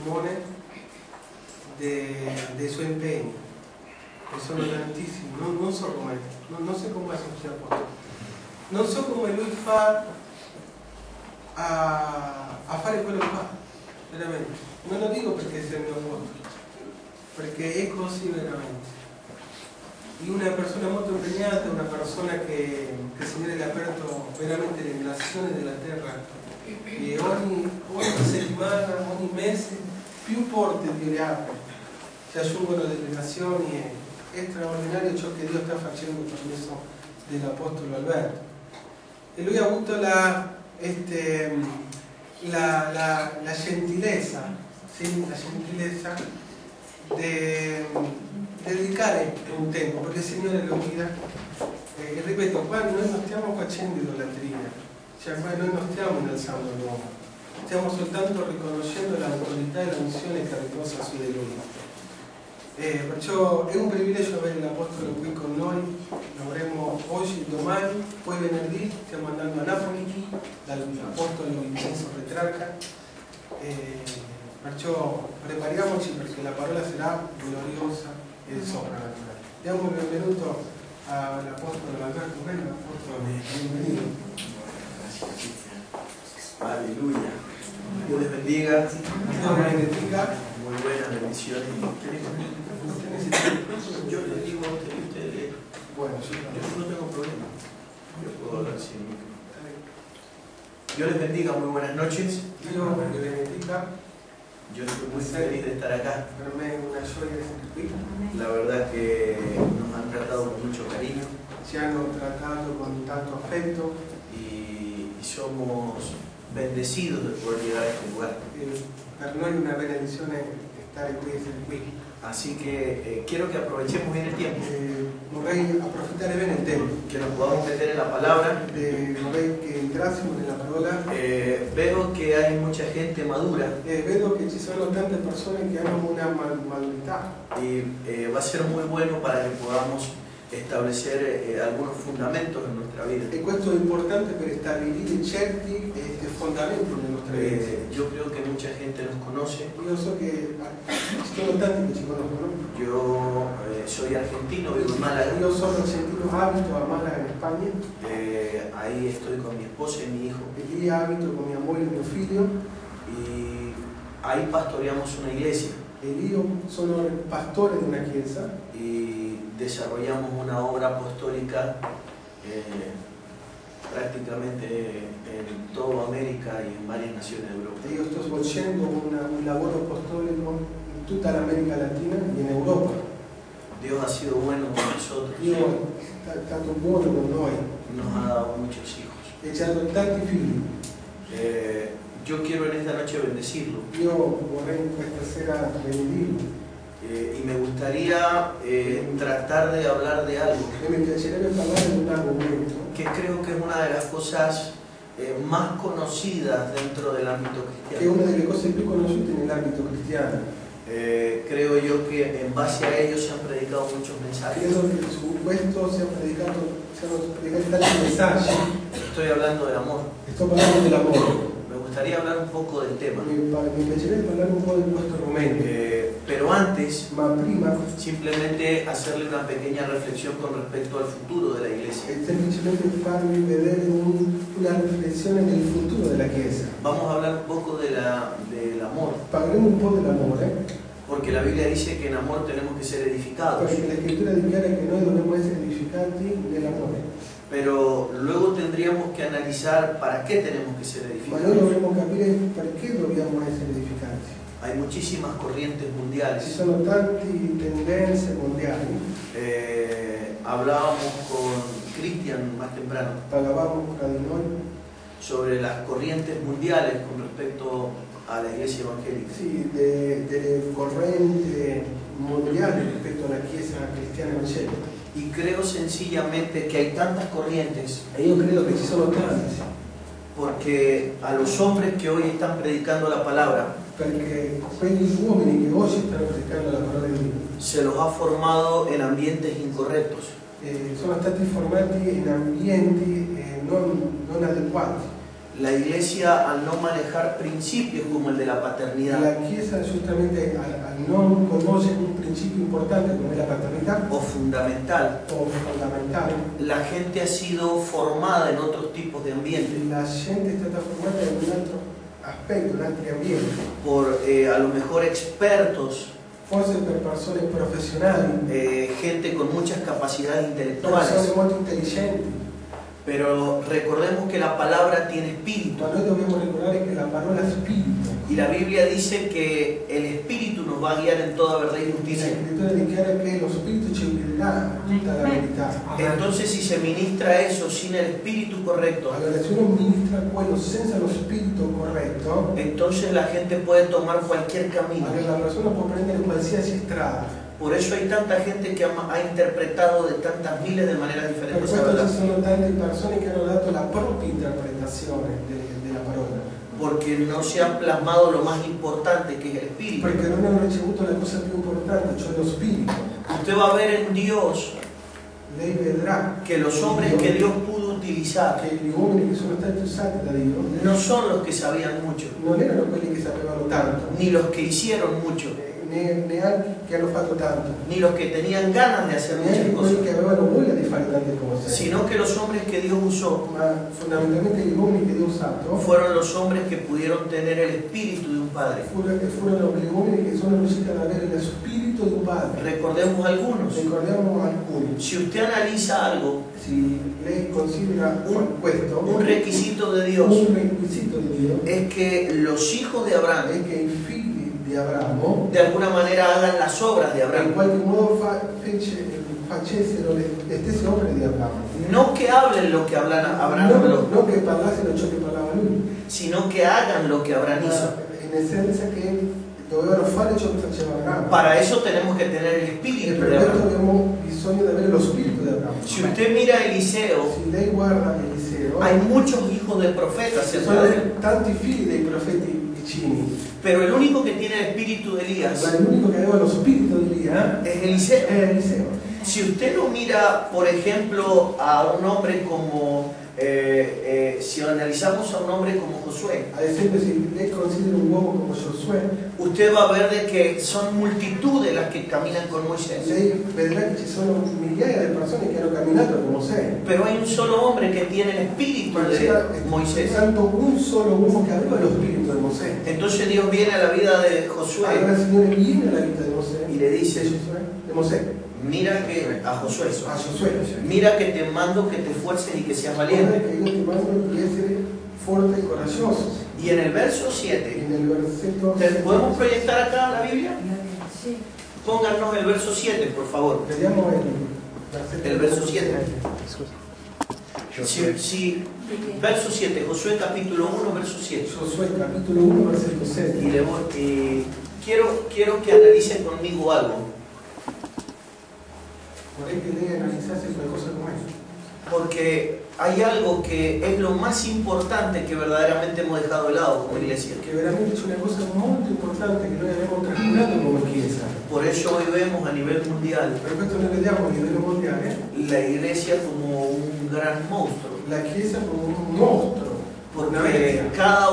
testimone del suo impegno, che sono tantissimi, non so come, non so come è successo apostolo, non so come lui fa a fare quello che fa, veramente. Non lo dico perché sia il mio apostolo, perché è così veramente. Y una persona molto impegnata, una persona che il Signore le ha aperto veramente le nazioni della terra, e ogni settimana, ogni mese più porte Dio le apre, si aggiungono delle nazioni, è straordinario ciò che Dio sta facendo per mezzo dell'Apostolo Alberto. E lui ha avuto la gentilezza, sì, la gentilezza di dedicare un tempo, perché il Signore lo mira, e ripeto, qua noi non stiamo facendo idolatria, cioè qua noi non stiamo innalzando l'uomo, stiamo soltanto riconoscendo l'autorità e l'unzione che riposa su di lui. Perciò è un privilegio avere l'Apostolo qui con noi, lo avremo oggi, domani, poi venerdì stiamo andando a Napoli dall'Apostolo Vincenzo Petrarca. Perciò prepariamoci perché la parola sarà gloriosa e soprannaturale. Diamo il benvenuto all'Apostolo Alberto Bello. Bienvenido. Aleluya. Dios les bendiga. Dios les bendiga. Muy buenas bendiciones. Yo les digo a ustedes, bueno, sí, yo no tengo problema. Yo puedo hablar sin micro. Dios les bendiga, muy buenas noches. Dios les bendiga. Yo estoy muy feliz de estar acá. Per me è una gioia essere qui. La verdad que nos han tratado con mucho cariño. Ci hanno trattato con tanto affetto Y somos bendecidos de poder llegar a este lugar. Per noi è una benedizione stare qui, essere qui. Así que quiero que aprovechemos bien el tiempo. Vorrei approfittare bene il tempo. Que nos podamos meter en la palabra. Vorrei che entrassimo nella parola. Veo que hay mucha gente madura. Vedo che ci sono tante persone che hanno una maturità. Y va a ser muy bueno para que podamos establecer algunos fundamentos en nuestra vida. E questo è importante per stabilire certi fondamenti nella nostra vita. Yo creo que mucha gente nos conoce. Io so che ci sono tanti che ci conoscono. Yo soy argentino, vivo en Málaga. Io sono argentino, abito a Málaga in Spagna. Ahí estoy con mi esposa y mi hijo. E lì abito con mia moglie e mio figlio. Y ahí pastoreamos una iglesia. E lì io sono il pastore di una chiesa. Y desarrollamos una obra apostólica prácticamente en toda América y en varias naciones de Europa. E io sto svolgendo un lavoro apostolico in tutta l'America Latina e in Europa. Dios ha sido bueno con nosotros. Dio è stato buono con noi. Nos ha dado muchos hijos. E ci ha dato tanti figli. Yo quiero en esta noche bendecirlo. Io vorrei questa sera benedirlo. Y me gustaría tratar de hablar de algo E mi piacerebbe parlare di un argomento que creo que es una de las cosas más conocidas dentro del ámbito che è cristiano. una delle cose più conosciute nell'ambito cristiano. Creo yo que en base a ello se han predicado muchos mensajes. Credo che su questo siano predicati tanti messaggi. Estoy hablando del amor. Sto parlando dell'amore. Me gustaría hablar un poco del tema. Mi piacerebbe parlare un po' di questo argomento. Pero antes, Ma prima simplemente hacerle una pequeña reflexión con respecto al futuro de la iglesia. semplicemente farvi vedere una riflessione del futuro della Chiesa. Vamos a hablar un poco del amor, Parleremo un po' dell'amore, porque la Biblia dice que en amor tenemos que ser edificados. perché la Scrittura dichiara che noi dobbiamo essere edificati nell'amore. Pero luego tendríamos que analizar para qué tenemos que ser Ma noi edificados. dovremmo capire perché dobbiamo essere edificati. Hay muchísimas corrientes Ci mundiales. sono tante tendenze mondiali. Hablábamos con Cristian más temprano Parlavamo tra di noi sobre las corrientes mundiales con respecto a la iglesia evangélica. sì, delle correnti mondiali rispetto alla Chiesa cristiana evangelica. Y creo sencillamente que hay tantas corrientes E io credo che ci sono tanti, porque a los hombres que hoy están predicando la palabra perché quegli uomini che oggi stanno predicando la parola di Dio se los ha formado en ambientes incorrectos. sono stati formati in ambienti non adeguati. La iglesia, al no manejar principios como el de la paternidad La Chiesa giustamente al non conoscere un principio importante come la paternità o fundamental, o fondamentale, la gente ha sido formada en otros tipos de ambientes la gente è stata formata in un altro aspetto, in altri ambienti, por a lo mejor expertos, forse per persone professionali, gente con muchas capacidades persone intelectuales, molto intelligenti, pero recordemos que la palabra tiene espíritu ma noi dobbiamo ricordare che la parola spirito, y la Biblia dice que el espíritu nos va a guiar en toda verdad y la justicia. scrittura dichiara che lo spirito ci guiderà tutta la verità. Entonces, si se ministra eso sin el espíritu correcto, Allora, se uno ministra quello senza lo spirito corretto, entonces la gente puede tomar cualquier camino. allora la persona può prendere qualsiasi strada. Por eso hay tanta gente que ha interpretado de tantas miles de maneras Per diferentes la questo verdad. ci sono tante persone che hanno dato la propria interpretazione della parola, Porque no se ha plasmado lo más importante, que es el espíritu. perché non hanno ricevuto la cosa più importante, cioè lo spirito. Usted va a ver en Dios Lei vedrà que los hombres que Dios pudo utilizar che gli uomini che sono stati usati da Dio no son los que sabían mucho, non erano quelli che sapevano tanto, ni los que hicieron mucho, neanche che hanno fatto tanto, ni los que tenían ganas de hacer muchas neanche quelli cosas, che avevano voglia di fare tante cose, sino que los hombres que Dios usó ma fondamentalmente gli uomini che Dio ha usato fueron los hombres que pudieron tener el espíritu de un padre. furono gli uomini che sono riusciti ad avere lo spirito di un padre. Recordemos algunos. Ricordiamo alcuni. Si usted analiza algo, Si lei considera questo un requisito de Dios un requisito di Dio, es que los hijos de Abraham è che i figli di Abramo de alguna manera hagan las obras de in Abraham. qualche modo facessero le stesse opere di Abramo. No que hablen lo que Abraham habló, Non che parlassero ciò che parlava lui, sino que hagan lo que Abraham hizo. in essenza che dovevano fare ciò che faceva Abramo. Para eso tenemos que tener el E espíritu per de questo Abraham. abbiamo bisogno di avere lo spirito di Abramo. Si usted mira a Eliseo, Se lei guarda Eliseo, hay muchos hijos de profetas ci cerca sono de él, tanti figli dei profeti vicini, pero el único que tiene el espíritu de Elías ma l'unico che aveva lo spirito di Elia es Eliseo. è Eliseo. Si usted lo mira, por ejemplo, a un hombre como, si analizamos a un hombre como Josué, Ad esempio, se lei considera un uomo come Giosuè, usted va a ver de que son multitudes las que caminan con Moisés. lei vedrà che ci sono migliaia di persone che hanno camminato con Mosè. Pero hay un solo hombre que tiene el espíritu Ma de c'era Moisés. soltanto un solo uomo che aveva lo spirito di Mosè. Entonces Dios viene a la vida de Allora Josué il Signore viene alla vita di Mosè, y le dice, di Mosè, mira que a Josué, a Giosuè. mira que te mando que te esfuerces y que seas Guarda valiente. che io ti mando di essere forte e coraggioso. Y en el verso E 7, nel versetto ¿podemos proyectar acá la Biblia? Sí. Pónganos el verso 7, por favor. vediamo il verso 7. Verso 7, Josué capítulo 1, verso 7. Giosuè capitolo 1 versetto 7. Y quiero que analice conmigo algo, Vorrei che lei analizzasse qualcosa come questo. porque hay algo que es lo más importante que verdaderamente hemos dejado de lado como iglesia. Che veramente c'è una cosa molto importante che noi abbiamo trascurato come Chiesa. Por eso hoy vemos a nivel mundial Per questo noi vediamo a livello mondiale la iglesia como un gran monstruo, la Chiesa come un mostro, una porque bestia. cada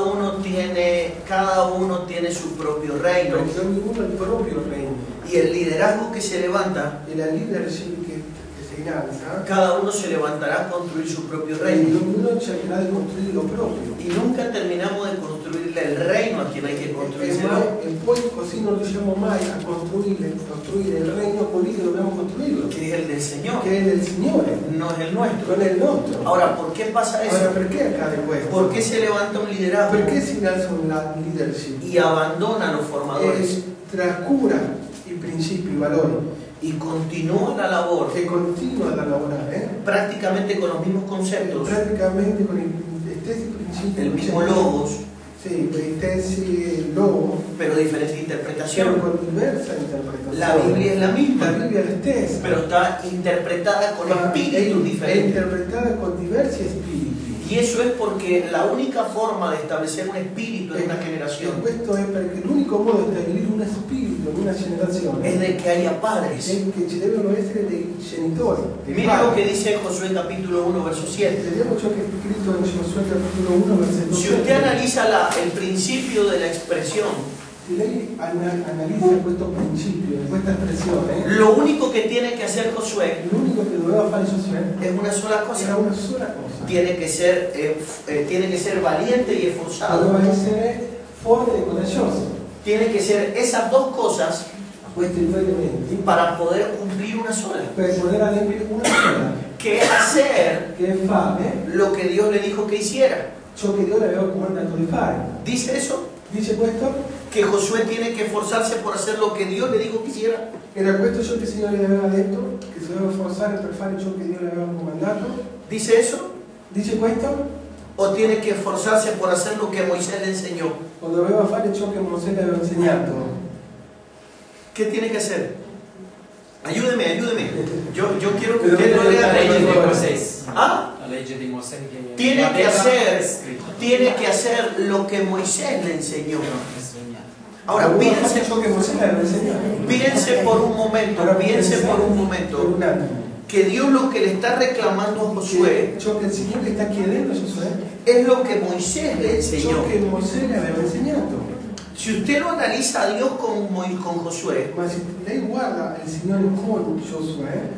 uno tiene su propio reino, Perché ognuno ha il proprio regno y el liderazgo que se levanta, e la leadership che si innalza, cada uno se levantará a construir su propio e reino. ognuno cercherà di costruire lo proprio. Y nunca terminamos de construirle el reino a quien hay que construírselo, E poi così non riusciamo mai a costruire il regno a colui che dobbiamo costruirlo, que es el del Señor, che è del Signore, no es el nuestro. non è il nostro. Ahora, ¿por qué pasa Allora eso? perché accade questo? ¿Por qué se levanta un liderazgo Perché si innalza una leadership y abandona a los formadores e trascura i principi, i valori, y continúa la labor che continua a lavorare prácticamente con los mismos conceptos, praticamente con i stessi principi, el mismo logos, sì, quei stessi logo, pero diferente però interpretación? con diversa interpretazione. La Biblia es la misma, La Bibbia è la stessa, pero está interpretada con ma espíritus è diferentes. interpretata con diversi spiriti. Y eso es porque la única forma de establecer un espíritu en una generación questo è perché l'unico modo di stabilire un spirito in una generazione es de que haya padres. è che ci devono essere dei genitori. Mira lo que dice Josué capítulo 1 verso 7. Vediamo ciò che è scritto in Giosuè capitolo 1 versetto Si 7. usted analiza el principio de la expresión, Se lei analizza questo principio, questa espressione, lo único que tiene que hacer Josué l'unico che doveva fare Giosuè es una sola era cosa. una sola cosa. Tiene que ser valiente y esforzado. Doveva essere forte e coraggioso. Tiene que ser esas dos cosas Questi due elementi para poder cumplir una sola. per poter adempiere una sola, Que es hacer che è fare lo que Dios le dijo que hiciera. ciò che Dio le aveva comandato di fare. ¿Dice eso? Dice questo? Que Josué tiene que esforzarse por hacer lo que Dios le dijo que hiciera. Era questo ciò che il Signore le aveva detto? Che si doveva forzare per fare ciò che Dio le aveva comandato? ¿Dice eso? Dice questo? ¿O tiene que esforzarse por hacer lo que Moisés le enseñó? O doveva fare ciò che Mosè le aveva insegnato? ¿Qué tiene que hacer? Ayúdeme. Yo quiero que Pero usted lo la lea. ley di Mosè. Moisés. Ah, La legge di Mosè che tiene que aveva scritto. tiene que hacer lo que Moisés le enseñó. Insegnato. Ahora, Doveva fare piense ciò che Mosè le aveva insegnato. piense por un momento, Ora piense pensa por un per momento un attimo. que Dios lo que le está reclamando a Josué Ciò che il Signore sta chiedendo a Giosuè es lo que Moisés le ciò enseñó. che Mosè le aveva insegnato. Si usted lo analiza a Dios con Josué, Ma se lei guarda il Signore con Giosuè,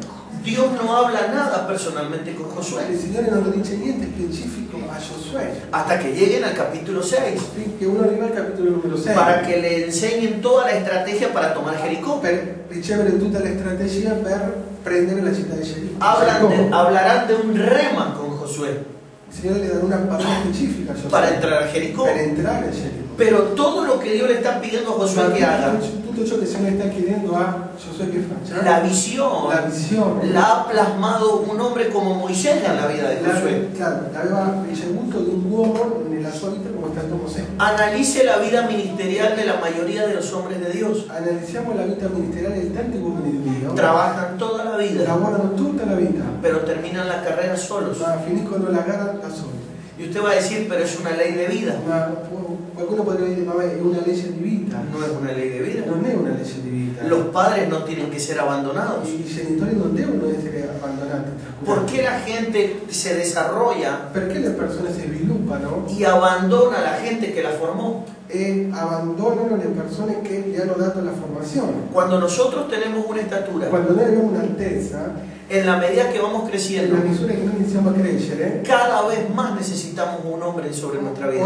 Dios no habla nada personalmente con Josué il Signore non lo dice niente specifico a Giosuè. hasta que lleguen al capítulo 6 Finché uno arriva al capitolo numero 6 para que le enseñen toda la estrategia para tomar Jericó. per ricevere tutta la strategia per prendere la città di Gerico. Hablarán de un rema con Josué Il Signore le dà una parola specifica a Giosuè para entrar a Jericó. per entrare a Gerico. Pero todo lo que Dios le está pidiendo a Josué que haga, Tutto ciò che il Signore sta chiedendo a Giosuè che faccia, la visión la visione, la ha plasmado un hombre como Moisés en la vida de Josué. claro, l'aveva ricevuto di un uomo nella sua vita come è stato Mosè. Analice la vida ministerial de la mayoría de los hombres de Dios. Analizziamo la vita ministeriale di tanti uomini di Dio, Trabajan toda la vida, lavorano tutta la vita, pero terminan la carrera solos. ma finiscono la gara da soli. Y usted va a decir, pero es una ley de vida. Ma qualcuno potrebbe dire, vabbè, è una legge di vita. No es una ley de vida. Non è una legge di vita. Los padres no tienen que ser abandonados. I genitori non devono essere abbandonati. ¿Por qué la gente se desarrolla Perché le persone si sviluppano y abandona a la gente que la formó? e abbandonano le persone che gli hanno dato la formazione. Cuando nosotros tenemos una estatura, Quando noi abbiamo un'altezza, en la medida que vamos nella creciendo, misura che noi iniziamo a crescere, cada vez más necesitamos un hombre sobre nuestra vida.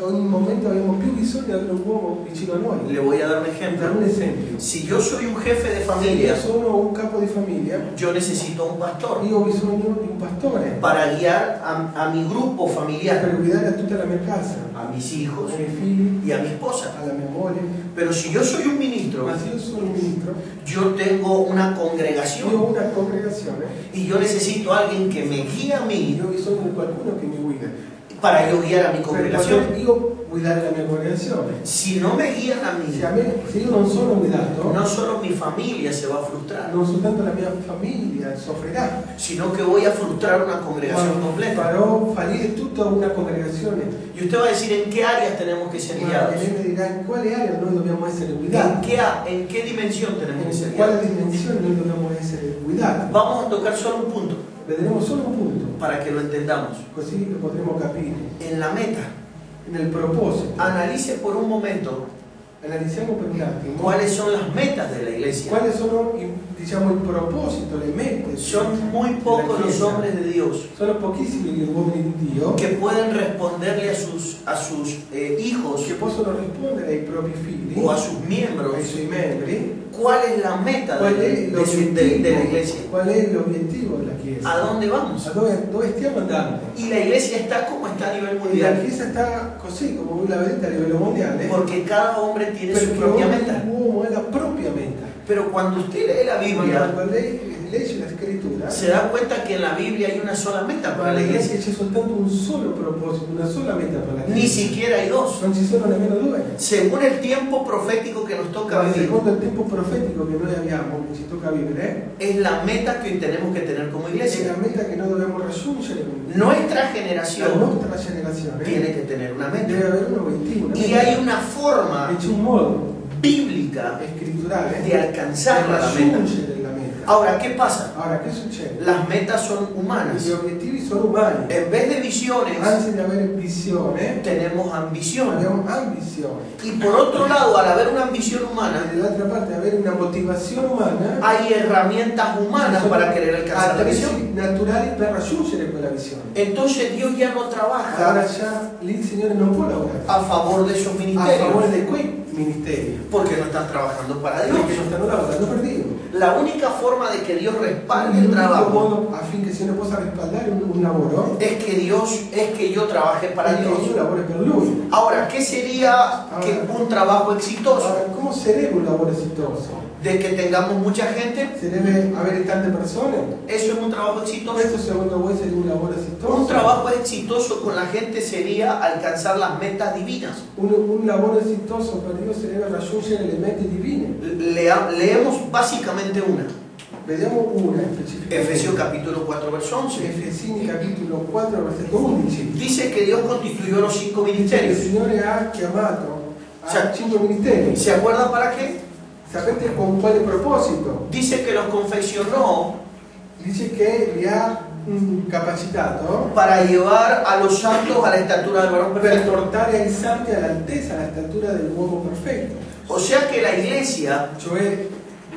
ogni momento abbiamo più bisogno di avere un uomo vicino a noi. Le voy a dar un Per ejemplo. un esempio, Si yo soy un jefe de se io familia, sono un capo di famiglia, yo necesito un pastor io ho bisogno di un pastore para guiar a mi grupo familiar, per guidare a tutta la mia casa, a mis hijos ai miei figli, y a mi esposa. alla mia moglie. Pero si yo soy un ministro, Ma se io sono un ministro, yo tengo una io ho congregación una congregazione, y yo necesito a alguien que me guíe a mí io ho bisogno di qualcuno che mi guida. para yo guiar a mi Per congregación. poter io guidare la mia congregazione. Si no me guían a mí, Se io non sono guidato, no solo mi familia se va a frustrar, non soltanto la mia famiglia soffrirà, sino que voy a frustrar una congregación ma completa. farò fallire tutta una congregazione. Y usted va a decir en qué áreas tenemos que ser Ma guiados, lei mi dirà in quale area noi dobbiamo essere guidati, en qué dimensión tenemos que ser in quale guiados. dimensione noi dobbiamo essere guidati. Vamos a tocar solo un punto Vedremo solo un punto, para que lo entendamos. così lo potremo capire. En la meta, Nel proposito, analice por un momento analizziamo per un attimo cuáles son las metas de la iglesia. quali sono diciamo, il proposito, le mete. Son muy pocos los hombres de Dios Sono pochissimi gli uomini di Dio que pueden responderle a sus hijos che possono rispondere ai propri figli o a sus miembros ai suoi membri cuál es la meta qual è de la iglesia. qual è l'obiettivo della Chiesa, ¿A dónde vamos? a dove stiamo andando. Y la iglesia está como está a nivel E la mundial, Chiesa sta così come voi la vedete a livello mondiale porque cada hombre tiene su perché propia ogni meta. uomo ha la propria meta. Pero cuando usted lee la Biblia, Quando lei legge la scrittura, se da cuenta que en la Biblia hay una sola meta para ma la la iglesia. Iglesia c'è soltanto un solo proposito, una sola meta per la Ni Chiesa. siquiera hay dos. Non ci sono nemmeno due. Según el tiempo profético que nos toca Ma vivir, secondo il tempo profetico che noi abbiamo, che ci tocca vivere, es la meta que tenemos que tener como è iglesia. la meta che noi dobbiamo raggiungere. Nuestra La generación nostra generazione tiene que tener una deve meta. avere un obiettivo, una Y meta. hay una forma E c'è un modo bíblica scritturale de alcanzar la meta. raggiungere la meta. Ahora, ¿qué pasa? Ora, che succede? Las metas son humanas. Gli obiettivi sono umani. En vez de visiones, Anzi di avere visione, tenemos ambición. abbiamo ambizione. Y por otro lado, al haber una ambición E humana, dall'altra parte avere una motivazione umana, hay herramientas humanas para querer alcanzar la visión. attrezzi naturali per raggiungere quella visione. Entonces Dios ya no Allora trabaja già lì il Signore non può lavorare a favor de esos a favore ministerios di quei ministeri, porque no están trabajando para perché Dios. non stanno lavorando per Dio. La única forma de que Dios respalde el L'unico trabajo modo affinché il Signore possa respaldare un lavoro es que yo trabaje para è che io Dios. lavori per Lui. Ahora, ¿qué sería un trabajo exitoso? Allora, come sarebbe un lavoro esitoso? De que tengamos mucha gente, Se deve avere tante persone? eso es un trabajo exitoso. Questo secondo voi sarebbe un lavoro esitoso? Un trabajo exitoso con la gente sería alcanzar las metas divinas. Un lavoro esitoso per Dio sarebbe raggiungere le mete divine. Leemos básicamente una. Vediamo una specificamente. Efesios capítulo 4, verso 11. Efesini capitolo 4, versetto 11. Dice que Dios constituyó los 5 Dice che il ministerios. Signore ha chiamato a Cioè, 5 ministeri. ¿Se acuerdan para qué? Sapete con quale proposito? Dice que los confeccionó Dice che li ha capacitato para llevar a los santos a la estatura del varón per perfecto. portare ai santi all'altezza, alla statura dell'uomo perfetto. O sea que la iglesia, Cioè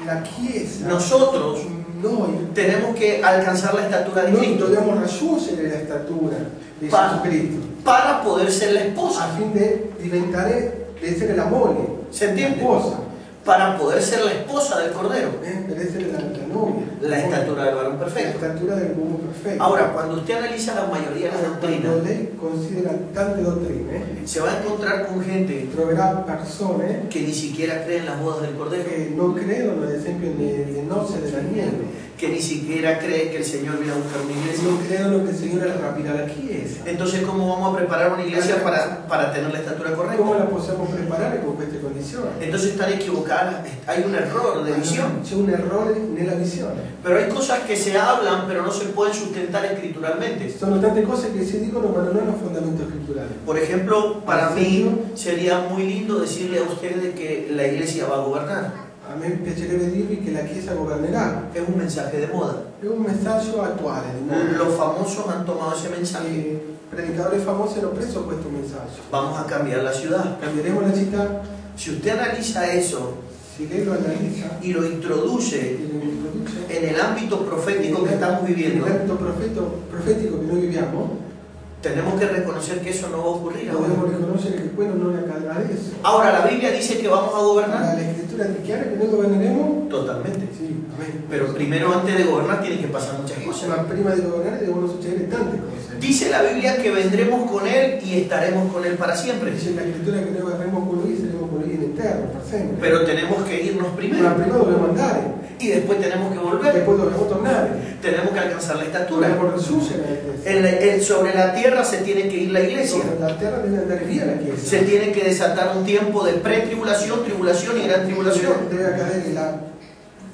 la Chiesa, nosotros, noi tenemos que alcanzar la estatura de noi Cristo dobbiamo raggiungere la statura di Pa- Gesù Cristo para poder ser la esposa. affinché diventare, di essere la moglie, ¿Se entiende? la sposa, Para poder ser la esposa del Cordero. per essere la novia, La estatura del varón la perfecto. statura dell'uomo perfetto. Ahora, cuando usted analiza la mayoría de las Quando doctrinas, lei considera tante dottrine, se va a encontrar con gente troverà persone que ni siquiera creen las bodas del Cordero, che non credono, ad esempio, nelle nozze dell'agnello, que ni siquiera creen que el Señor viene a buscar una iglesia. non credono che il Signore rapirà la Chiesa. Entonces, ¿cómo vamos a preparar una iglesia para tener la estatura Come correcta? la possiamo preparare con queste condizioni? Entonces están equivocadas, hay un error de visión. C'è un errore nella visione. Pero hay cosas que se hablan, pero no se pueden sustentar escrituralmente. Sono tante cose che si dicono ma non hanno fondamento scritturario. Por ejemplo, para mí sería muy lindo decirle a ustedes que la iglesia va a gobernar. A me piacerebbe dirvi che la Chiesa governerà. Es un mensaje de moda. È un messaggio attuale. Di moda. Los famosos han tomado ese mensaje. I predicatori famosi hanno preso questo messaggio. Vamos a cambiar la ciudad. Cambieremo la città. Si usted analiza eso Si lei lo analizza y lo introduce e lo introduce en el ámbito profético que estamos viviendo, nell'ambito profetico che noi viviamo, tenemos que reconocer que eso no va a ocurrir dobbiamo ahora. riconoscere che quello non accadrà adesso. Ahora, la Biblia dice que vamos a gobernar La scrittura dichiara che noi governeremo? totalmente. Sì, amen. Pero primero, antes de gobernar, tienen que pasar muchas cosas. Ma prima di governare devono succedere tante cose. Dice la Biblia que vendremos con Él y estaremos con Él para siempre. Dice la scrittura che noi verremo con lui, saremo con lui in eterno, per sempre. Pero tenemos que irnos Ma primero prima dobbiamo andare, y después tenemos que e volver. poi dobbiamo tornare. Tenemos que alcanzar la estatura. Dobbiamo raggiungere la Chiesa. Sobre la tierra se tiene que ir la iglesia. Sobre la terra deve andare via la Chiesa. Se tiene que desatar un tiempo de pretribulación, tribulación y gran tribulación. Deve accadere la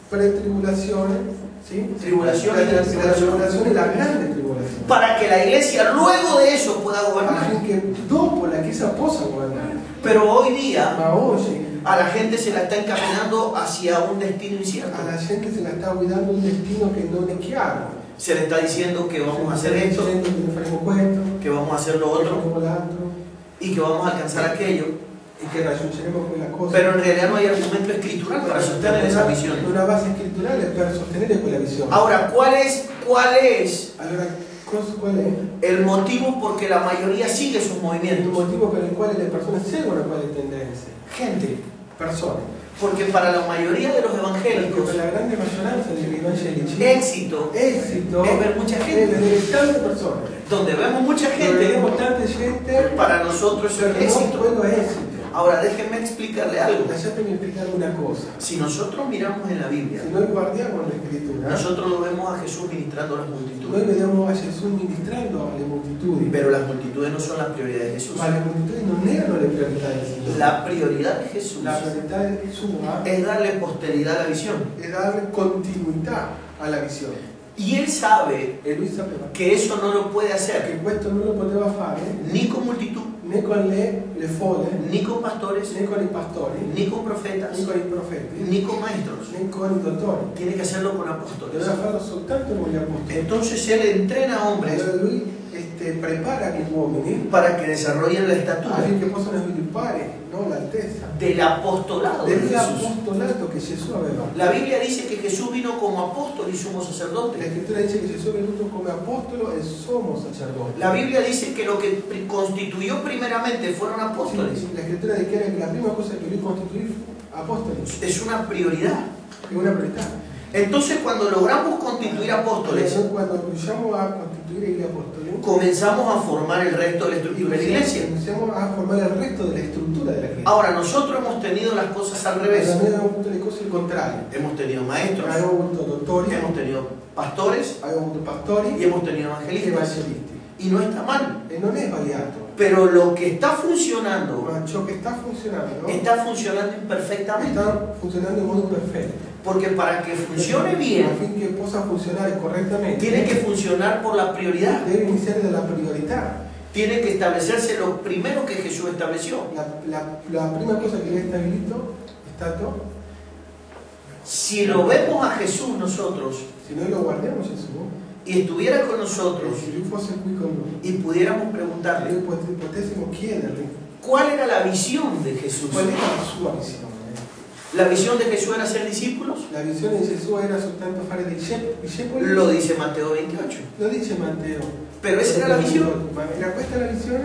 pretribulazione, sì? Tribulazione e la gran tribolazione. tribolazione e la grande tribolazione. Para que la iglesia luego de eso pueda gobernar. Affinché dopo la Chiesa possa governare. Pero hoy día Ma oggi a la gente se la está encaminando hacia un destino incierto. alla gente se la sta guidando un destino che non è chiaro. Se le está diciendo que vamos a hacer Stiamo esto, dicendo che faremo questo, que vamos a hacer lo che otro faremo l'altro, y que vamos a alcanzar aquello. e che raggiungeremo quella cosa. Pero en realidad no hay argumento escritural para sostener esa visión. Una base scritturale per sostenere quella visione. Ahora, ¿cuál es Allora, qual è el motivo por que la mayoría sigue sus il movimientos? motivo per il quale le persone seguono quelle tendenze? Gente, Persone. porque para la mayoría de los Perché evangélicos, per la grande maggioranza degli evangelici éxito esito es ver mucha è gente. vedere tante persone. Donde vemos mucha Dove gente, vediamo tanta gente, para nosotros eso per es noi éxito. quello è esito. Ahora déjenme explicarle algo. Lasciatemi explicarvi una cosa. Si nosotros miramos en la Biblia, Se noi guardiamo la scrittura, nosotros lo vemos a Jesús ministrando a las noi multitudes. vediamo a Gesù ministrando alle moltitudini, Pero las multitudes no son la prioridad de Jesús. ma le moltitudini non erano le priorità del Signore. La prioridad de Jesús La priorità sua es darle posteridad a la visión. è dare continuità alla visione. Y él sabe E lui sapeva que eso no lo puede che hacer questo non lo poteva fare ni con multitud, né con le folle, ni con pastores, né con i pastori, ni con profetas, né con i profeti, ni con maestros. né con i dottori. Tiene que hacerlo con apóstoles. Doveva farlo soltanto con gli apostoli. Entonces él entrena a hombres Allora lui prepara gli uomini para que desarrollen la estatura affinché possano sviluppare, no, l'altezza del apostolado de Jesús. dell'apostolato che Gesù aveva. La Biblia dice que Jesús vino como apóstol y sumo La sacerdote. scrittura dice che Gesù è venuto come apostolo e sommo sacerdote. La Biblia dice que lo que constituyó primeramente fueron apóstoles. Sì, la scrittura dichiara che la prima cosa che lui costituì fu apostoli. Es una prioridad. È una priorità. Entonces cuando logramos constituir apóstoles, Noi quando riusciamo a costituire gli apostoli, comenzamos a formar el resto de la estructura de la iglesia. iniziamo a formare il resto della struttura della Chiesa. Ahora, nosotros hemos tenido las cosas al revés. Noi abbiamo avuto le cose al contrario. Hemos tenido maestros, Abbiamo avuto dottori, hemos tenido pastores abbiamo avuto pastori y hemos tenido e evangelistas. evangelisti. Y no está mal. E non è sbagliato. Pero lo que está funcionando, Ma ciò che sta funzionando está funcionando imperfectamente. sta funzionando in modo perfetto. Porque para que funcione bien, Affinché possa funzionare correttamente, tiene que funcionar por la prioridad. deve iniziare dalla priorità. Tiene que establecerse lo primero que Jesús estableció. La prima cosa che lui ha stabilito è stato, Si lo vemos a Jesús nosotros se noi lo guardiamo Gesù, y estuviera con e nosotros se lui fosse qui con noi, y pudiéramos noi preguntarle potessimo chiedergli cuál era la visión de Jesús. qual era la sua visione. La visión de Jesús era ser discípulos. La visione di Gesù era soltanto fare dei discepoli? Lo dice Mateo 28. Lo dice Matteo. Pero esa era la visión. Ma era questa la visione?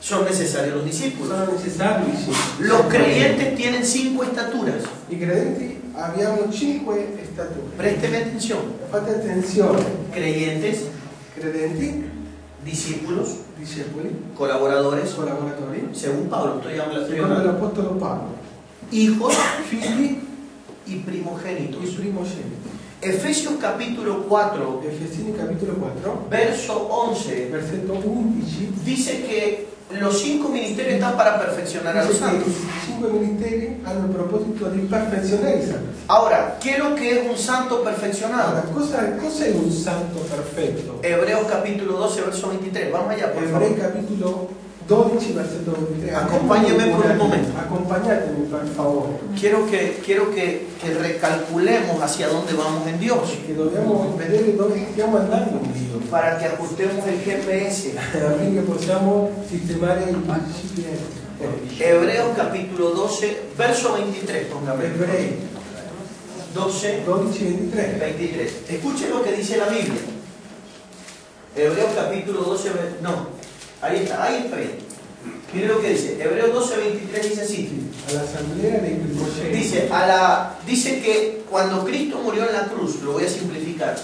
Son necesarios los discípulos. Sono necessari i discepoli. Los creyentes tienen 5 estaturas. I credenti abbiamo 5 stature. Présteme atención. Fate attenzione. Creyentes, Credenti, discípulos, discepoli, colaboradores, collaboratori, según Pablo, estoy secondo hablando, l'Apostolo Paolo, hijos figli y e primogénitos. primogeniti. Efesios capítulo 4, Efesini capitolo 4, verso 11, versetto 11, dice que los 5 ministerios están para perfeccionar a los dice che santos. i 5 ministeri hanno il proposito di perfezionare i santi. Ahora, ¿qué es lo que es un santo Allora, perfeccionado? cos'è un santo perfetto? Hebreos capítulo 12, verso 23. Vamos allá, por Ebrei favor. capitolo 12, versetto 23. Accompagnami per un momento. Accompagnatemi per favore. Quiero que recalculemos hacia dónde vamos en Dios, Perché dobbiamo vedere dove stiamo andando in Dio. para que ajustemos el GPS. Affinché possiamo sistemare i principi. Hebreos capítulo 12, verso 23, póngame. Ebrei 12, 12, 23. 23. Escuchen lo que dice la Biblia. Hebreos capítulo 12, no, ahí está bien. Mire lo que dice. Hebreos 12, 23 dice así. All'assemblea dei primogeniti. Dice que cuando Cristo murió en la cruz, lo voy a simplificar.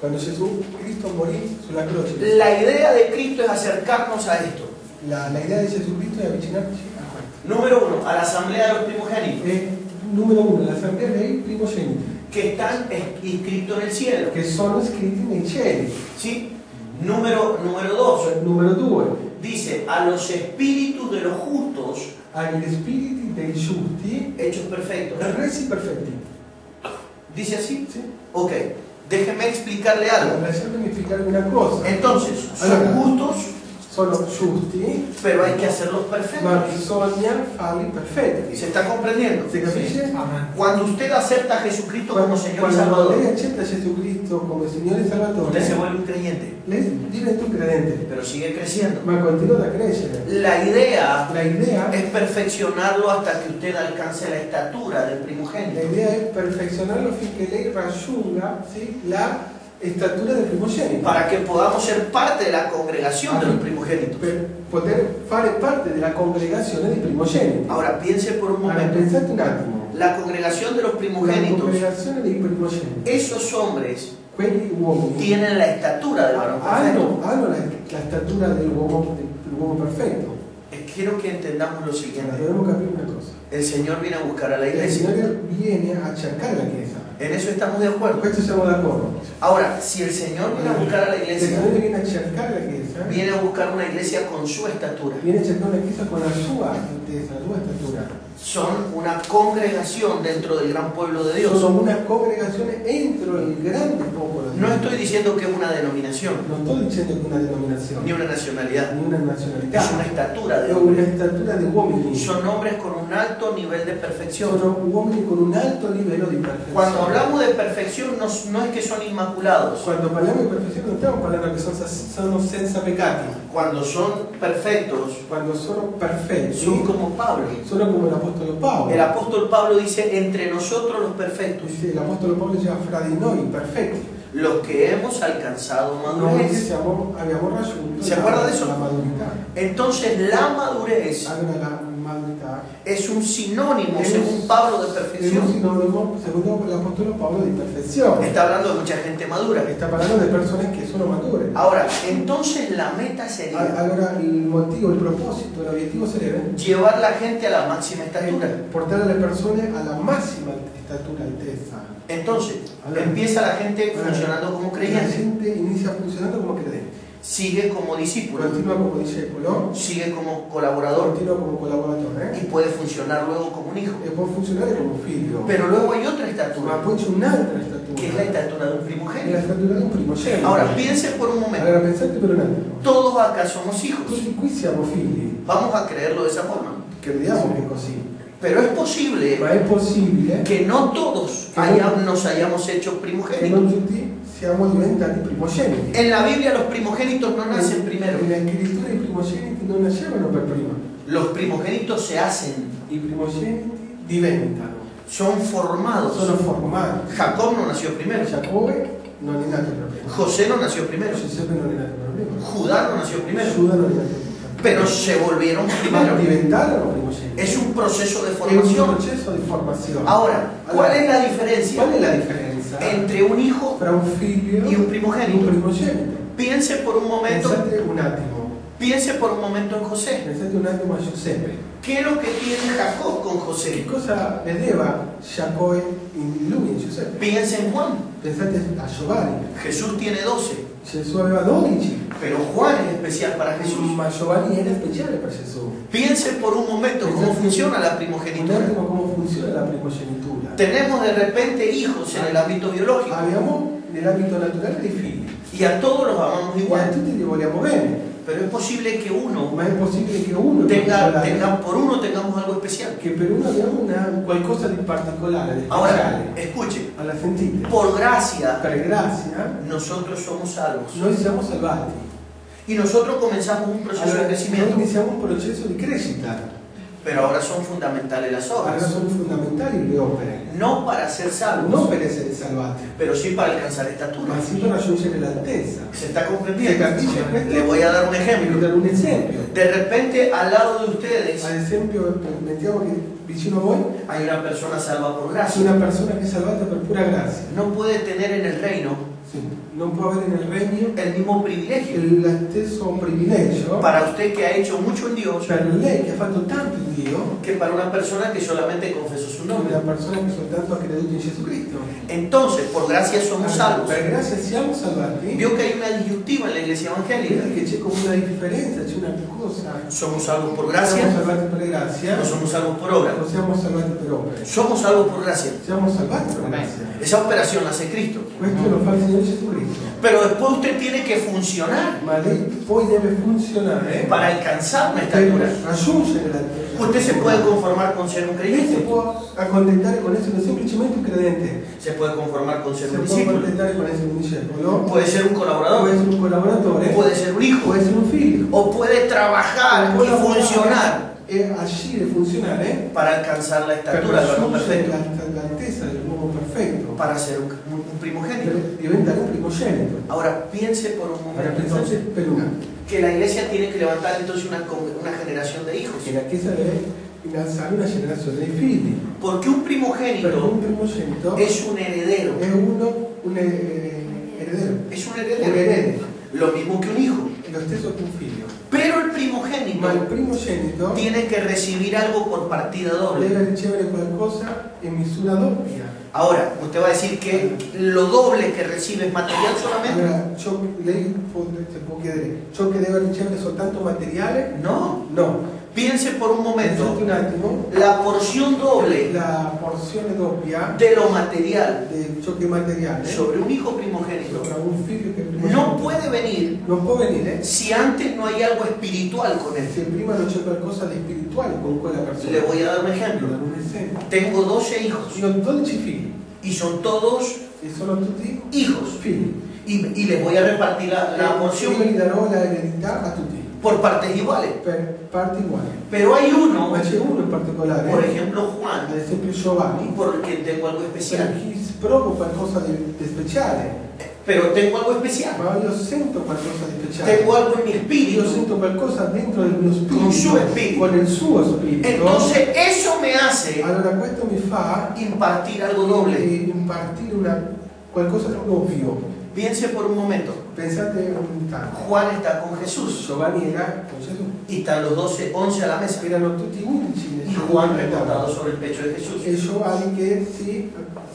Quando Gesù Cristo morì sulla croce, La idea de Cristo es acercarnos a esto. la idea di Gesù Cristo è avvicinarci a questo. Número 1, a la asamblea de los primogénitos, E numero 1, l'assemblea dei primogeniti, que están inscritos en el cielo. che sono scritti nei cieli. ¿Sí? Número 2, Numero 2, dice a los espíritus de los justos agli spiriti dei giusti hechos perfectos. resi perfetti. ¿Dice así? Sì? Ok, déjeme explicarle algo. Lasciatemi spiegarvi una cosa. Entonces, Allora, son justos, sono giusti, pero hay que hacerlos ma perfectos. bisogna farli perfetti. ¿Se está comprendiendo? Si capisce? Cuando usted acepta a Jesucristo como Señor y Quando Salvador, lei accetta Gesù Cristo come Signore e Salvatore, usted se vuelve un creyente, lei diventa un credente, pero sigue creciendo. ma continua a crescere. La idea La idea es perfeccionarlo hasta que usted alcance la estatura del La primogénito. idea è perfezionarlo affinché lei raggiunga, sì, la statura del primogenito, Para que podamos ser parte de la congregación de los primogénitos. per poter fare parte della congregazione dei primogeniti. Ahora piense por un Ora, momento. pensate un attimo, La congregación de los la primogénitos, congregazione dei primogeniti, esos hombres quegli uomini tienen la estatura del varón perfecto. hanno la statura dell'uomo perfetto. Es quiero que entendamos lo Ahora, siguiente. debemos capir una cosa. El Señor viene a buscar a la El iglesia. Señor viene a acercar la iglesia. En eso estamos de acuerdo. Con esto estamos de acuerdo. Ahora, si el Señor viene a buscar a la El iglesia, Señor viene a acercar la iglesia. viene a buscar una iglesia con su estatura. Viene a acercar la iglesia con la sua alteza, la sua estatura. Son una congregación dentro del gran pueblo de Dios. Son unas congregaciones dentro del grande pueblo de Dios. No estoy diciendo que es una denominación, No estoy diciendo que es una denominación, ni una nacionalidad. ni una nacionalidad. Es una estatura de Es hombre. una estatura de uomini. Son hombres con un alto nivel de perfección. Sono uomini con un alto livello di perfezione. Cuando hablamos de perfección, no es que son inmaculados. Quando parliamo di perfezione non stiamo parlando che sono senza peccati. Cuando son perfectos, Quando sono perfetti, son como Pablo. sono come l'Apostolo Paolo. El apóstol Pablo dice, entre nosotros los perfectos, Dice, l'Apostolo Paolo diceva fra di noi perfetti. los que hemos alcanzado Noi che madurez. abbiamo raggiunto ¿Se acuerda de eso? la maturità. Entonces la madurez Allora la maturità es un sinónimo, Es- según Pablo, de è un perfección. sinonimo, secondo l'Apostolo Paolo, di perfezione. Está hablando de mucha gente madura. Sta parlando di persone che sono mature. Ahora, entonces la meta sería Allora il motivo, il proposito, l'obiettivo sarebbe llevar la gente a la máxima estatura. portare le persone alla massima statura, altezza. Entonces, Allora, empieza la gente funcionando como La creyente, gente inizia funzionando come credente, sigue como discípulo, continua come discepolo, sigue como colaborador continua come collaboratore y puede funcionar luego como un hijo. e può funzionare come figlio. Pero luego hay otra Ma estatura, poi c'è un'altra que es la statura, estatura de un è la primogénito. statura di un primogenito. Ahora, piense por un momento, Allora pensate per un attimo, todos acá somos hijos. tutti qui siamo figli, Vamos a creerlo de esa forma. crediamo che è così, Pero es posible ma è possibile que no todos nos hayamos hecho che primogénitos. non tutti siamo diventati primogeniti. En la Biblia los primogénitos no nacen primero. Nella scrittura i primogeniti non nascevano per prima, Los primogénitos se hacen, i primogeniti diventano, son formados. sono formati. Jacob no nació primero. Giacobbe non è nato per prima, José no nació primero. Giuseppe non è nato per prima, Judá no nació primero. Giuda non è nato per prima. Pero se volvieron Ma primero. diventarono primogeniti. Es un proceso de È un formación. processo di formazione. Ahora, ¿cuál es la diferencia Qual è la differenza entre un hijo? tra un figlio Y un e primogénito. un primogenito? Piense por un momento, Pensate un attimo, en José. pensate un attimo a Giuseppe. ¿Qué es lo que tiene Jacob con Che José? cosa vedeva Giacobbe in lui, in Giuseppe? Piensa en Juan. Pensate a Giovanni. Jesús tiene 12, Gesù aveva 12, pero Juan es especial para Jesús. ma Giovanni era speciale per Gesù. Piense por un momento cómo funciona la Un primogenitura. attimo come funziona la primogenitura. Tenemos de repente hijos en el ámbito biológico Abbiamo nell'ambito naturale dei figli y a todos los amamos e a igual, tutti li vogliamo bene, pero es posible que uno ma è possibile che uno por uno tengamos algo especial. che per uno abbiamo qualcosa di particolare, di Ahora, speciale. escuche, Alla sentite? por gracia Per grazia nosotros somos salvos noi siamo salvati. y nosotros comenzamos un proceso de Allora, noi crecimiento, iniziamo un processo di crescita. pero ahora son fundamentales las Allora obras, sono fondamentali le opere, no para ser non salvos, per essere salvati, pero sí para alcanzar ma estatura. sì per raggiungere l'altezza. ¿Se está Se comprendiendo? capisce questo? Le voy a dar un Vi ejemplo. dare un esempio. De repente al lado de ustedes Ad esempio, mettiamo che vicino a voi hay una persona salva por c'è gracia. una persona che è salvata per pura grazia. No puede tener en el reino Sì. Non può avere nel regno el mismo privilegio. lo stesso privilegio Para usted que ha hecho mucho en Dios, per lei che ha fatto tanto in Dio, que para una persona que solamente confesó su una nombre. persona che soltanto ha creduto in Gesù Cristo. Entonces, por gracia somos salvos. Per grazia siamo salvati. Vio que hay una disyuntiva en la iglesia evangélica. Vedi che c'è come una differenza, c'è una cosa. Somos salvos por Siamo gracia, salvati per grazia, no somos salvos por obra. o siamo salvati per opere. Somos salvos por gracia. Siamo salvati per grazia. Esa operación hace Cristo. Questo lo fa il Signore Gesù Cristo. Pero después usted tiene que funcionar Ma lei poi deve funzionare para alcanzar una per estatura. raggiungere la Usted se puede conformar con ser un Lei si creyente, può accontentare con essere semplicemente un credente, se puede conformar con si ser un può discípulo, accontentare con essere un discepolo, puede ser un può colaborador, essere un collaboratore, puede ser un hijo, può essere un figlio, o puede trabajar può y lavorare funcionar e agire, funzionare para alcanzar la per estatura del varón raggiungere perfecto, l'altezza dell'uomo perfetto, para ser un primogénito. per diventare un primogenito. Ahora piense por un Ora momento pensate entonces per un attimo que la iglesia tiene que levantar entonces una generación de hijos, che la Chiesa deve innalzare una generazione dei figli, porque un perché primogénito un primogenito es un heredero, è un eredero, es un un heredero, erede, lo mismo que un hijo. lo stesso tuo figlio. Pero el Ma il primogénito primogenito tiene que recibir algo por partida doble. deve ricevere qualcosa in misura doppia. Ahora, usted va a decir que lo doble que recibe es material solamente. Allora, lei può chiedere, ciò che deve ricevere soltanto materiale? No. No. Piense por un Pensate momento, un attimo, la porción doble la porzione doppia de lo material di ciò che è materiale sobre un hijo primogénito sopra un figlio che è no primogenito puede venir non può venire si antes no hay algo espiritual con él. se prima non c'è qualcosa di spirituale con quella persona. Le voy a dar un Per ejemplo. dare un esempio. Tengo 12 hijos Io ho 12 figli y son todos e sono tutti hijos figli. y les voy a repartir la Io porción gli darò l'eredità a tutti por partes iguales. per parti uguali. Pero hay uno, Ma c'è uno in particolare, por ejemplo ad Juan, esempio Giovanni, por quien tengo algo per especial. chi provo qualcosa di speciale, Pero tengo algo especial. ma io sento qualcosa di speciale. Tengo algo en mi Io espíritu. sento qualcosa dentro del mio spirito, Con suo spirito. con il suo spirito. Entonces eso me hace Allora questo mi fa impartir algo doble. impartire qualcosa di doppio. Piense por un momento. Pensate un tanto. Juan está con Jesús Giovanni era con Gesù. y están los 11 a la mesa. Erano tutti 11 Y Juan recostado sobre el pecho de Jesús. e Giovanni che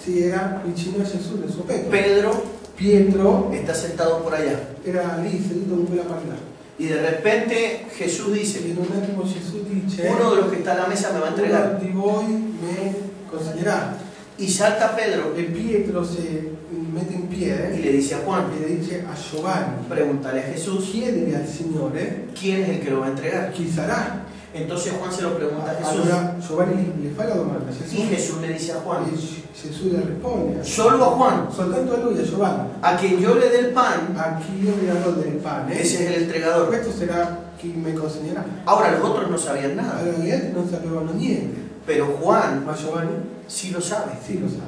si era vicino a Gesù nel suo petto. Pedro Pietro está sentado por allá. era lì seduto con quella palla. Y de repente Jesús E dice, in un attimo Gesù dice: uno de los que está a la mesa me va a uno entregar. di voi me consegnerà. Y salta Pedro E Pietro si mette in y piedi le dice a Juan, e le dice a Giovanni: pregúntale a Jesús, chiedere al Signore ¿quién es el que lo va a entregar? chi sarà. Entonces Juan se lo pregunta a Jesús. Allora Giovanni le fa la domanda a Gesù Y Jesús le dice a Juan, e Gesù le risponde solo a Juan, soltanto a lui, a Giovanni, a quien yo le dé el pan, a chi io le darò del pane, ese es el entregador. questo sarà chi mi consegnerà. Ahora los otros no sabían nada, Allora gli altri non sapevano niente, pero Juan ma Giovanni sí lo sabe. sì lo sa.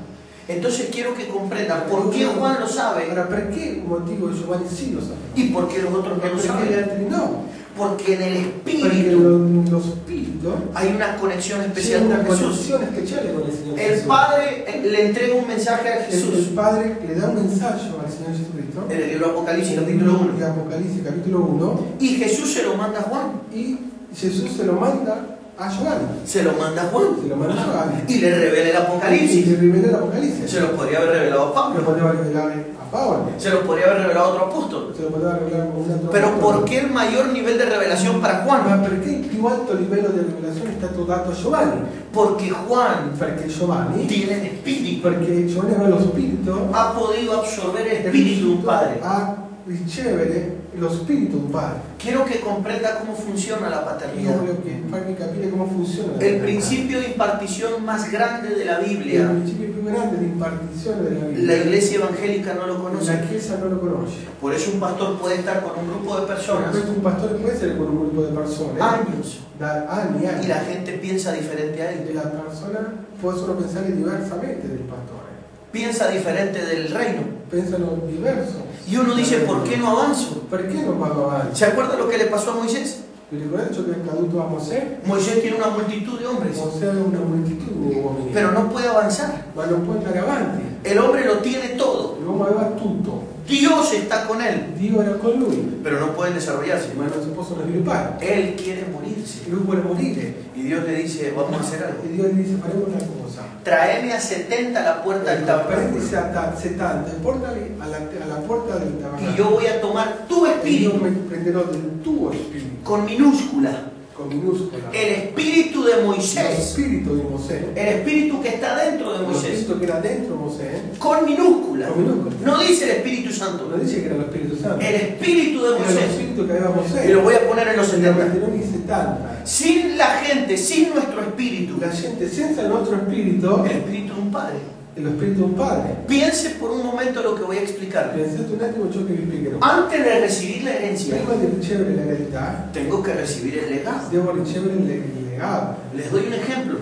Entonces quiero que comprendan por qué Juan lo sabe Allora perché un motivo Giovanni sì lo sa? y por qué los otros no lo Perché gli saben. altri no? Porque en el Perché espíritu lo spirito hay una conexión c'è especial una con Jesús. connessione speciale con il Signore El Gesù. Padre le entrega un mensaje a Il Jesús Padre le dà un messaggio al Signore Gesù Cristo en el libro de Apocalipsis nel capítulo libro di 1 Apocalisse capitolo 1 y Jesús se lo manda a Juan, e Gesù se lo manda a Giovanni, se lo manda a Juan se lo manda a Giovanni y le revela el e Apocalipsis. le rivela l'Apocalisse, Se lo podría haber revelado a lo Pablo, poteva rivelare a Paolo, se lo podría haber revelado a otro apóstol. se lo poteva rivelare a un altro Pero apostolo. ¿por qué el mayor nivel de revelación para Juan? Ma perché il più alto livello di rivelazione è stato dato a Giovanni? Porque Juan Perché Giovanni, tiene el espíritu, perché Giovanni aveva lo spirito, ha podido absorber el espíritu de un padre. a ricevere lo spirito di un padre. Quiero que comprenda cómo funciona la Io paternidad. voglio farvi capire come funziona la El paternità. principio de impartición más grande de la Il Biblia, principio più grande di impartizione della la Bibbia. iglesia evangélica no lo La conoce. Chiesa non lo conosce. Por eso un pastor puede estar con un grupo de Per personas questo un pastore può essere con un gruppo di persone años da anni e y anni la gente piensa diferente a e él, la persona possono pensare diversamente del pastore, piensa diferente del reino. pensano diverso. Y uno dice, ¿por qué no avanzo? Perché non vado avanti? ¿Se acuerda lo que le pasó a Moisés? Vi ricordate ciò che è accaduto a Mosè? Moisés tiene una multitud de hombres, Mosè aveva una moltitudine di uomini, pero no puede avanzar. ma non può andare avanti. El hombre lo tiene todo. L'uomo aveva tutto, Dios está con él, Dio era con lui, pero no puede desarrollarse. ma non si possono sviluppare. Él quiere morirse. Lui vuole morire Y Dios le dice, vamos a hacer algo. e Dio gli dice faremo una cosa. Tráeme a 70 a la puerta del Prendi tabernáculo 70 e portali alla porta del y tabernacolo. yo voy a tomar tu E io espíritu mi prenderò del tuo spirito, con minúscula, con minuscola, el espíritu de lo Moisés, spirito di Mosè, el espíritu que está dentro de lo Moisés, spirito che era dentro Mosè, con minúscula. con minuscola. No dice el Espíritu Santo, Non dice che era lo Spirito Santo, el espíritu de era lo Moisés. spirito che aveva Mosè, Y lo voy a poner en los e lo 70. metterò in 70. Sin la gente, sin nuestro espíritu, La gente senza il nostro spirito el espíritu de un padre. è lo spirito di un padre. Piense por un momento lo que voy a explicar. Pensate un attimo ciò che vi spiegherò. Antes de recibir la herencia, Prima di ricevere l'eredità, tengo que recibir el legado. devo ricevere il legato. Les doy un ejemplo.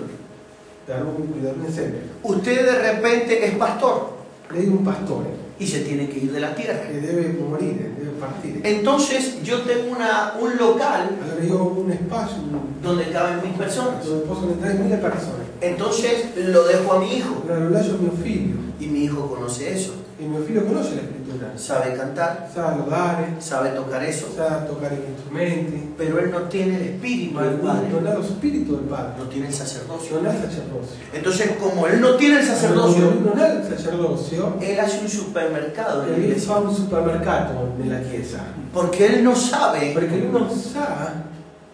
Vi darò un esempio. Usted de repente es pastor Lei è un pastore y se tiene que ir de la tierra. che deve morire, deve partire. Entonces yo tengo un local Allora io ho un spazio donde caben 1000 personas. dove possono entrare 1000 persone. Entonces lo dejo a mi hijo. Allora lo lascio a mio figlio. Y mi hijo conoce eso. E mio figlio conosce la scrittura. Sabe cantar, Sa lodare, sabe tocar eso. sa toccare gli strumenti. Pero él no tiene el espíritu Ma del lui Padre. non ha lo spirito del padre. No tiene el sacerdocio. Non ha il sacerdozio. Entonces, como él no tiene el Lui sacerdocio, non ha il sacerdozio. él hace un supermercado en la E lui iglesia. fa un supermercato nella chiesa. Porque él no sabe Perché lui non sa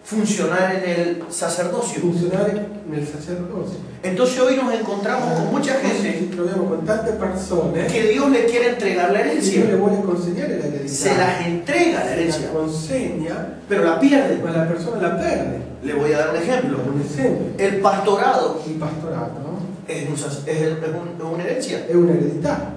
funcionar en el sacerdocio. funzionare nel sacerdozio. Entonces hoy nos encontramos con mucha Ci gente troviamo con tante persone que Dios le quiere entregar la che Dio le herencia. vuole consegnare l'eredità. Se las entrega la Se herencia, la consegna, pero la pierde. ma la persona la perde. Le voy a dar un ejemplo. Un esempio. El pastorado Il pastorato es una herencia, è un'eredità,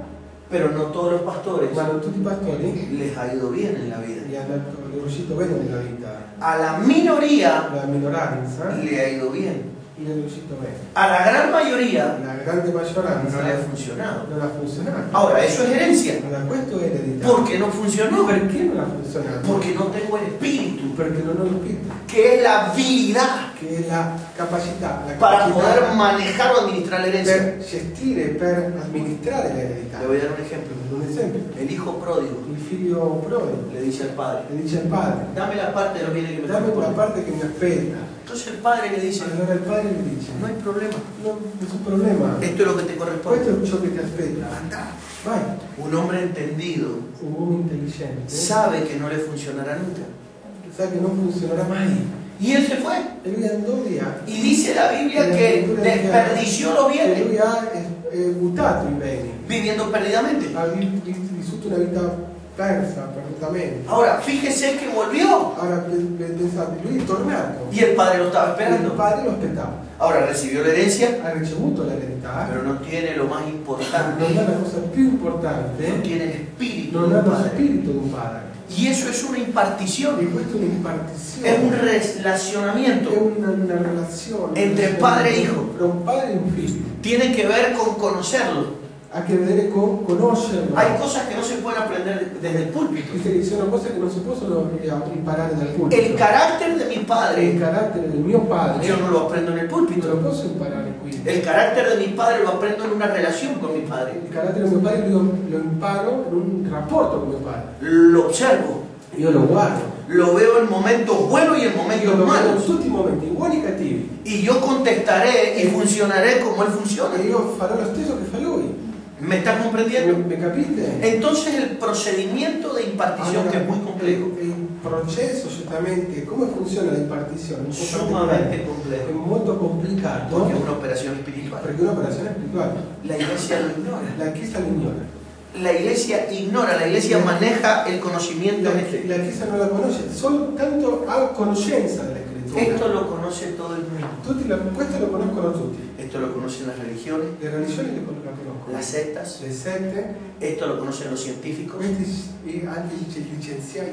pero no todos los pastores ma non tutti i pastori les ha ido bien en la vida. gli è riuscito bene nella vita. A la minoría La minoranza le ha ido bien. gli è riuscito bene. A la gran mayoría La grande maggioranza no le ha funcionado. non ha funzionato. Ahora, eso es herencia. Allora, questo è eredità. ¿Por qué no funcionó? Perché non ha funzionato? Porque no tengo el espíritu, Perché non ho lo spirito, que es la habilidad che è la capacità para capacità poder manejar o administrar la herencia. per gestire, per amministrare l'eredità. Le voy a dar un ejemplo. Un esempio, El hijo pródigo il figlio prodigo le dice al padre: le dice al padre, dame la parte de los bienes que me dammi quella corresponden. parte che mi aspetta. Entonces el padre le dice: Allora il padre gli dice, no hay problema, nessun problema, esto es lo que te corresponde. questo è ciò che ti aspetta, Anda. vai. Un hombre entendido Un uomo intelligente sabe que no le funcionará nunca. sa che non funzionerà mai. Y él se fue. E lui andò via. Y dice la Biblia que desperdició los E bienes lui ha buttato i beni, viviendo perdidamente. ha vissuto una vita persa, perdutamente. Ahora, fíjese que volvió Ora pensate, lui è tornato. y el padre lo estaba Il esperando. padre lo aspettava. Ahora recibió la herencia, Ha ricevuto l'eredità, pero no tiene lo más non importante. è la cosa più No importante, tiene el espíritu non del ha lo padre. spirito di un padre. Y eso es una impartición. E questa è un'impartizione. Es un È relacionamiento. una relazione Entre padre e hijo. tra un padre e un figlio. Tiene que ver con conocerlo. Ha a che vedere con conoscerlo. Hay cosas que no se pueden aprender desde el púlpito. Queste sono cose che non si possono imparare dal pulpito. El carácter de mi Il padre carattere del mio padre yo no lo aprendo en el non lo púlpito. posso imparare qui. El carácter de mi padre lo aprendo en una relación con mi padre. Il carattere del mio padre lo imparo in un rapporto con mio padre. Lo observo. Io lo guardo. Lo veo en momentos buenos y en Io momentos lo vedo in malos. tutti i momenti, buoni e cattivi. Y yo contestaré y funcionaré como él funciona. E io farò lo stesso che fa lui. ¿Me está comprendiendo? Me capite? Entonces el procedimiento de impartición, que es muy complejo, Il processo certamente, come funziona l'impartizione? Un po' sumamente particolare. È complejo, molto complicato porque es una operación espiritual. perché è un'operazione spirituale. La iglesia lo ignora. La Chiesa lo ignora. La iglesia ignora, la iglesia maneja el conocimiento de este. La Chiesa non la conosce, soltanto ha conoscenza delle scritture. Esto lo conoce todo el mundo. Questo lo conoscono tutti. Esto lo conocen las religiones, Le religioni lo conoscono. las sectas, Le sette, esto lo conocen los científicos. questi anche gli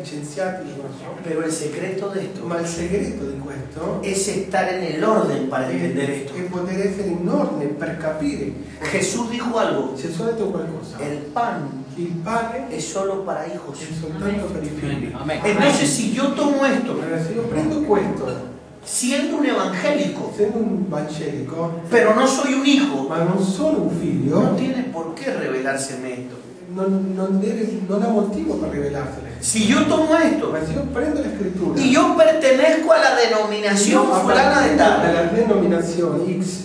scienziati lo conoscono. Pero el secreto de esto Ma il segreto di questo es estar en el orden para entender esto. è poter essere in ordine per capire. Jesús dijo algo: Gesù ha detto qualcosa. el pan Il pane es solo para hijos. è soltanto per i figli. Amen. Entonces, si yo tomo esto, Allora, se io prendo questo, siendo un evangélico, essendo un evangelico, pero no soy un hijo, ma non sono un figlio, no tiene por qué revelárseme esto. non ha motivo per rivelarsele. Si yo tomo esto Ma se io prendo le scritture y yo pertenezco a la denominación fulana de tal, della denominazione X,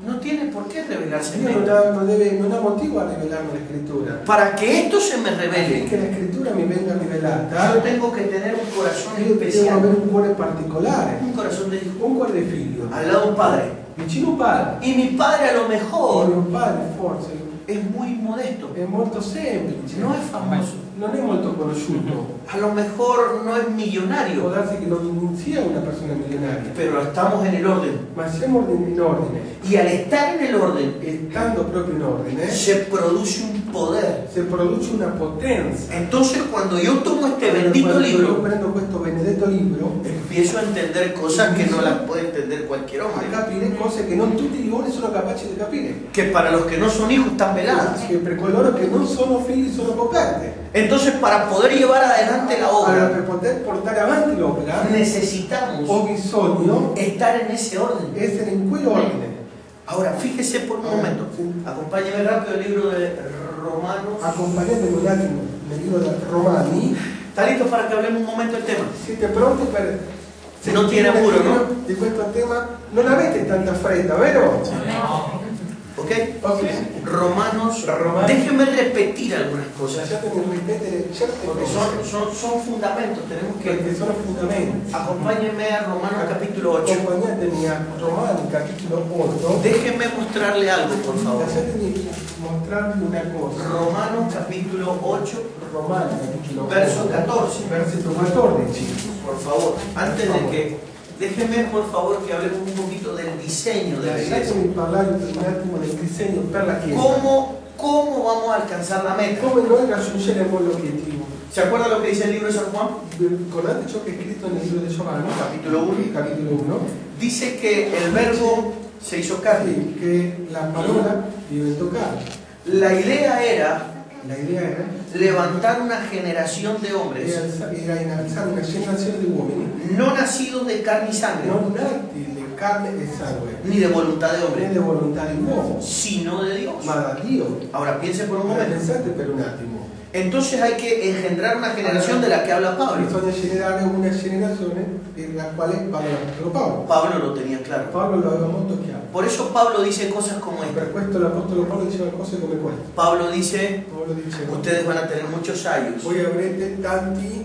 no tiene por qué Dio revelárseme non esto. ha motivo a rivelarmi la scrittura. Para que esto se me revele, Affinché la scrittura mi venga yo rivelata, tengo que tener un corazón io devo avere especial, un cuore particolare, un corazón de hijo, un cuore di figlio, al lado de un padre. vicino a un padre. Y mi padre a lo Oh, mejor mio padre forse es muy modesto, è molto semplice, no es famoso, non è molto conosciuto. a lo mejor no es Può millonario, darsi che non sia una persona milionaria, pero estamos en el orden. ma siamo in ordine. Y al estar en el orden, E stando proprio in ordine, se produce un poder. si produce una potenza. Entonces, cuando yo tomo este bendito Quando io libro, prendo questo benedetto libro, empiezo a entender cosas que no las puede entender cualquier a hombre, capire cose che non tutti gli uomini sono capaci di capire. que para los que no son hijos están veladas. Che per coloro che non sono figli sono coperte. Entonces, para poder llevar adelante la Allora, obra, per poter portare avanti l'opera, necesitamos ho bisogno estar en ese orden. di essere in quell'ordine. Ahora, fíjese por un momento. Sí. Acompáñeme rápido el libro de Romanos. Accompagnate un attimo nel libro di Romani. ¿Está listo para que hablemos un momento del tema? Siete pronti per Non tiene apuro, no? Di questo tema non avete tanta fretta, vero? ¿Ok? Ok. Romanos. Romanos. Déjenme repetir algunas cosas. Lasciatemi ripetere certe Porque cose, son fundamentos. Tenemos que. perché sono fondamenti. Acompáñenme a Romanos capítulo 8. Accompagnatemi a Romani capitolo 8. Déjenme mostrarle algo, por favor. Lasciatemi mostrarvi una cosa. Romanos capítulo 8, Romani capitolo 8, verso 14. versetto 14. Por favor, antes de que. Déjenme, por favor, que hablemos un poquito del diseño de la iglesia. Lasciatemi parlare per un attimo del disegno per la Chiesa. ¿Cómo vamos a alcanzar la meta? Come noi raggiungeremo l'obiettivo? ¿Se acuerdan lo que dice el libro de San Juan? Ricordate ciò che è scritto nel libro di Giovanni, Capitolo 1. capitolo 1, Dice que el verbo se hizo carne. che la parola diventò carne. La idea era La idea era levantar una generación de hombres era innalzare una generazione di uomini no nacidos de carne y sangre, non nati di carne e sangue, ni de voluntad de né hombre, di volontà di uomo, sino de Dios. ma da Dio. Ahora piense por un Ora momento. pensate per un attimo. Entonces hay que engendrar una generación de la que habla Pablo. Bisogna generare una generazione della quale parla l'Apostolo Paolo. Pablo lo tenía claro. Paolo lo aveva molto chiaro. Por eso Pablo dice cosas como esta. Per questo l'Apostolo Paolo diceva cose come queste. Pablo dice, Paolo diceva: ustedes van a tener muchos años. voi avrete tanti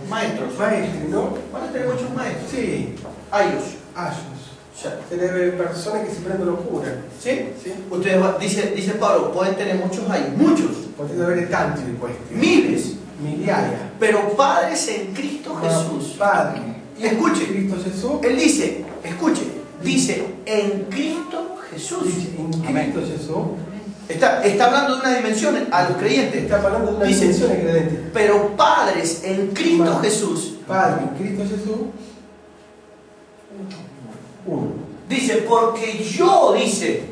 Maestros. maestri, no? Van a tener muchos maestros. Sì, Años. ascius. O sea, Sarebbe persone che si prendono cura. ¿sí? Sì? Ustedes dice Pablo, pueden tener muchos años. Muchos. Potete avere tanti di questi. Miles. Migliaia. Pero padres en Cristo Ma Jesús. padri. Escuche. Cristo Gesù. Él dice, escuche, dice, en Cristo Jesús. Dice in Cristo Gesù. Está hablando de una dimensione a los creyentes. Sta parlando di una Dice, dimensione credente. pero padres en Cristo Ma- Jesús. Padri in Cristo Gesù. Uno. Dice, porque yo, dice,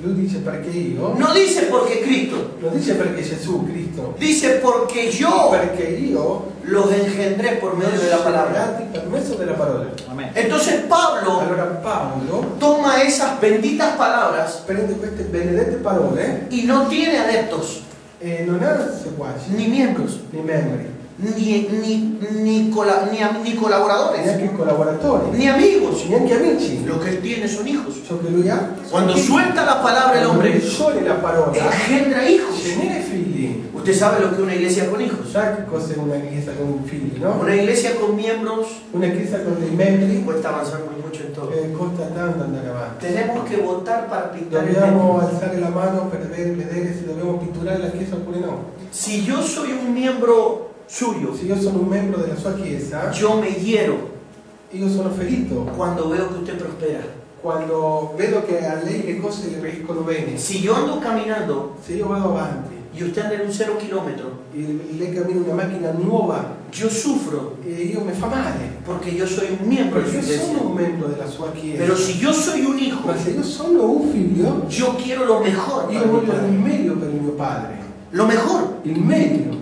Lui dice perché io. no dice porque Cristo, Non dice perché Gesù, Cristo. dice porque yo Perché io los engendré por medio de la palabra. generati per mezzo della parola. Amen. Entonces Pablo Allora Paolo toma esas benditas palabras prende queste benedette parole y no tiene adeptos, e non ha seguaci, ni miembros, né membri, ni colaboradores, neanche collaboratori, ni amigos. neanche amici. Lo que él tiene son hijos. Ciò che lui ha. Cuando suelta la palabra el hombre, scioglie la parola, engendra hijos. genera figli. Usted sabe lo que es una iglesia con hijos. Sa che cos'è una chiesa con figli, no? Una iglesia con miembros Una chiesa con dei membri cuesta avanzar muy mucho en todo. costa tanto andare avanti. Tenemos que votar para pintar el Dobbiamo templo. alzare la mano per vedere se dobbiamo pitturare la chiesa oppure no. Si yo soy un miembro suyo, Se io sono un membro della sua chiesa, yo me hiero io sono ferito cuando veo que usted prospera. quando vedo che a lei le cose le riescono bene. Si yo ando caminando Se io vado avanti y usted anda en un 0 kilómetro, e lei cammina una macchina nuova yo sufro e io mi fa male, porque yo soy un miembro de su perché io iglesia. sono un membro della sua chiesa. Pero si yo soy un hijo, Ma se io sono un figlio, yo quiero lo mejor io para mi voglio il padre. meglio per il mio padre. Lo mejor. Il meglio.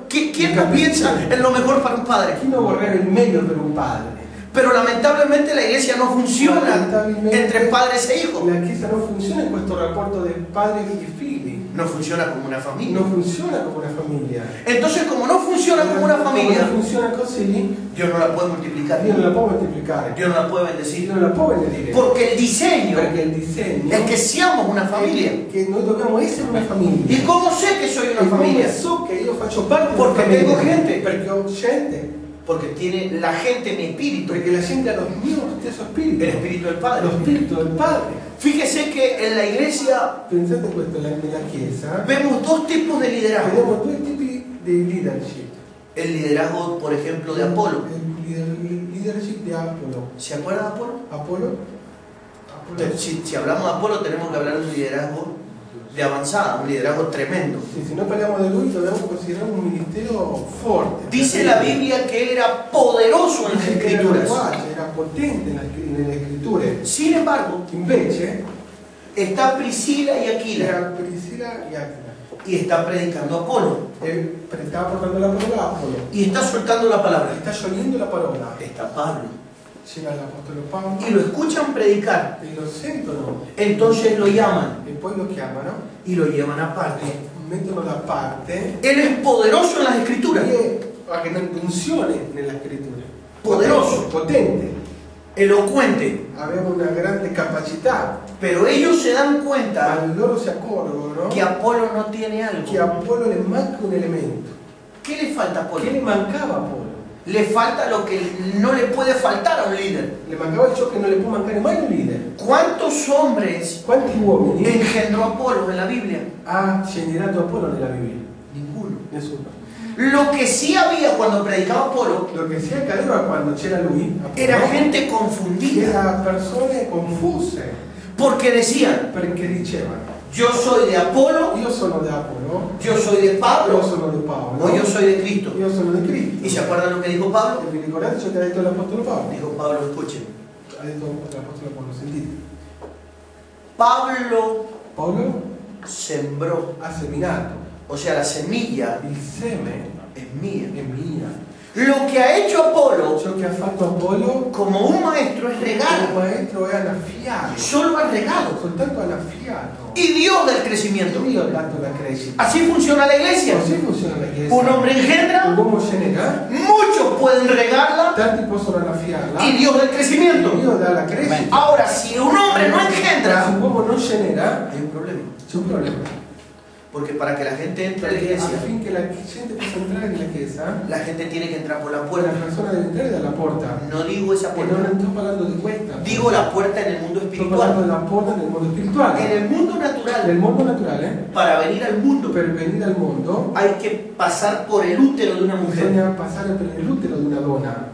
¿Quién no piensa en lo mejor para un padre? Chi non vorrebbe il meglio per un padre? Pero lamentablemente la iglesia no funciona entre padres e hijos. La chiesa non funziona in questo rapporto del padre e figli. No funciona como una familia. Non funziona come una famiglia. Entonces, como no funciona como una Come familia, funziona così, Dios no la puede multiplicar. Dio non la può moltiplicare. Dios no la puede Dio bendecir. non la può benedire. Porque el diseño Perché il disegno es que seamos una è familia. che noi dobbiamo essere una famiglia. ¿Y cómo sé que soy E una come familia? so che io faccio parte Porque della tengo famiglia? gente. Perché ho gente. Porque tiene la gente mi espíritu, Perché la gente ha lo mio stesso spirito. el espíritu del Padre. Lo spirito del Padre. Fíjese que en la iglesia Pensate questo, nella Chiesa vemos dos tipos de liderazgo. vediamo due tipi di leadership. El liderazgo, por ejemplo, de Apolo. Il leadership di Apollo. ¿Se acuerda de Apolo? Apollo? Si hablamos de Apolo, tenemos que hablar de un liderazgo de avanzada, un liderazgo tremendo. Sì, se noi parliamo di lui dobbiamo considerare un ministero forte. Dice la Biblia que él era poderoso en las Dice che era escrituras. capace, era potente nelle scritture. Sin embargo, Invece está Priscila y Aquila era Priscilla e Aquila. y está predicando Apolo E stava portando la parola a Apollo. y está soltando la palabra. Sta sciogliendo la parola. Está Pablo llega el apóstolo Pablo y lo escuchan predicar. y lo sentono, Entonces lo llaman e poi lo chiamano, y lo llevan aparte. mettono da parte Él es poderoso en las escrituras. e ha unzione nella scrittura. Poderoso. Potente, Elocuente. aveva una grande capacità, Pero ellos se dan ma cuenta loro si accorgono que Apolo no tiene che a algo. Apollo le manca un elemento. ¿Qué le falta a Che Apolo? le mancava a Apollo? Le falta lo que no le puede faltar a un líder. Le mancava ciò che non le può mancare mai a un leader. ¿Cuántos hombres Quanti uomini engendró Apolo en la Biblia? ha generato Apollo nella Bibbia? Ninguno. Nessuno. Lo que sí había cuando predicaba Apolo Lo che si accadeva quando c'era lui, Apollo, era gente confundida. era persone confuse, Porque decían, perché dicevano: yo soy de Apolo, io sono di Apollo, yo soy de io Pablo sono di Paolo, o yo soy de Cristo. io sono di Cristo. ¿Y se acuerdan lo que dijo Pablo? E vi ricordate ciò che ha detto l'Apostolo Paolo? Dijo Pablo, escuchen. Ha detto l'Apostolo Paolo, sentite. Pablo Paolo sembró, ha seminato, o sea, la semilla il seme es mía. è mia. Lo que ha hecho Apolo Ciò che ha fatto Apollo como un maestro es come regar. maestro è annaffiato, Solo ha regado. soltanto annaffiato. Y Dios del crecimiento. Dio ha dato la crescita. Así funciona la iglesia. Così funziona la Chiesa. Un hombre Un engendra, uomo genera, muchos pueden regarla tanti possono annaffiarla, y Dios del crecimiento. Dio dà la crescita. Ahora, si un hombre no Se engendra, un uomo non genera, hay un problema. c'è un problema. Porque para que la gente entre a la Perché iglesia, affinché la gente possa entrare nella Chiesa, la gente tiene que entrar por la la puerta. persona deve entrare dalla porta. No digo esa E non puerta, sto parlando di questa. digo la puerta en el mundo Sto parlando espiritual. della porta nel mondo spirituale. En el mundo Nel natural, mondo naturale, para venir al mundo, per venire al mondo, hay que pasar por el útero de una mujer. bisogna passare per l'utero di una donna.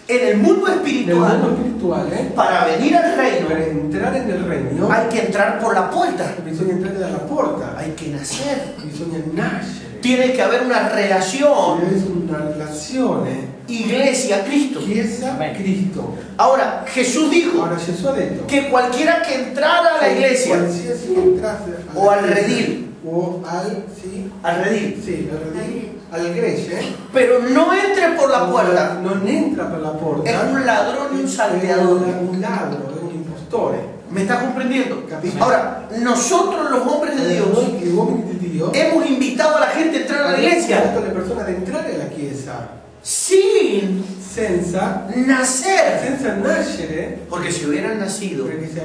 En el mundo Nel mondo espiritual, spirituale, para venir al per reino, entrare nel regno, hay que entrar por la puerta. bisogna entrare dalla porta, Hay que nacer. bisogna nascere. Tiene que haber una relación Deve essere una relazione iglesia-Cristo. Chiesa-Cristo. Ahora, Jesús dijo Ora Gesù ha detto que cualquiera que entrara a la iglesia, qualsiasi entrasse alla o al Chiesa, redil. o al sì, al redil, sì, al redil, al Grece, pero no entre por la puerta, non entra per la porta, es un ladrón y un è salteador. un ladro, è un impostore. ¿Me está comprendiendo? Capito. Ahora, nosotros los hombres de Dios Noi che uomini di Dio hemos invitado a la gente a entrar a la abbiamo iglesia invitato le persone ad entrare alla Chiesa sin senza nacer. nascere, Porque si hubieran nacido, perché se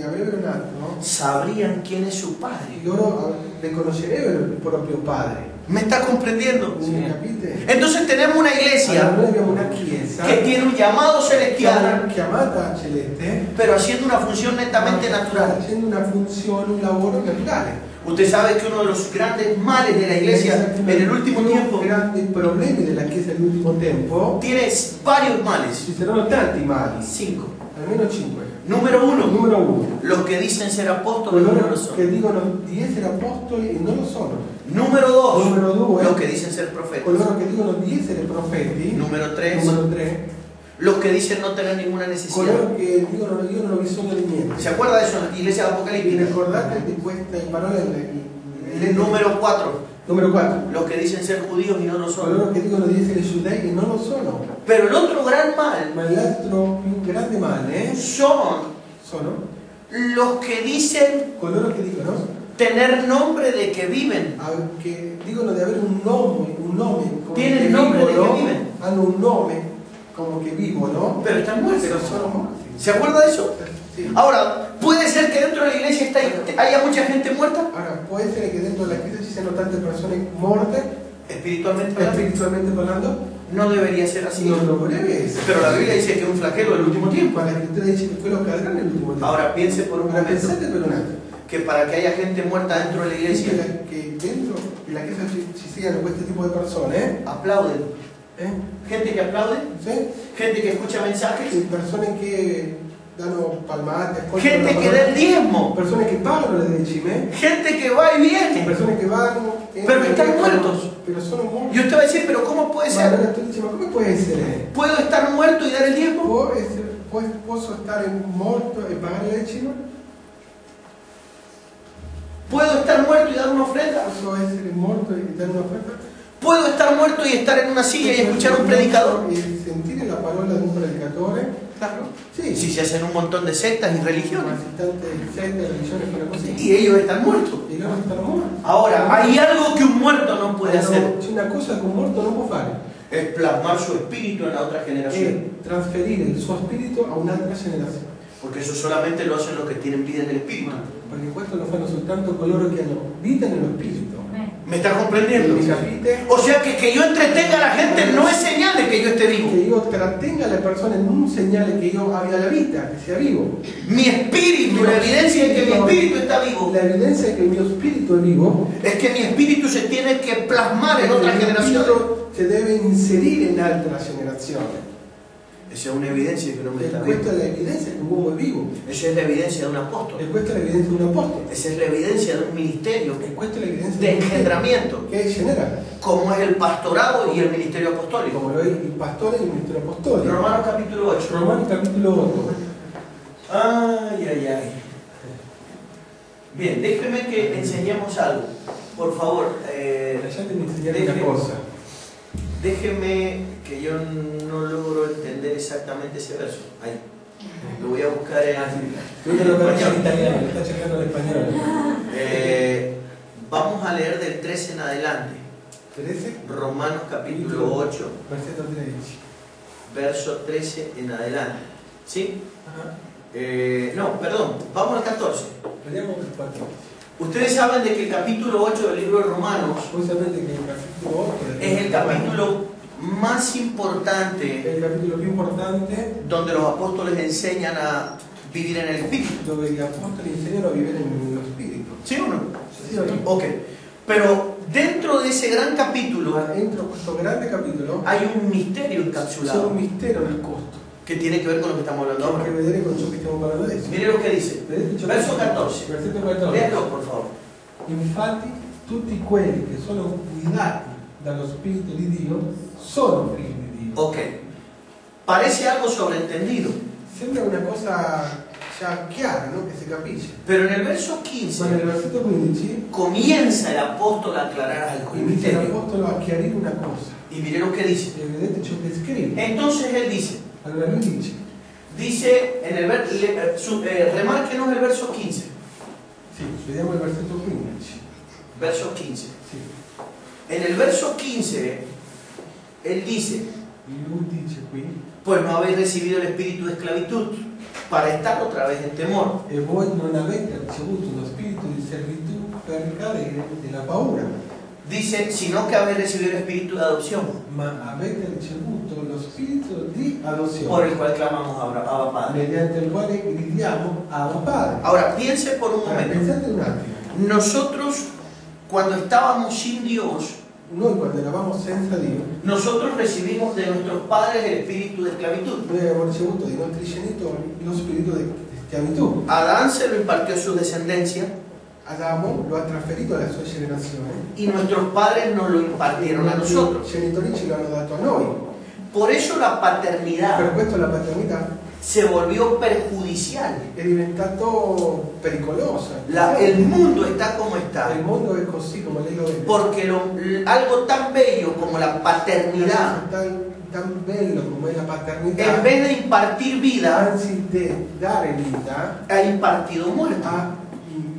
avrebbero nato, sabrían quién es su padre. loro riconoscerebbero il proprio padre. ¿Me está comprendiendo? ¿Me capite? Entonces tenemos una Allora iglesia noi abbiamo una Chiesa que tiene un llamado che ha celestial, una chiamata celeste, pero haciendo una función netamente natural. facendo una funzione, un lavoro naturale. Usted sabe que uno de los grandes males de la iglesia en el último tiempo I grandi problemi della Chiesa nell'ultimo tempo, tiene varios males. ci saranno tanti mali, 5. almeno 5. Número 1. Numero 1. Los que dicen ser apóstoles y no Coloro lo son. che dicono di essere apostoli e non lo sono. Número 2. Número 2. Los que dicen ser profetas. Coloro che dicono di essere profeti. Número 3. Numero 3. Los que dicen no tener ninguna necesidad. Coloro che dicono io non ho bisogno di niente. ¿Se acuerda de eso en la iglesia Vi apocalíptica? ricordate di queste parole? Número 4. Numero 4. Los que dicen ser judíos y no lo son. Coloro che dicono di essere giudei e non lo sono. Pero el otro gran mal Ma l'altro più grande male son sono los que dicen coloro che dicono tener nombre de que viven. che dicono di avere un nome come Tienen che nombre de vivono, que viven. hanno un nome come che vivono, Pero están muertos. però sono morti. ¿Se acuerda de eso? Sì. Ahora, ¿puede ser que dentro de la iglesia haya mucha gente muerta? Ora, può essere che dentro la chiesa ci siano tante persone morte, Espiritualmente hablando. spiritualmente parlando? No debería ser así. Non dovrebbe essere. Pero la Biblia dice que es un flagelo del último tiempo. Ma la scrittura dice che quello accadrà nell'ultimo tempo. Ahora piense por un Ora momento pensate per un attimo. que para que haya gente muerta dentro de la iglesia, Che dentro la chiesa ci siano questo tipo di persone, aplauden. Gente que aplaude, sì? gente que escucha mensajes, Persone che danno palmate, ascoltano gente la que parola, da el diezmo, persone che pagano le decime, gente que va y viene. persone che vanno e Pero están muertos. però sono morti. Y usted va a decir, pero ¿cómo puede Ma ser? allora tu dici, ma come può essere? ¿Puedo estar muerto y dar el diezmo? Posso stare morto e pagare le decime? ¿Puedo estar muerto y dar una ofrenda? Posso essere morto e dare una offerta? ¿Puedo estar muerto y estar en una silla y escuchar a un predicador? E sentire la parola di un predicatore? Claro. Sí. Si se hacen un montón de sectas y religiones. Bastantes sectas, religiones, una cosa así. Y ellos están muertos. Y luego están muertos. Ahora, hay algo que un muerto no puede hacer. C'è una cosa che un morto non può fare. Es plasmar su espíritu en la otra generación. È trasferire il suo spirito a un'altra generazione. Porque eso solamente lo hacen los que tienen vida en el espíritu. Perché questo lo fanno soltanto coloro che hanno vita nello spirito. ¿Me estás comprendiendo? Mi capite? O sea que yo entretenga a la gente no es señal de que yo esté vivo. Che io trattenga le persone non un segnale che io abbia la vita, che sia vivo. Mi espíritu, la evidencia de que mi espíritu está vivo, La evidenza è che il mio spirito è vivo. es que mi espíritu se tiene que plasmar en otra Il mio generación. spirito si deve inserire in altra generazione. Esa es una evidencia de que un hombre E está questa vivo. è l'evidenza che un uomo è vivo. Esa es la evidencia de un apóstol. E questa è l'evidenza di un apostolo. Esa es la evidencia de un ministerio E questa è l'evidenza de di un engendramiento, che è generale, como es el pastorado y el ministerio apostólico. come lo è il pastore e il ministero apostolico. Romanos capítulo 8. Romani capitolo 8. Ay, ay, ay. Bien, déjeme que enseñemos algo. Por favor, Lasciatemi insegnare una cosa. déjeme que yo no logro entender exactamente ese verso. Ahí. Lo voy a buscar en Lui non lo capisce in italiano, lo sta cercando in spagnolo. Vamos a leer del 13 en adelante. 13, Romanos capítulo 8, versetto 13. verso 13 en adelante. ¿Sí? Ah, No, perdón, vamos al 14. vediamo il 14. Ustedes saben de que el capítulo 8 del libro de Romanos Voi sapete che il capitolo 8 es el capítulo más è importante il capitolo più importante donde los apóstoles enseñan a vivir en el Espíritu. dove gli apostoli insegnano a vivere nello spirito. ¿Sí o no? Sì o no? Ok. Pero dentro de ese gran capítulo Ma entro questo grande capitolo hay un misterio c'è un encapsulado mistero nascosto que tiene que ver con lo que estamos hablando che ha a che ahora. vedere con ciò che stiamo parlando adesso. Mire lo que dice. Vedete ciò Verso che- 14. Versetto 14. Léalo, por favor. Infatti tutti quelli che sono guidati dallo Spirito di Dio sono figli di Dio. Ok. Parece algo sobreentendido. Sembra una cosa già chiara, no? Che si capisce. Pero en el verso Ma 15 nel versetto 15 comienza el apóstol a aclarar algo, el inizia misterio. l'Apostolo a chiarire una cosa. Y mire lo que dice. E vedete ciò che scrive. Entonces él dice, Allora lui dice, en el remárquenos el verso 15. sì, vediamo il versetto 15. Verso 15. Sì. En el verso 15, él dice, Lui dice qui, pues no habéis recibido el espíritu de esclavitud para estar otra vez en temor. e voi non avete ricevuto lo spirito di servitù per cadere nella paura, Dice, sino que habéis recibido el espíritu de adopción, ma avete ricevuto lo spirito di por adozione, el cual clamamos Abba Padre. mediante il quale gridiamo Abba Padre. Ahora, piense por un Ora, momento. pensate un attimo, Nosotros, cuando estábamos sin Dios, noi quando eravamo senza Dio, nosotros recibimos de nuestros padres el espíritu de esclavitud. noi abbiamo ricevuto dai nostri genitori lo spirito di schiavitù. Adán se lo impartió a su descendencia Adamo lo ha trasferito alla sua generazione, y nuestros padres nos lo impartieron a i nosotros. genitori ce l'hanno dato a noi. Por eso la paternidad Per questo la paternità se volvió perjudicial. è diventato pericolosa. El mundo está como Il está mondo è così come lei lo vede. porque algo tan bello como la paternidad, Tan bello come la paternità, en vez de impartir vida, anzi di dare vita, ha impartido muerte. ha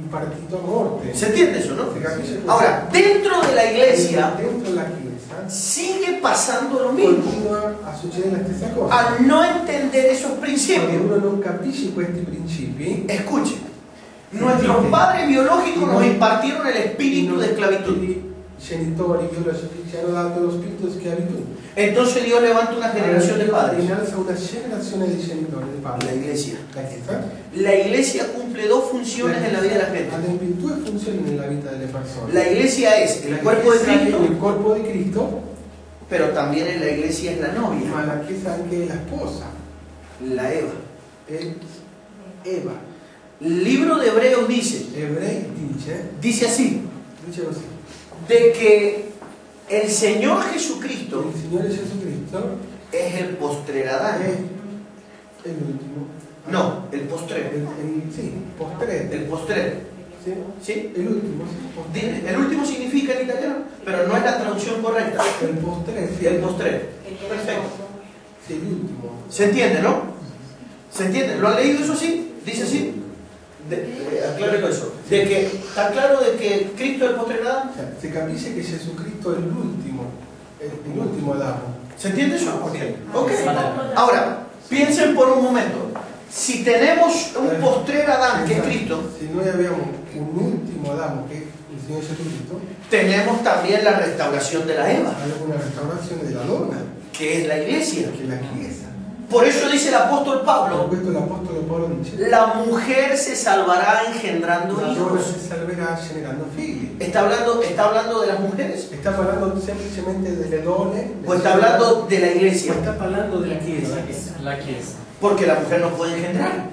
impartito morte. ¿Se entiende eso, no? Si capisce così? Ahora, dentro de la iglesia dentro la chiesa sigue pasando lo mismo. continua a succedere la stessa cosa. Al no entender esos Quando principios, uno non capisce questi principi, escuche, nuestros padres biológicos nos impartieron el espíritu de esclavitud. i genitori biologici ci hanno dato lo spirito di schiavitù. Entonces Dios levanta una generación de padres. Innalza una generazione di genitori, di La padri. iglesia. La chiesa La iglesia cumple dos funciones en la vida de la gente. adempie due funzioni nella vita delle persone. La iglesia es el cuerpo de Chiesa è Cristo, il corpo di Cristo, pero también en la iglesia es la novia, ma la chiesa anche è la sposa, la Eva. è Eva. El libro de Hebreos dice Ebrei dice así, così, de que el Señor Jesucristo il Signore Gesù Cristo es el postrer Adán. è l'ultimo. No, el postrer. Sì, postreto. El postrer. Sì, ¿Sí? è l'ultimo, sì, postreto. El último significa en italiano, pero no es la traducción correcta. Il postreto, sì, El postrer. Perfecto. sì, l'ultimo. ¿Se entiende, no? ¿Se entiende? ¿Lo han leído eso así? ¿Dice así? Aclárelo eso. De que, ¿está claro de que Cristo es el postrer Adán? O sea, se capisce che Jesucristo è l'ultimo Adamo. ¿Se entiende eso? Ok. Ok. Ahora, piensen por un momento. Si tenemos un postrer Adán, que es Cristo, Se noi abbiamo un ultimo Adamo, che è il Signore Gesù Cristo, tenemos también la restauración de la Eva, abbiamo una restaurazione della donna, que es la iglesia. che è la Chiesa. Por eso dice el apóstol Per Pablo, questo l'Apostolo Paolo dice: la mujer se salvará engendrando la donna hijos. si salverà generando figli. ¿Está hablando de las mujeres? Sta parlando semplicemente delle donne? ¿O está hablando de la iglesia? Sta parlando della Chiesa? La Chiesa. Porque la mujer no puede engendrar.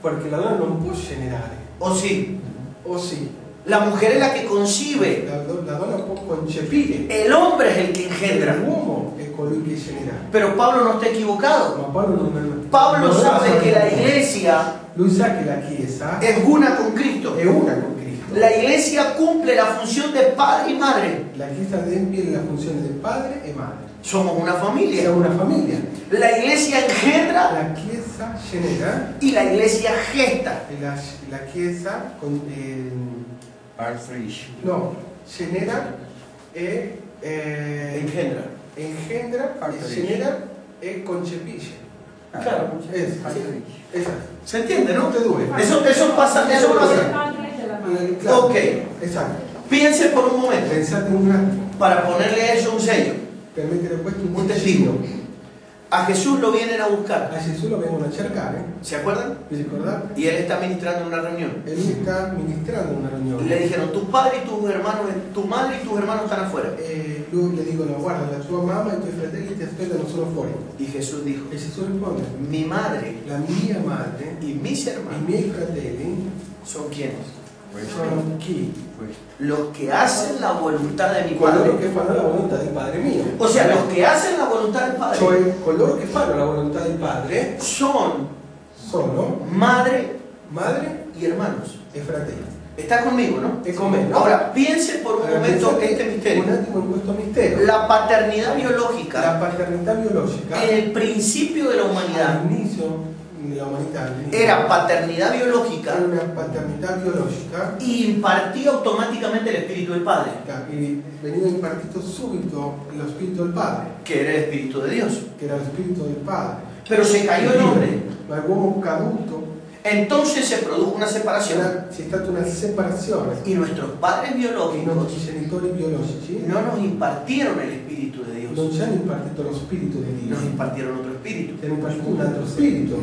Perché la donna non può generare. ¿O sí? O sì, La mujer es la que concibe. la donna può concepire. El hombre es el que engendra. L'uomo è colui che genera. Pero Pablo no está equivocado. Ma Paolo non Pablo non sabe que la sbagliato. iglesia Lui sa che la Chiesa es una con Cristo. è una con Cristo. La iglesia cumple la función de padre y madre. La Chiesa adempie la funzione del padre e madre. Somos una familia. Siamo una famiglia. La iglesia engendra La Chiesa genera y la iglesia gesta. e la Chiesa no, genera e Engendra. engendra, genera e concepisce. Claro. Esatto. ¿Se entiende, no? Tutte e due. Eso pasa. Claro. Ok. Esatto. Piense por un momento. Pensate un attimo, Para ponerle eso un sello. per mettere questo Un un testigo. testigo. A Jesús lo vienen a buscar. A Gesù lo vengono a cercare, ¿Se acuerdan? vi ricordate? Y él está ministrando en una reunión. E lui sta ministrando in una Y riunione. le dijeron, tu padre y tus hermanos, tu madre y tus hermanos están afuera. E lui le dicono: guarda, la tua mamma e i tuoi fratelli ti aspettano solo fuori. Y Jesús dijo, E Gesù risponde: mi madre la mia madre y mis e i hermanos miei fratelli son quienes? sono chi? Los que hacen la voluntad de mi Coloro padre. che fanno la volontà del Padre mio. O sea, los que hacen la voluntad del padre Cioè, coloro che fanno la volontà del Padre son sono madre madre y hermanos. e fratelli. Está conmigo, ¿no? E con me, no? Ahora, piense por un Allora, momento pensate este un misterio. attimo in questo mistero. La paternidad La biológica paternità biologica en el principio de la humanidad all'inizio della umanità era paternidad biológica era una paternità biologica y impartía automáticamente el espíritu del Padre, e veniva impartito subito lo spirito del Padre, que era el espíritu de Dios. che era lo spirito del Padre. Pero se cayó el hombre. Ma l'uomo caduto Entonces se produjo una separación c'è stata una separazione y nuestros padres e i nostri biológicos genitori biologici no nos impartieron el espíritu de non Dios, ci hanno impartito lo spirito di Dio, nos impartieron otro espíritu. ci hanno impartito un altro spirito.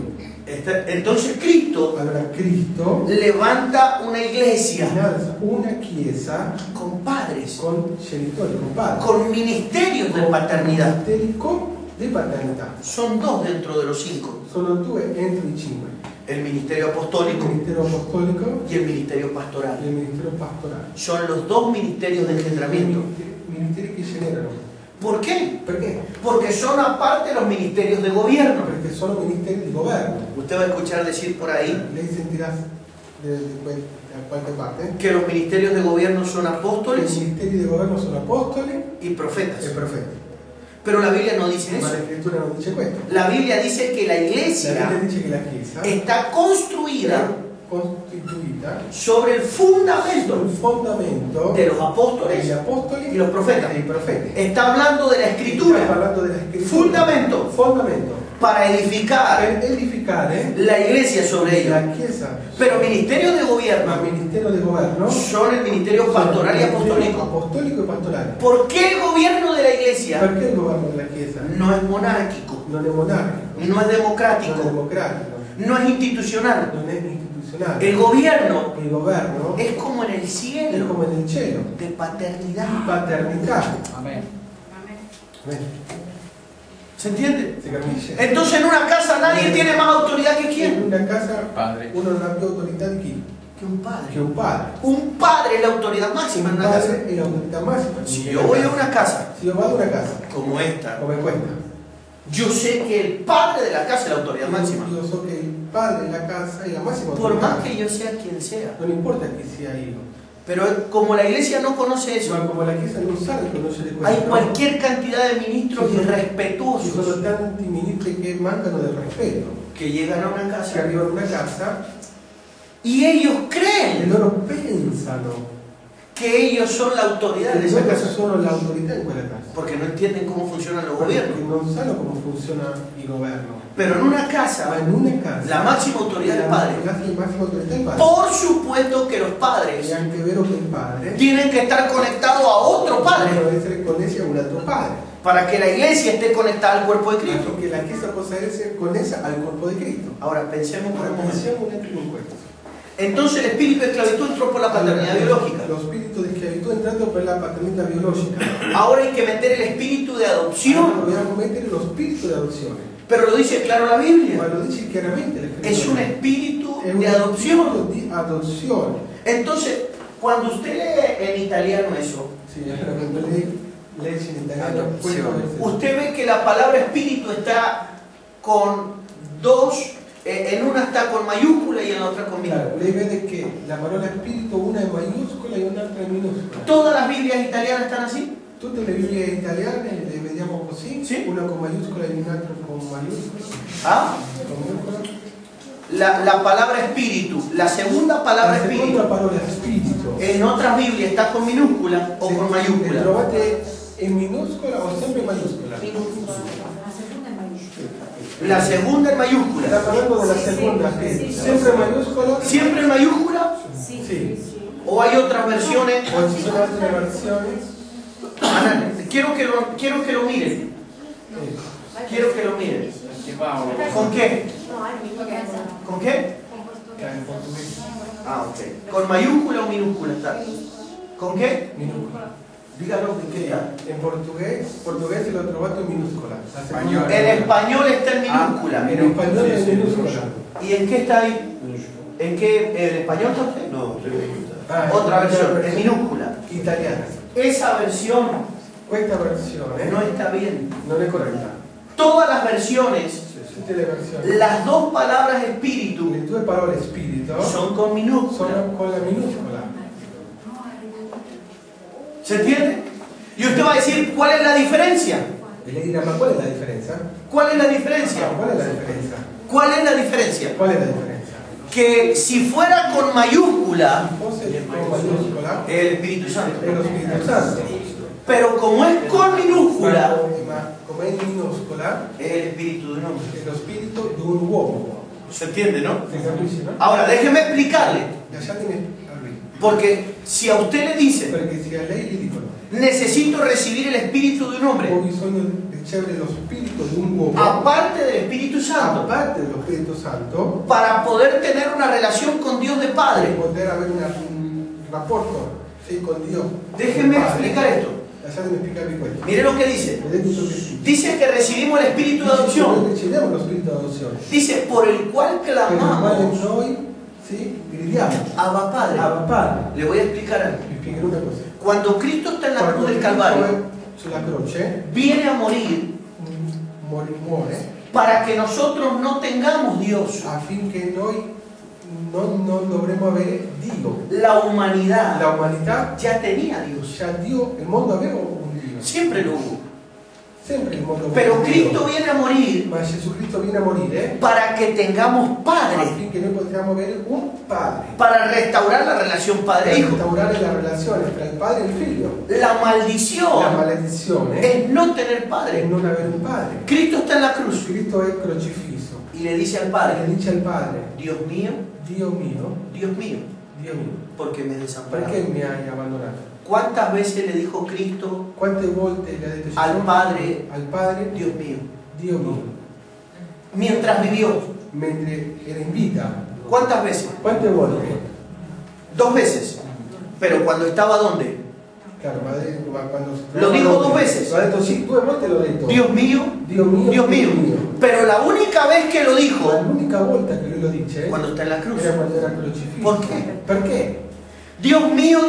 Entonces Cristo Allora Cristo levanta una iglesia innalza una chiesa con padres, con genitori, con padri, con ministerios de paternidad. ministeri di paternità. Son dos dentro de los 5. Sono due entro i 5. El ministerio Il apostólico ministero apostolico y el ministerio e pastoral. il ministero pastorale. Son los dos ministerios de engendramiento. Ministeri che generano. ¿Por qué? Perché? Porque son aparte los ministerios de gobierno. Perché sono ministeri di governo. Usted va a escuchar decir por ahí Lei sentirà da qualche parte que los ministerios de gobierno son che i apóstoles ministeri di governo sono apostoli y e profetas. profeti. Pero la Biblia no dice Ma eso. la scrittura non dice questo. La Biblia dice que la La Bibbia iglesia dice che la Chiesa está construida costituita sobre el fundamento sul fondamento de los degli apóstoles apostoli y los profetas. e dei profeti. Está hablando de la Sta escritura parlando della scrittura. Fundamento. Fondamento. para edificar Per edificare la iglesia sobre ellos. la Chiesa. Pero ministerios de Ma gobierno ministero di governo son el ministerio pastoral y apostólico. apostolico e pastorale. ¿Por qué el gobierno de la iglesia Perché il governo della Chiesa no es monárquico, non è monarchico, no es non è democrático, democratico, no es institucional? non è istituzionale? El gobierno Il governo es como en el è cielo, come nel cielo, de di paternidad. paternità. Amén. ¿Se entiende? Si capisce? Entonces en una casa nadie tiene más autoridad que In quién. una casa Padre. uno non ha più autorità di chi? Que un padre. Che un padre. Un padre es la autoridad máxima en Un una casa. padre è l'autorità massima. Si yo voy a una casa Se io vado a una casa como esta, come questa, yo sé que el padre de la casa es la autoridad máxima. io so che il padre della casa è la massima Por autorità. más que yo sea quien sea. Non importa chi sia io. Pero como la iglesia no conoce eso, Ma come la Chiesa non sa riconoscere questo, hay cualquier cantidad de ministros Ci sono irrespetuosos tanti ministri che mancano del rispetto, che llegan a una che casa arrivano a una casa y ellos e creen loro pensano que ellos son la autoridad de che esa loro casa, sono l'autorità in quella casa. porque no entienden cómo funcionan los Perché gobiernos. non sanno come funziona il governo. Pero en una Ma casa, in una casa la máxima autoridad del la padre. massima autorità è il padre. Por supuesto que los padres È anche vero che il padre tienen que estar conectados a otro padre devono essere connessi a un altro padre, para que la iglesia esté conectada al cuerpo de Cristo. affinché la Chiesa possa essere connessa al corpo di Cristo. Ahora pensemos por Ora un momento. pensiamo un attimo in questo. Entonces el espíritu de esclavitud entró por la paternidad biológica. Lo spirito di schiavitù è entrato per la paternità biologica. Ahora hay que meter el espíritu de Ora adopción. dobbiamo mettere lo spirito di adozione. Pero lo dice claro la Ma Biblia. lo dice chiaramente la Es un Scrittura. espíritu È un de adopción. spirito di adozione. Entonces, cuando usted lee en italiano eso, Sì, allora quando lei legge in italiano Adozione. questo versetto, usted ve que la palabra espíritu está con dos, en una está con mayúscula y en la otra con claro, minúscula. lei vede che la parola spirito una è maiuscola e un'altra è minuscola. ¿Todas las Biblias italianas están así? Tutte le Bibbie italiane le vediamo così, Sì. una con maiuscola e un'altra con maiuscola. ¿Ah? Con minuscola. La palabra espíritu, la segunda palabra La seconda espíritu, parola spirito. en otras Biblias está con minúscula o con Le mayúscula. trovate in minuscola o sempre in maiuscola? La segunda en Sta mayúscula. parlando della seconda che sempre in maiuscola? ¿Siempre en mayúscula? Sì. ¿O hay otras versiones? O ci sono altre versioni? Ana, quiero que lo miren. Quiero que lo miren. ¿Con qué? ¿Con qué? Ah, ok. ¿Con mayúscula o minúscula está? ¿Con qué? Minuscola. Dígalo en qué está. In portoghese l'ho trovato in minuscola. La seconda- Spagnolo. En español está en minúscula. In spagnolo è in minuscola. ¿Y en qué está ahí? ¿En qué? ¿En español está usted? No, Ah, Otra versión, en versione minúscula. italiana. Esa versión Questa versione no está bien. non è corretta. Todas las versiones, Tutte le versioni. las dos palabras espíritu Le due parole spirito son con minúscula. sono con la minuscola. ¿Se entiende? Y usted va a decir, ¿cuál es la diferencia? E lei dirà, ma qual è la differenza? ¿Cuál es la diferencia? Qual è la differenza? ¿Cuál es la diferencia? Qual è la differenza? Que si fuera con mayúscula, Fosse con maiuscola el Espíritu Santo. è lo Spirito Santo. Pero como es con minúscula, Ma come è in minuscola es el Espíritu de un hombre. è lo spirito di un uomo. ¿Se entiende, no? Si capisce, no? Ahora, déjeme explicarle. Lasciatemi spiegarvi. Porque si a usted le dice, Perché se a lei gli dicono necesito recibir el Espíritu de un ho hombre, bisogno di ricevere lo spirito di un uomo, aparte del Espíritu a Santo, parte dello Spirito Santo, para poder tener una relación con Dios de per Padre. poter avere un rapporto sì, con Dio. Déjenme Padre. explicar esto. Lasciatemi spiegarvi questo. Mire lo que dice. Vedete tutto che Dice que recibimos el Espíritu de noi adopción. riceviamo lo spirito di adozione, Dice, por el cual per il quale clamamos, noi sì, gridiamo. Abba Padre. Abba Padre. Le voy a explicar algo. Vi spiegherò una cosa. Cuando Cristo está en la Quando cruz del Cristo Calvario, è sulla croce, viene a morir muore para que nosotros no tengamos Dios. affinché noi non dovremmo avere Dio. La humanidad La umanità, ya tenía a Dios. cioè Dio, il mondo aveva un Dio. Siempre lo hubo. Sempre il mondo aveva Pero un Cristo Dio. viene a morir Ma Gesù Cristo viene a morire para que tengamos Padre, affinché noi possiamo avere un padre. para restaurar la relación Per padre-hijo. restaurare la relazione tra il padre e il figlio. La La maldición maledizione es no tener è Padre. non avere un padre. Cristo está en la cruz Cristo è crocifisso y le dice al e Padre, dice al padre, Dios mío, Dio mio, Dios mío, Dio mio, porque me desamparado. perché mi hai abbandonato? ¿Cuántas veces le dijo Cristo Quante volte le ha detto Gesù al Padre, al padre, Dios mío, Dio mio, mientras vivió? mentre era in vita? ¿Cuántas veces? Quante volte? 2 veces. Pero cuando estaba ¿dónde? Claro, ma quando Lo dijo 2 veces. Lo ha detto sì, 2 volte l'ho detto. Dios mío, Dio mio, Dios mío. Pero la única vez que lo Ma dijo, l'unica volta che lui lo dice cuando está en la cruz. era quando era crocifisso. ¿Por qué? Perché? Dios mío,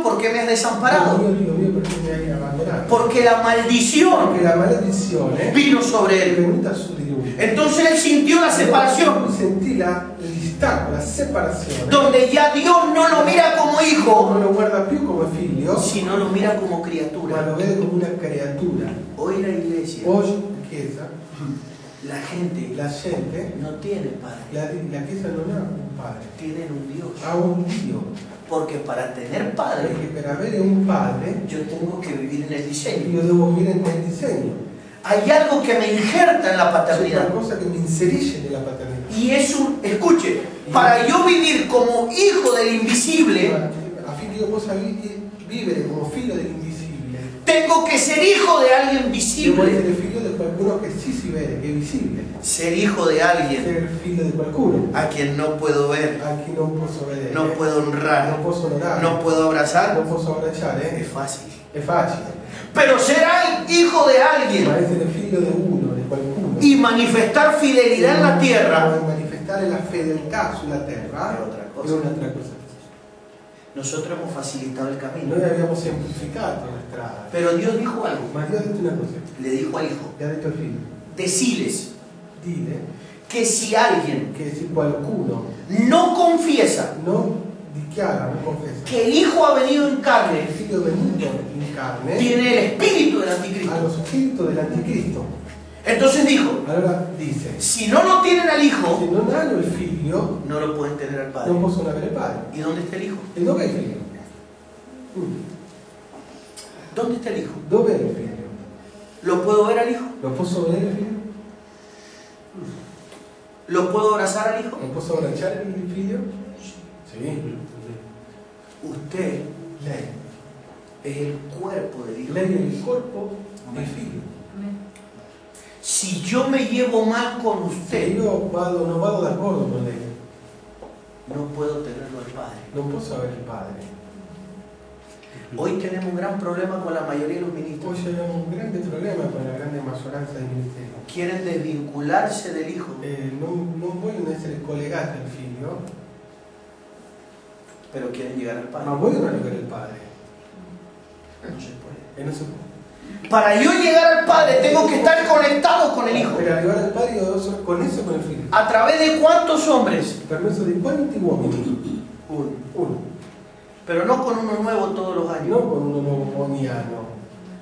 ¿por qué me has desamparado? Dio mio, perché mi hai abbandonato? Porque la maldición Perché la maledizione vino sobre è él. venuta su di lui. Entonces él sintió la separación, Lui sentì il distacco, la separazione. donde ya Dios no lo mira como hijo, Non lo guarda più come figlio, sino lo mira como ma criatura. lo vede come una creatura. Hoy la iglesia Oggi la Chiesa La gente la gente, no tiene padre, la Chiesa non ha un padre, tienen un Dios. ha un Dio. Porque para tener padre, Perché per avere un padre yo tengo que vivir en el diseño. io devo vivere nel disegno. Hay algo que me injerta en la C'è paternidad. qualcosa che mi inserisce nella paternità. Y es escuche, para yo vivir como hijo del invisible, Affinché io possa vivere come figlio dell'invisibile, tengo que ser hijo de alguien devo visible. essere figlio di qualcuno che sì si vede, che è visibile. Ser hijo de alguien Ser figlio di qualcuno a quien no puedo ver, a chi non posso vedere, no puedo honrar, non posso onorare, no puedo abrazar, non posso abbracciare, es fácil. è facile. Pero ser hijo de Ma alguien essere figlio di uno, di qualcuno, y manifestar fidelidad en la tierra e manifestare la fedeltà sulla terra è un'altra è cosa. un'altra cosa. Nosotros hemos facilitado el camino. Noi abbiamo semplificato la strada, Pero Dios dijo algo. ma Dio ha detto una cosa, Le dijo al hijo, gli ha detto al figlio, deciles dile que si alguien che se qualcuno no confiesa non dichiara, non confessa que el hijo ha venido en che carne, il figlio è venuto in carne, tiene el espíritu del ha anticristo. lo spirito dell'anticristo. Entonces dijo, Allora dice, si no lo tienen al se hijo, non hanno il figlio, no lo pueden tener al non padre. possono avere padre. ¿Y dónde está el hijo? E dov'è il figlio? ¿Dónde está el hijo? Dov'è il figlio? ¿Lo puedo ver al hijo? Lo posso vedere il figlio? ¿Lo puedo abrazar al hijo? Lo posso abbracciare il figlio? Sì. Usted Lei. es el cuerpo del hijo. Lei è il corpo del figlio. Si yo me llevo mal con Se usted, io non vado d'accordo con lei, no puedo tenerlo al padre. non posso avere il padre. Hoy tenemos un gran problema con la mayoría de los ministros. Poi c'è un grande problema con la grande maggioranza dei ministeri. Quieren desvincularse del hijo, Non vogliono essere collegati al figlio, pero quieren llegar al ma padre. vogliono arrivare al padre. No se puede. E non si può. Para yo llegar al padre tengo que estar conectado con el hijo. Per arrivare al padre io devo essere connesso con il figlio. ¿A través de cuántos hombres? Per mezzo di quanti uomini? Uno. Uno. Pero no con uno nuevo todos los años. Non con uno nuovo ogni anno.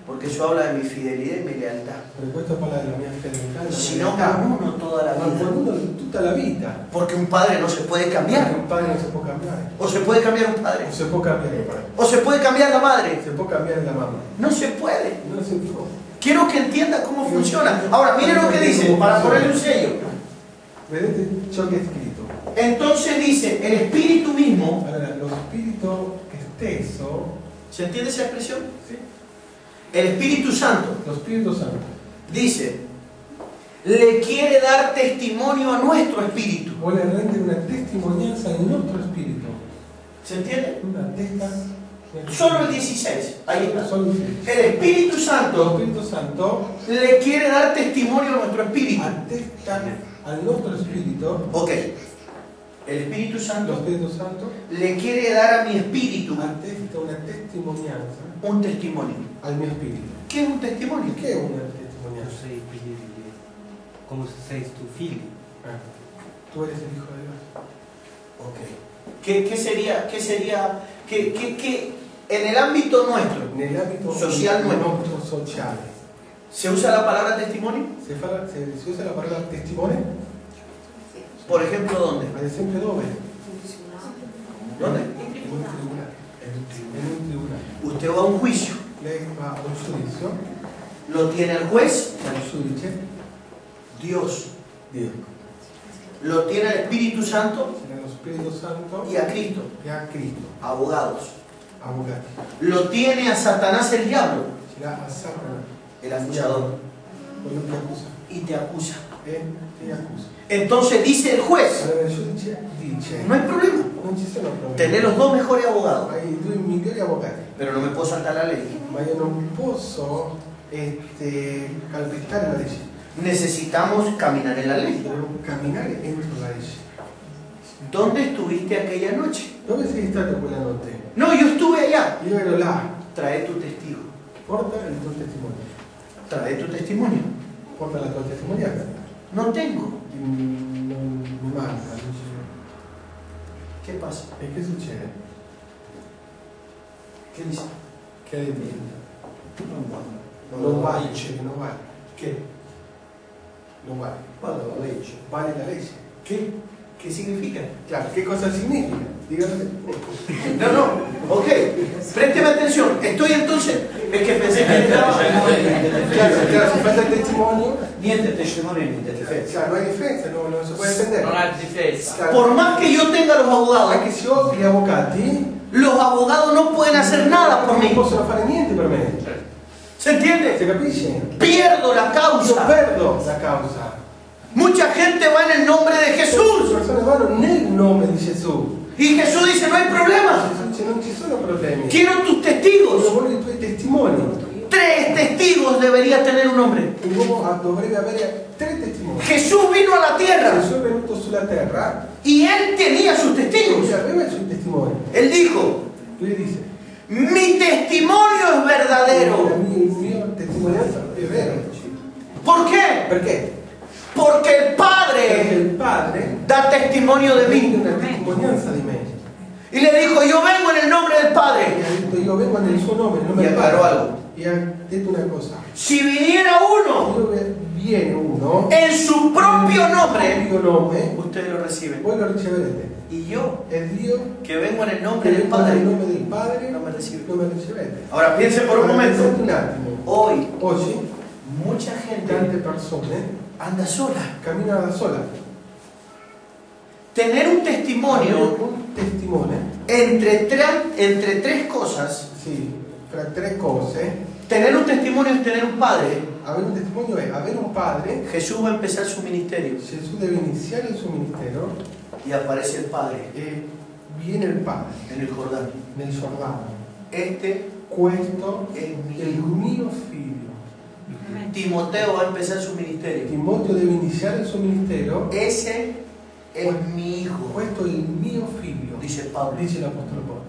Porque eso habla de mi fidelidad y mi lealtad. Perché questo parla della mia fedeltà, della Sino mia con lealtà. uno toda la Ma con vida. uno tutta la vita. Porque un padre no se puede Perché cambiar. un padre non si può cambiare. O se puede cambiar un padre. Non si può cambiare il padre. O se puede cambiar la madre. Si può cambiare la mamma. No se puede. Non si può. Quiero que entienda cómo funciona. Ahora, miren lo que dice, para ponerle un sello. Vedete ciò che è scritto. Entonces dice, el espíritu mismo, Allora, lo spirito stesso, ¿se entiende esa expresión? sì, El Espíritu Santo lo Spirito Santo, dice, le quiere dar testimonio a nuestro espíritu. vuole rendere una testimonianza nel nostro spirito. ¿Se entiende? Una testa Solo el 16, ahí está. Solo il 16. El Espíritu Lo Santo Spirito Santo le quiere dar testimonio a nuestro espíritu. attesta al nostro spirito, Ok. El Espíritu lo Santo Spirito Santo le quiere dar a mi espíritu attesta una testimonianza un testimonio. al mio spirito. ¿Qué es un testimonio? Che è una Tu testimonianza? sei figlio di Dio. Come se sei tu figlio. Tu eres el hijo de Dios. Ok. ¿Qué sería, en el ámbito nuestro, Nell'ambito Social nuestro. nostro sociale, se usa la palabra testimonio? si usa la parola testimone? Por ejemplo, ¿dónde? Ad esempio dove? ¿Dónde? In un tribunale. In un tribunale. Usted va a un juicio, Lei va a un giudizio, lo tiene el juez, al giudice, Dios, Dio. lo tiene el Espíritu Santo Ce l'ha lo Spirito Santo y a Cristo, e a Cristo, abogados. avvocati. Lo tiene a Satanás el diablo, Ce l'ha a Satana, el acusador, quello che accusa. y te acusa. E ti accusa. Entonces dice el juez, Allora il giudice dice, no hay problema, non ci sono problemi. tener los dos mejores abogados, Hai i due migliori avvocati. pero no me puedo saltar la ley. Ma io non posso calpestare la legge. Necesitamos caminar en la ley. Devo camminare entro la legge. ¿Dónde estuviste aquella noche? Dove sei stato quella notte? No, yo estuve allá. Io ero là. Trae tu testigo, Porta il tuo testimonio. trae tu testimonio. Porta la tua testimonianza. No tengo. Non mi manca. ¿Qué pasa? E che succede? ¿Qué dice? Che non vale, non vale. ¿Qué? Non vale. Vale la legge. vale la legge. ¿Qué significa? Claro, ¿qué cosa significa? Díganme. No, ok. Présteme atención. Estoy entonces. Es que pensé que entraba. Claro, si falta el testimonio, Niente testimonio, niente difesa. claro, no hay defensa, no se puede defender. Non ha difesa. Claro. Por más que yo tenga los abogados, Anche se ho gli avvocati, los abogados no pueden hacer nada por non mí. possono fare niente per me. ¿Se entiende? Si capisce? Pierdo la Io causa. perdo la causa. Mucha gente va en el nombre de Le Jesús. persone vanno nel nome di Gesù. Y Jesús dice, no hay problema. Gesù dice non ci sono problemi. Quiero tus Io testigos. voglio i tuoi testimoni. 3 testigos debería tener un hombre. Un uomo dovrebbe avere 3 testimoni. Jesús vino a la tierra Gesù è venuto sulla terra y él tenía sus e testigos. lui aveva i suoi testimoni. Él dijo, Lui dice, mi testimonio es verdadero. il mio testimonianza è vero. ¿Por qué? Perché? Porque el Perché Padre il Padre da testimonio de rende mí. una testimonianza di me. Y le dijo, yo vengo en el nombre del E Padre. ha detto io vengo nel suo nome, nel nome Y del aclaró Padre. algo. E ha detto una cosa. Si viniera uno Dove viene uno, en su propio il nombre, proprio nome, ustedes lo reciben. voi lo riceverete. Y yo, E Dio, que vengo en el che nombre del vengo nel Padre, nome del Padre, no me recibe. non me ricevete. Ahora piensen por un Ora, momento. pensate un attimo. Hoy, Oggi mucha gente tante persone anda sola. camminano da sola. Tener un Avere testimonio un testimone, entre 3 cosas. sì, fra 3 cose. Tener un testimonio es tener un padre. Avere un testimonio è avere un padre. Jesús va a empezar su ministerio Gesù deve iniziare il suo ministero y aparece el padre e viene il padre en el Jordán. nel Giordano. Este Questo es è mi il hijo. mio figlio. Timoteo va a empezar su ministerio. Timoteo deve iniziare il suo ministero. Ese es mi hijo, Questo è il mio figlio, dice Pablo. dice l'Apostolo Paolo.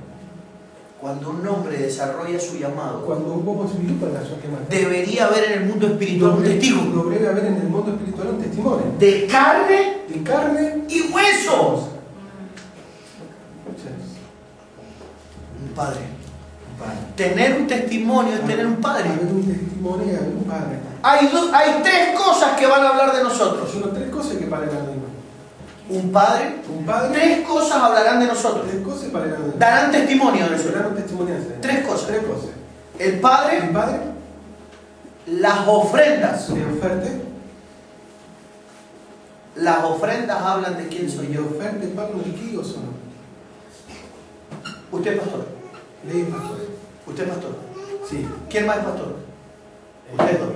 Cuando un hombre desarrolla su llamado, Quando un uomo sviluppa la sua chiamata, debería haber en el mundo espiritual un testigo dovrebbe avere nel mondo spirituale un testimone de carne di carne y hueso. Cioè, Un padre. Tener un testimonio es tener un padre. avere un testimone e avere un padre. Hay 3 cosas que van a hablar de Ci nosotros. sono 3 cose che parleranno di noi. Un padre, Un padre, 3 cosas hablarán de nosotros. 3 cose parleranno di noi. Darán testimonio de nosotros. Daranno testimonianza. 3 cosas. 3 cose. El Il padre, padre, las ofrendas. le offerte. Las ofrendas hablan de quién soy Le yo. offerte parlano di chi io sono. Usted es pastor. Lei è pastore. Usted es pastor. Sì. ¿Quién más es pastor? Usted dos.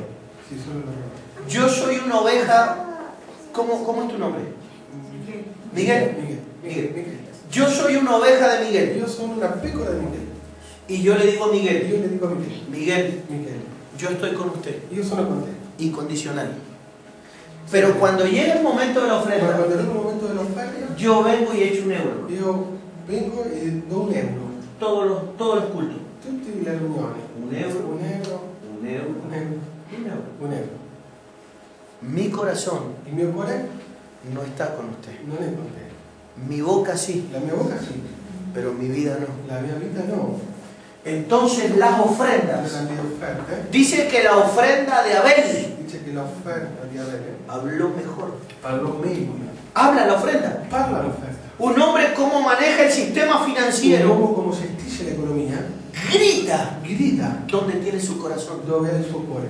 Sì, sono loro. Yo soy una oveja. ¿Cómo es tu nombre? Miguel. Miguel. Yo soy una oveja de Miguel. Io sono una pecora di Miguel. Y yo le digo a Miguel, Io le dico a Miguel. Miguel, Miguel, yo estoy con usted. io sono con te. Incondicional. Pero cuando llega el momento de la Ma ofrenda, quando arriva il momento dell'offerta, yo vengo y echo un euro. io vengo e do un euro. Todos los cultos. Tutte le riunioni. Un euro. Un euro. Un euro. Un euro. Un euro. Un euro. Mi corazón Il mio cuore no está con usted. non è con te. Mi boca sí, La mia bocca sì, pero mi vida no. la mia vita no. Entonces las ofrendas. Per le offerte, Dice que la ofrenda de Abel dice che l'offerta di Abele habló mejor. parlò meglio. Habla la ofrenda. Parla l'offerta. Un hombre cómo maneja el sistema Un financiero. uomo come gestisce l'economia, Grita grida donde tiene su corazón. dove è il suo cuore.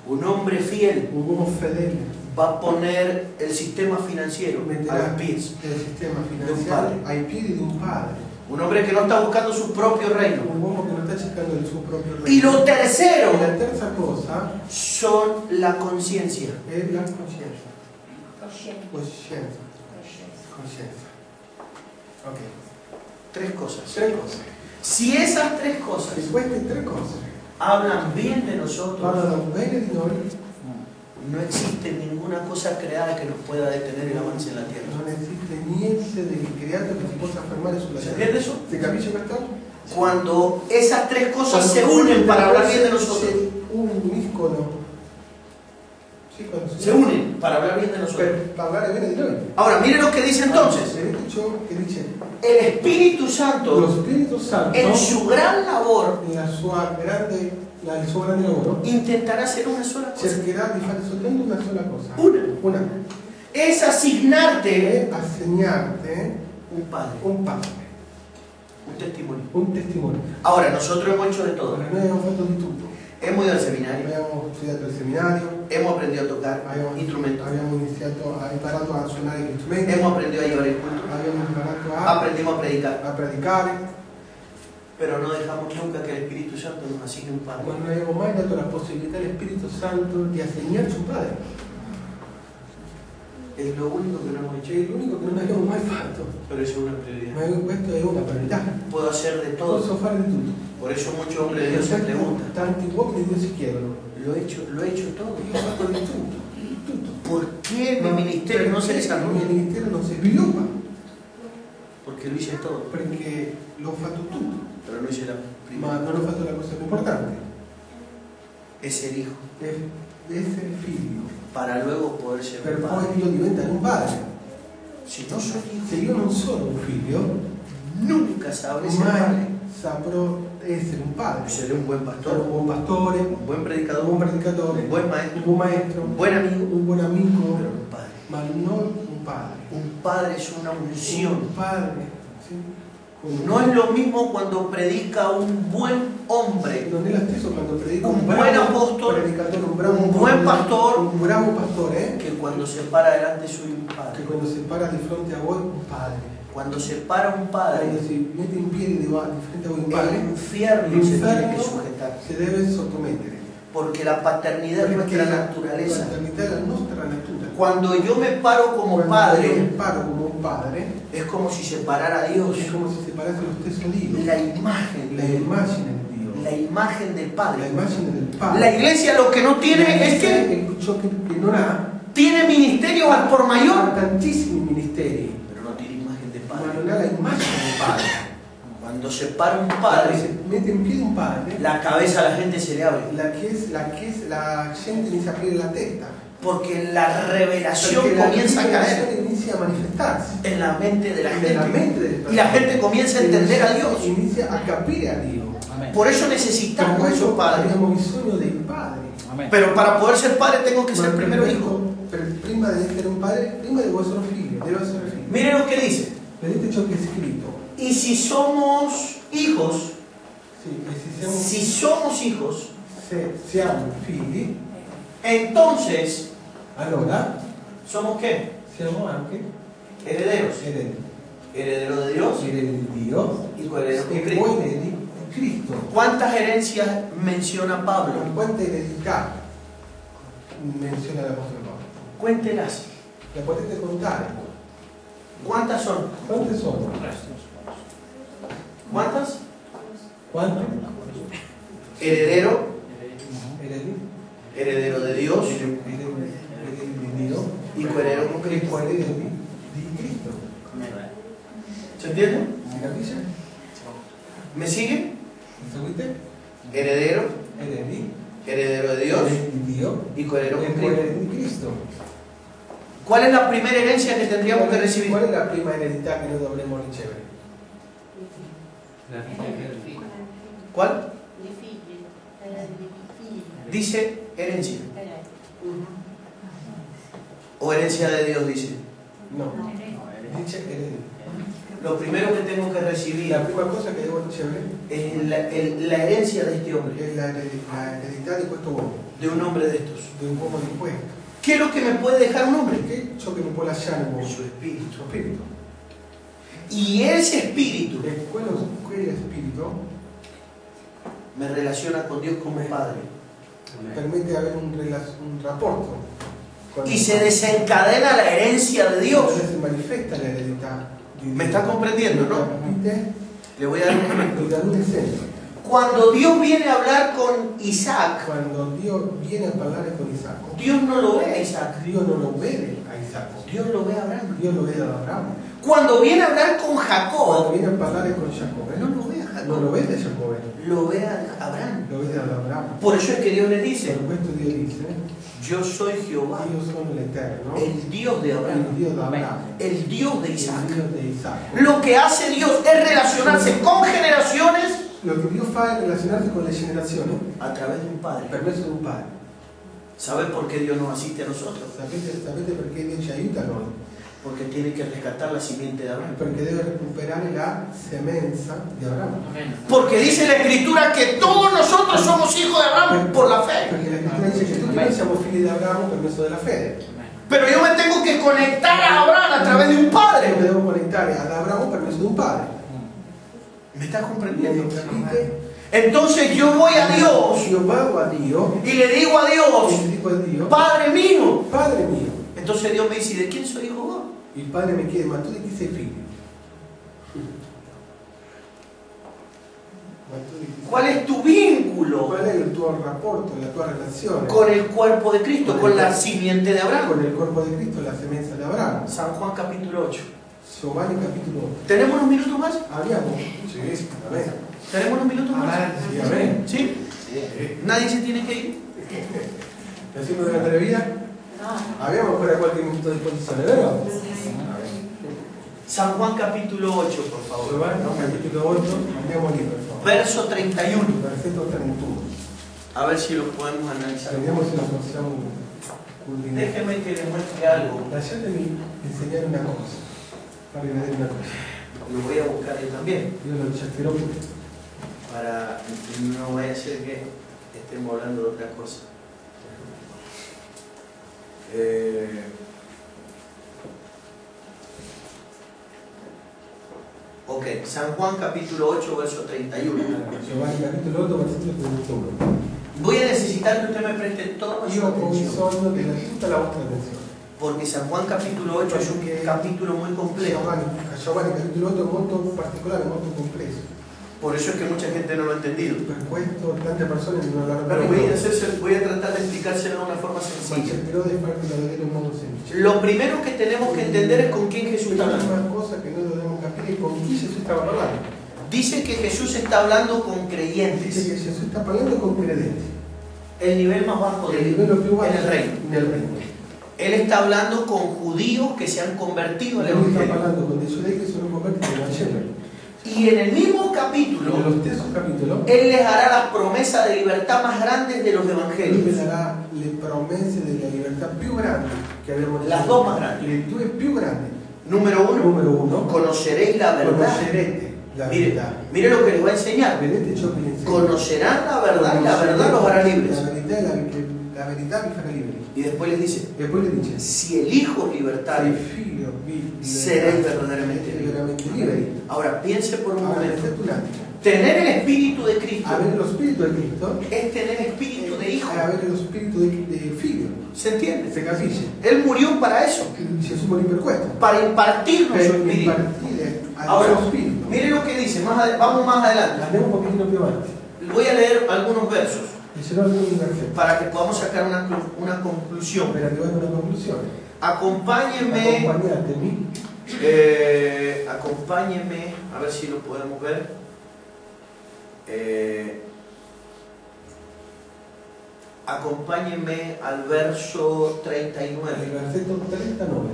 Un hombre fiel Un uomo fedele va a poner el sistema financiero a metterà los pies. il sistema padre. finanziario ai piedi di un padre. Un hombre que no está buscando su propio reino. Un uomo che non sta cercando il suo proprio regno. Y lo E tercero la terza cosa son la conciencia. è la coscienza. Coscienza. Coscienza. Coscienza. Coscienza. Ok. 3 cosas. 3 cose. Si esas 3 cosas E queste 3 cose hablan bien de nosotros, parlano bene di noi. no existe ninguna cosa creada que nos pueda detener el avance en la tierra. Non esiste niente di creato che si possa fermare sulla ¿Se terra. entiende eso? ¿Se capisce questo? Cuando esas 3 cosas se Quando unen para hablar bien de queste nosotros, si uniscono Sì, quando Se unen para hablar bien de nosotros. per parlare bene di noi. Ahora, miren lo que dice entonces. Vedete ciò che dice? El Espíritu Lo Santo, Spirito Santo, en su gran labor, il suo grande lavoro, intentará hacer una sola cosa. cercherà di fare soltanto una sola cosa. Una. Es asignarte È assegnarti un padre, un padre, un testimonio. un testimone. Ahora, nosotros hemos hecho de todo. Ora, noi abbiamo fatto di tutto. Hemos ido al seminario, Abbiamo studiato al seminario, hemos aprendido a tocar instrumentos, abbiamo imparato a suonare gli strumenti, hemos aprendido a llevar el culto, abbiamo imparato aprendimos a predicar, a predicare, pero no dejamos nunca que el Espíritu Santo nos asigne un ma padre. non abbiamo mai dato la possibilità allo Spirito Santo di assegnarci un padre. Es lo único que no hemos hecho, Cioè, è l'unico che non abbiamo mai fatto, pero eso es una prioridad. ma questa è una priorità. Puedo hacer de todo. Posso fare di tutto. Por eso muchos hombres de Dios se preguntan, Tanti uomini di Dio si chiedono, lo he hecho todo. io ho fatto di tutto, tutto. ¿Por qué mi ministerio no se Il desarrolla? mio ministero non si sviluppa, Porque lo hice todo, perché l'ho fatto tutto, pero no hice la ma primera. non ho fatto la cosa più importante, Es ser hijo, è essere figlio, para luego poder ser per un poi padre. io diventare un padre. Si no soy Se hijo, io non sono un figlio, nunca sabré ser mai padre. saprò essere un padre. Seré un buen Sarò pastor, un buon pastore, un buen un predicador, buon predicatore, un buen maestro, un buon maestro, un buen amigo, un buon amico, pero no un padre. ma non un padre. Un padre es una unción. Un padre, sì? No es lo mismo cuando predica un buen hombre, Non è lo stesso quando predica un un buon bravo apostolo, predicatore, un bravo un buon pastor, un bravo pastore, que cuando se para delante suyo un che padre. quando si para di fronte a voi un padre. Cuando se para un Quando padre, si mette in piedi di fronte a voi un el padre, infierno se tiene que l'inferno sujetar. si deve sottomettere. Porque la paternidad es Perché nuestra la naturaleza. paternità è la nostra natura. Cuando yo me paro como Quando io mi padre, paro come un padre, es como si se parara Dios, è come se separasse lo stesso Dio, la imagen, la immagine di Dio, la imagen del la Padre. immagine del Padre. La iglesia lo que no tiene es que che ciò che non ha tiene ministerios al por ha mayor, tantissimi ministeri, pero no tiene imagen de ma Padre. non ha la immagine del Padre. Cuando se para un Quando padre, si mette in piedi un padre, la cabeza a la gente se le abre. la gente inizia a aprire la testa. Porque la revelación Perché la comienza a caer rivelazione inizia a manifestarsi en la mente de la nella gente. mente delle persone. Y la gente comienza a entender a Dios. Inizia a capire a Dio. Por eso Per necesitamos questo esos padres. abbiamo bisogno dei padri. Pero para poder ser padre tengo que Ma ser primero per- hijo. Prima di essere un padre, prima devo essere figlio, devo essere figlio. Miren lo que dice. Vedete ciò che è scritto. Y si somos hijos, Sì, e si somos hijos, se siamo figli, entonces, allora ¿somos qué? siamo anche Herederos. eredi. Heredero de Dios Eredi di Dio y coheredero con e Cristo. poi eredi di Cristo. ¿Cuántas herencias menciona Pablo? Ma quante eredità menziona l'Apostolo Paolo? Cuéntelas. La potete contare? ¿Cuántas son? Quante sono? ¿Cuántas? Quante? Heredero, Eredi? heredero de Dios Eredi di Dio y coheredero con e Cristo. poi eredi di Cristo. ¿Se entiende? Si capisce? ¿Me sigue? Mi seguite? Heredero, Eredi? heredero de Dios Eredi di Dio y coheredero e con poi Cristo. eredi di Cristo. ¿Cuál es la primera herencia que tendríamos que recibir? Qual è la prima eredità che noi dovremmo ricevere? La vita eterna. ¿Cuál? I figli, i figli. Dice herencia. O herencia de Dios, dice. No, dice eredi. Lo primero que tengo que recibir La prima cosa che devo ricevere es la herencia de este hombre, è la eredità di questo uomo, de un hombre de estos. di un uomo di questo. ¿Qué es lo que me puede dejar un hombre? Perché ciò che mi può lasciare un uomo? Su espíritu. Il suo spirito. Y ese espíritu E quel spirito me relaciona con Dios como Padre. permette di avere un rapporto con Y se desencadena la herencia de Dios. Si manifesta l'eredità di Dio. ¿Me está comprendiendo, no? Capite? Le voy a dar un ejemplo. Vi do un esempio. Cuando Dios viene a hablar con Isaac, Quando Dio viene a parlare con Isacco, Dios no lo ve a Isaac, Dio non lo vede a Isacco, Dios lo ve a Abraham. Dio lo vede ad Abramo. Cuando viene a hablar con Quando Jacob, viene a parlare con Giacobbe, no lo ve a non Jacob, No lo ves de Jacob, lo ve a Abraham. lo ves de Abraham. Por eso es que Dios le dice, Por supuesto Dios dice, yo soy Jehová, Dios son el Eterno, el Dios de Abraham, el Dios de Abraham, el Dios de Isaac. el Dios de Isaac. Lo que hace Dios es relacionarse con generaciones Lo que Dios fa es relacionarse con las generaciones a través de un padre. permesso de un padre. ¿Sabe por qué Dios nos asiste a nosotros? Sapete perché Dio ci aiuta noi? Porque tiene que rescatar la simiente de Abraham. Perché deve recuperare la semenza di Abramo. Porque dice la Escritura que todos nosotros somos hijos de Abraham por la fe. Perché la Scrittura dice che tutti noi siamo figli di Abramo per mezzo della fede. Pero yo me tengo que conectar a Abraham a través de un Io mi padre. devo connettare ad Abramo per mezzo di un padre. ¿Me está ¿Me comprendiendo? capite? Entonces yo voy a Dios Io vado a Dio y le digo a e Dios, gli dico a Dio, Padre mío. Padre mio. Entonces Dios me dice, ¿de quién soy hijo vos? Il padre mi chiede, ma tu di chi sei figlio? Ma tu di chi sei? ¿Cuál es tu vínculo Qual è il tuo rapporto, la tua relazione con el cuerpo de Cristo, con la simiente de Abraham? con il corpo di Cristo e la semenza di Abramo? San Juan capítulo 8. Giovanni capitolo 8. ¿Tenemos unos minutos más? Abbiamo? Sì, vabbè. ¿Tenemos unos minutos más? Sì, vabbè. ¿Sí? ¿Nadie se tiene que ir? Decimos della televisione? No. Abbiamo ancora qualche minuto a disposizione, vero? San Juan capítulo 8, por favor. Giovanni capitolo 8, andiamo lì per favore. Verso 31. Versetto 31. A ver si lo podemos analizar. Vediamo se lo possiamo culminare. Déjeme que les muestre algo. Lasciatemi insegnare una cosa, farvi vedere una cosa. Lo voy a buscar yo también. Io lo cercherò pure. Para no vaya a ser que estemos hablando de otra cosa. Ok, San Juan capítulo 8, verso 31. Giovanni capitolo 8, versetto 31. Voy a necesitar que usted me preste toda su Io ho atención, bisogno di tutta la vostra attenzione. porque San Juan capítulo 8 es un capítulo muy complejo. Giovanni capitolo 8 è molto particolare, molto complesso. Por eso es que mucha gente no lo ha entendido. Per questo tante persone non l'hanno Pero capito. voy a tratar de explicárselo de una forma Ma sencilla. cercherò di farvelo vedere in modo semplice. Lo primero que tenemos que entender es con quién Jesús está La hablando. prima cosa che noi dobbiamo capire è con chi Gesù stava parlando. Dice que Jesús está hablando con Dice creyentes, che Gesù sta parlando con credenti. el nivel más bajo Il livello più basso en el reino. nel regno. Él está hablando con judíos que se han convertido al Lui sta Evangelio. parlando con dei giudei che sono convertiti al Vangelo. Y en el mismo E capítulo, nello stesso capitolo Él les hará las promesas de libertad más grandes de los lui vi evangelios. darà le promesse della libertà più grandi che abbiamo detto. Las dos más grandes. Le due più grandi. Número uno, Numero uno, conoceréis la verdad. conoscerete la Mire, verità. mire lo que les voy a enseñar. Vedete ciò che vi insegno. Conocerán la verdad y la verdad los hará libres. La verità, la verità vi farà liberi. Y después les dice, E poi le dice, si el Hijo os se il libertares, figlio vi seréis verdaderamente sarete libres. veramente liberi. Ahora piense por un Ahora, momento. pensate un attimo. Tener el Espíritu de Cristo Avere lo spirito di Cristo es tener espíritu de Hijo. è avere lo spirito di figlio. ¿Se entiende? Se capisce? Él murió para eso, Gesù morì per questo. para impartirnos su Per espíritu. impartire al Ahora, suo spirito. mire lo que dice, vamos más adelante. Andiamo un pochettino più avanti. Voy a leer algunos versos Dicerò alcuni versetti para que podamos sacar una conclusión. per arrivare a una conclusione. Acompáñenme, Accompagnatemi. acompáñenme, a ver si lo podemos ver. Acompáñenme al verso Il 39. versetto 39.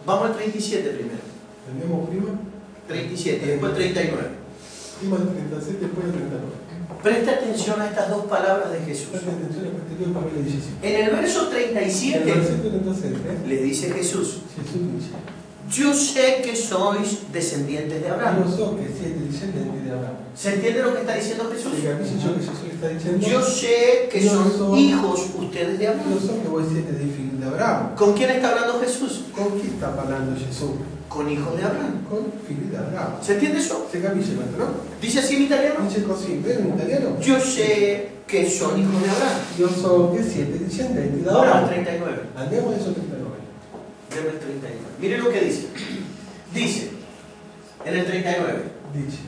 Vamos al 37 primero. Andiamo prima. 37, después 39. Prima il 37 e poi il 39. Preste atención a estas dos palabras de Jesús. Fate attenzione a queste due parole di Gesù. En el verso Nel 37 versetto 37 le dice Jesús, Gesù dice: yo sé que sois descendientes de Io Abraham. so che siete discendenti di Abramo. ¿Se entiende lo que está diciendo Jesús? Si capisci ciò che Gesù le sta dicendo? Yo sé que son hijos ustedes de Io Abraham. so che voi siete dei figli di Abramo. ¿Con quién está hablando Jesús? Con chi sta parlando Gesù? Con hijos de Abraham. Con figli di Abramo. ¿Se entiende eso? Si capisce questo, no? Dice así en italiano. Dice così, vero in italiano? Yo sé que son hijos de Abraham. Io so che siete discendenti di Ahora al Abramo. 39. Andiamo adesso al 39. Deme el 39. Mire lo que dice. Dice, en el 39. Dice: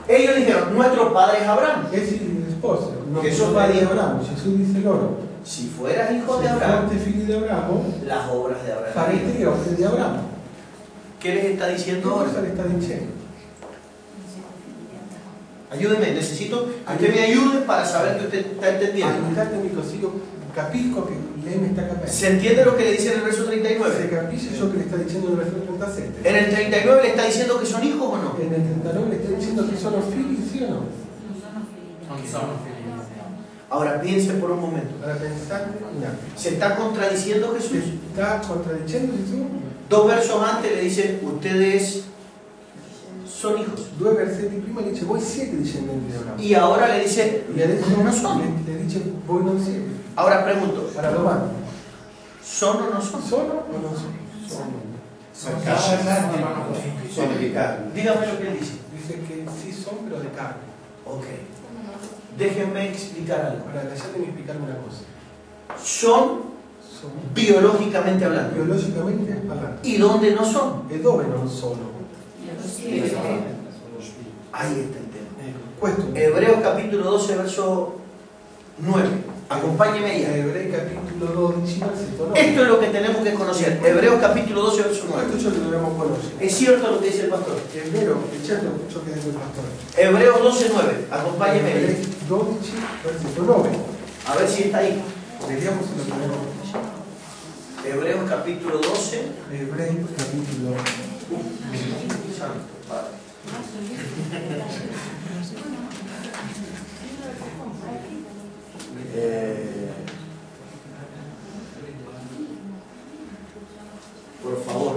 Ellos dijeron, nuestro padre es Abraham. Essi risposero, no, Gesù Gesù padre di dice- Abramo. Gesù disse loro, Si fueras hijo de se Abraham, foste figli di Abramo, las obras de Abraham. farete le opere di Abramo. ¿Qué les está Che diciendo cosa ahora? le sta dicendo? Ayúdeme, necesito que usted me ayude para saber que usted está entendiendo. Aiutatemi così io capisco che lei mi sta capendo. ¿Se entiende lo que le dice en el verso Se 39? capisce ciò che le sta dicendo nel versetto 37. En el 39 le está diciendo que son hijos o no. E nel 39 le sta dicendo che sono figli, sì o no? Non sono figli di Dio. Ahora piense por un momento. Allora pensate un attimo. ¿Se está contradiciendo Si Jesús? sta contraddicendo Gesù? Dos versos antes le dice, ustedes son hijos. 2 versetti prima dice voi siete discendenti di Abramo. Y ahora le dice, E adesso no son. le dice voi non siete. Ahora pregunto, Ora domanda, ¿son o no son? sono o non sono? Sono. Sono di carne. Dígame lo que él dice. Dice che sì, sono però di carne. Ok. Déjenme explicar algo. Ora lasciatemi spiegarvi una cosa. Son Sono biológicamente hablando. biologicamente parlando. ¿Y dónde no son? E dove non sono? Ahí está el tema. Questo è Hebreos capítulo 12, verso 9. Acompáñeme allá. Ebrei capitolo 12, versetto 9. Esto es lo que tenemos que conocer. Hebreos capítulo 12, verso Questo è 9. ciò che dobbiamo conoscere. Es cierto lo que dice el pastor. È vero, è certo ciò che dice il pastore. Hebreos 12, 9. Acompáñeme allá. Ebrei 12, versetto 9. A ver si está ahí. Vediamo se lo troviamo. Hebreos capítulo 12. Ebrei capitolo Santo Padre. Por favor.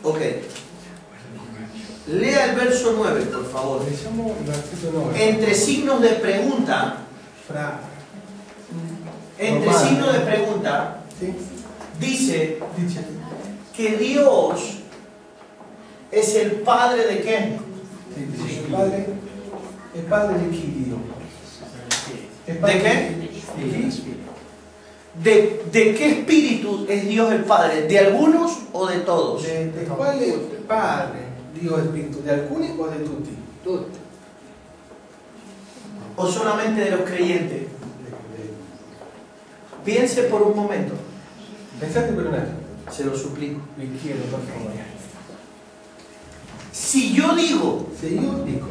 Ok. Lea el verso 9, por favor. Leggiamo il versetto 9. Entre signos de pregunta, Fra entre Romano. signos de pregunta, sì, dice dice que Dios es el padre de qué? sì, dice il padre di chi Dio? È ¿De padre qué? Di chi? ¿De qué espíritu es Dios el padre? ¿De algunos o de todos? Di quale padre Dio è spirito? Di alcuni o di tutti? Tutti. ¿O solamente de los creyentes? Piense por un momento, Pensate per un attimo, se lo suplico. vi chiedo per favore. Si yo digo Se io dico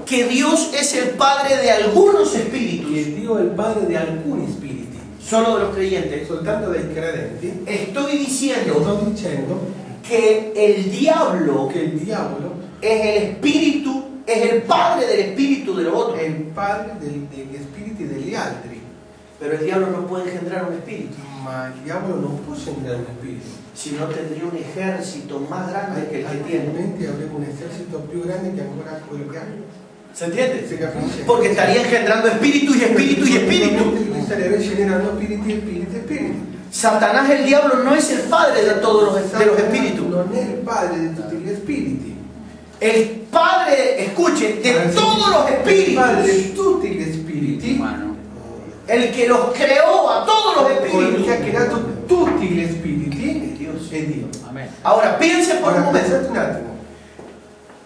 que Dios es el padre de algunos che espíritus, Dio è il padre di alcuni spiriti, solo de los creyentes, soltanto dei credenti, estoy diciendo sto dicendo que el diablo che il diavolo es el espíritu, es el padre del espíritu de los otros. è il padre degli spiriti degli altri, Pero el diablo no puede engendrar un espíritu, ma il diavolo non può generare un spirito, si no tendría un ejército más grande que el que tiene. altrimenti avremo un esercito più grande che ancora quello che ha. ¿Se entiende? Si capisce? Porque estaría engendrando espíritu y espíritu y espíritu. Lui starebbe generando spiriti e spiriti e spiriti. Satanás, el diablo, no es el padre de todos los espíritus. Non è il padre di tutti gli spiriti. El padre, escuche, de todos los Il padre espíritus. di tutti gli spiriti, Umano. El que los creó a todos los quello che ha espíritus. creato tutti gli spiriti Es Dios. è Dio. Amen. Ahora piense por un Ora momento. pensate un attimo.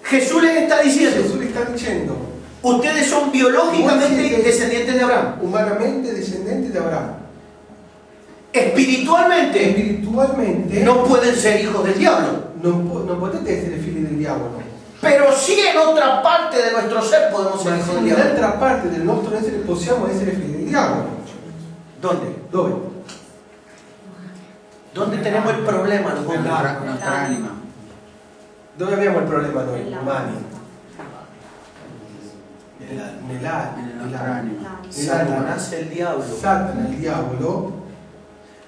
Jesús les está diciendo, Gesù gli sta dicendo, ustedes son biológicamente descendientes de Abraham. umanamente discendenti di Abramo. Espiritualmente Spiritualmente no pueden ser hijos del diablo. non potete essere figli del diavolo. Pero sí en otra parte de nuestro ser podemos ser Ma hijos se del diablo. nell'altra parte del nostro essere possiamo essere figli del diavolo. ¿Dónde? Dove? ¿Dónde tenemos el problema los hombres? Nostra anima. Dove abbiamo il problema noi, umani? Nella Nell'anima. nostra anima. Satanás, el diablo, Satana, il diavolo,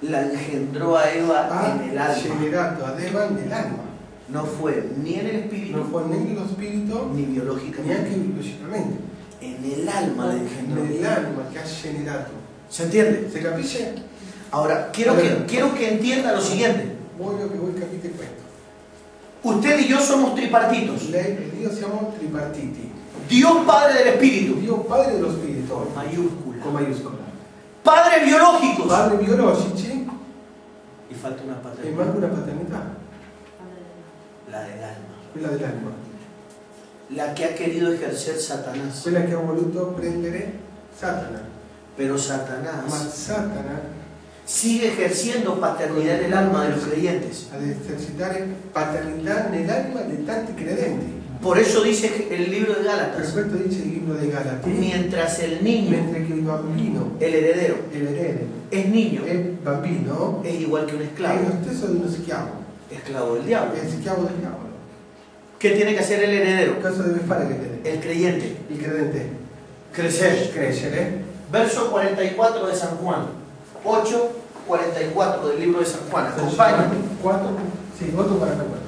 la engendró a Eva ha en el alma. generato ad Eva nell'anima. No fue ni en el espíritu Non fu né nello spirito, ni biológicamente. neanche biologicamente. En el alma la engendró. Nell'anima che ha generato. ¿Se entiende? Se capisce? Ahora, quiero que entienda lo siguiente. Voglio che voi capite questo. Usted y yo somos tripartitos. Lei e Dio siamo tripartiti. Dios Padre del Espíritu, Dio Padre dello Spirito, mayúscula. con maiuscola. Padres biológicos. Padri biologici Y falta una e paternidad, manca una paternità, la del alma. quella dell'anima, la que ha querido ejercer Satanás. quella che ha voluto prendere Satana. Pero Ma Satanás Satana sigue ejerciendo paternidad en el alma de los creyentes. ad esercitare paternità nell'anima di tanti credenti. Por eso dice el libro de Per Gálatas, questo dice il libro dei Galati, mientras el niño, mentre che il bambino el heredero, è l'erede, es niño, è il bambino, es igual que un è esclavo, lo stesso di uno schiavo, esclavo del diablo. è il schiavo del diavolo. ¿Qué tiene que hacer el heredero? Cosa deve fare l'erede? El creyente, Il credente? crecer. Crescere. Verso 44 de San Juan, 8:44 del libro de San Juan. Acompaña 4, sì, 8:44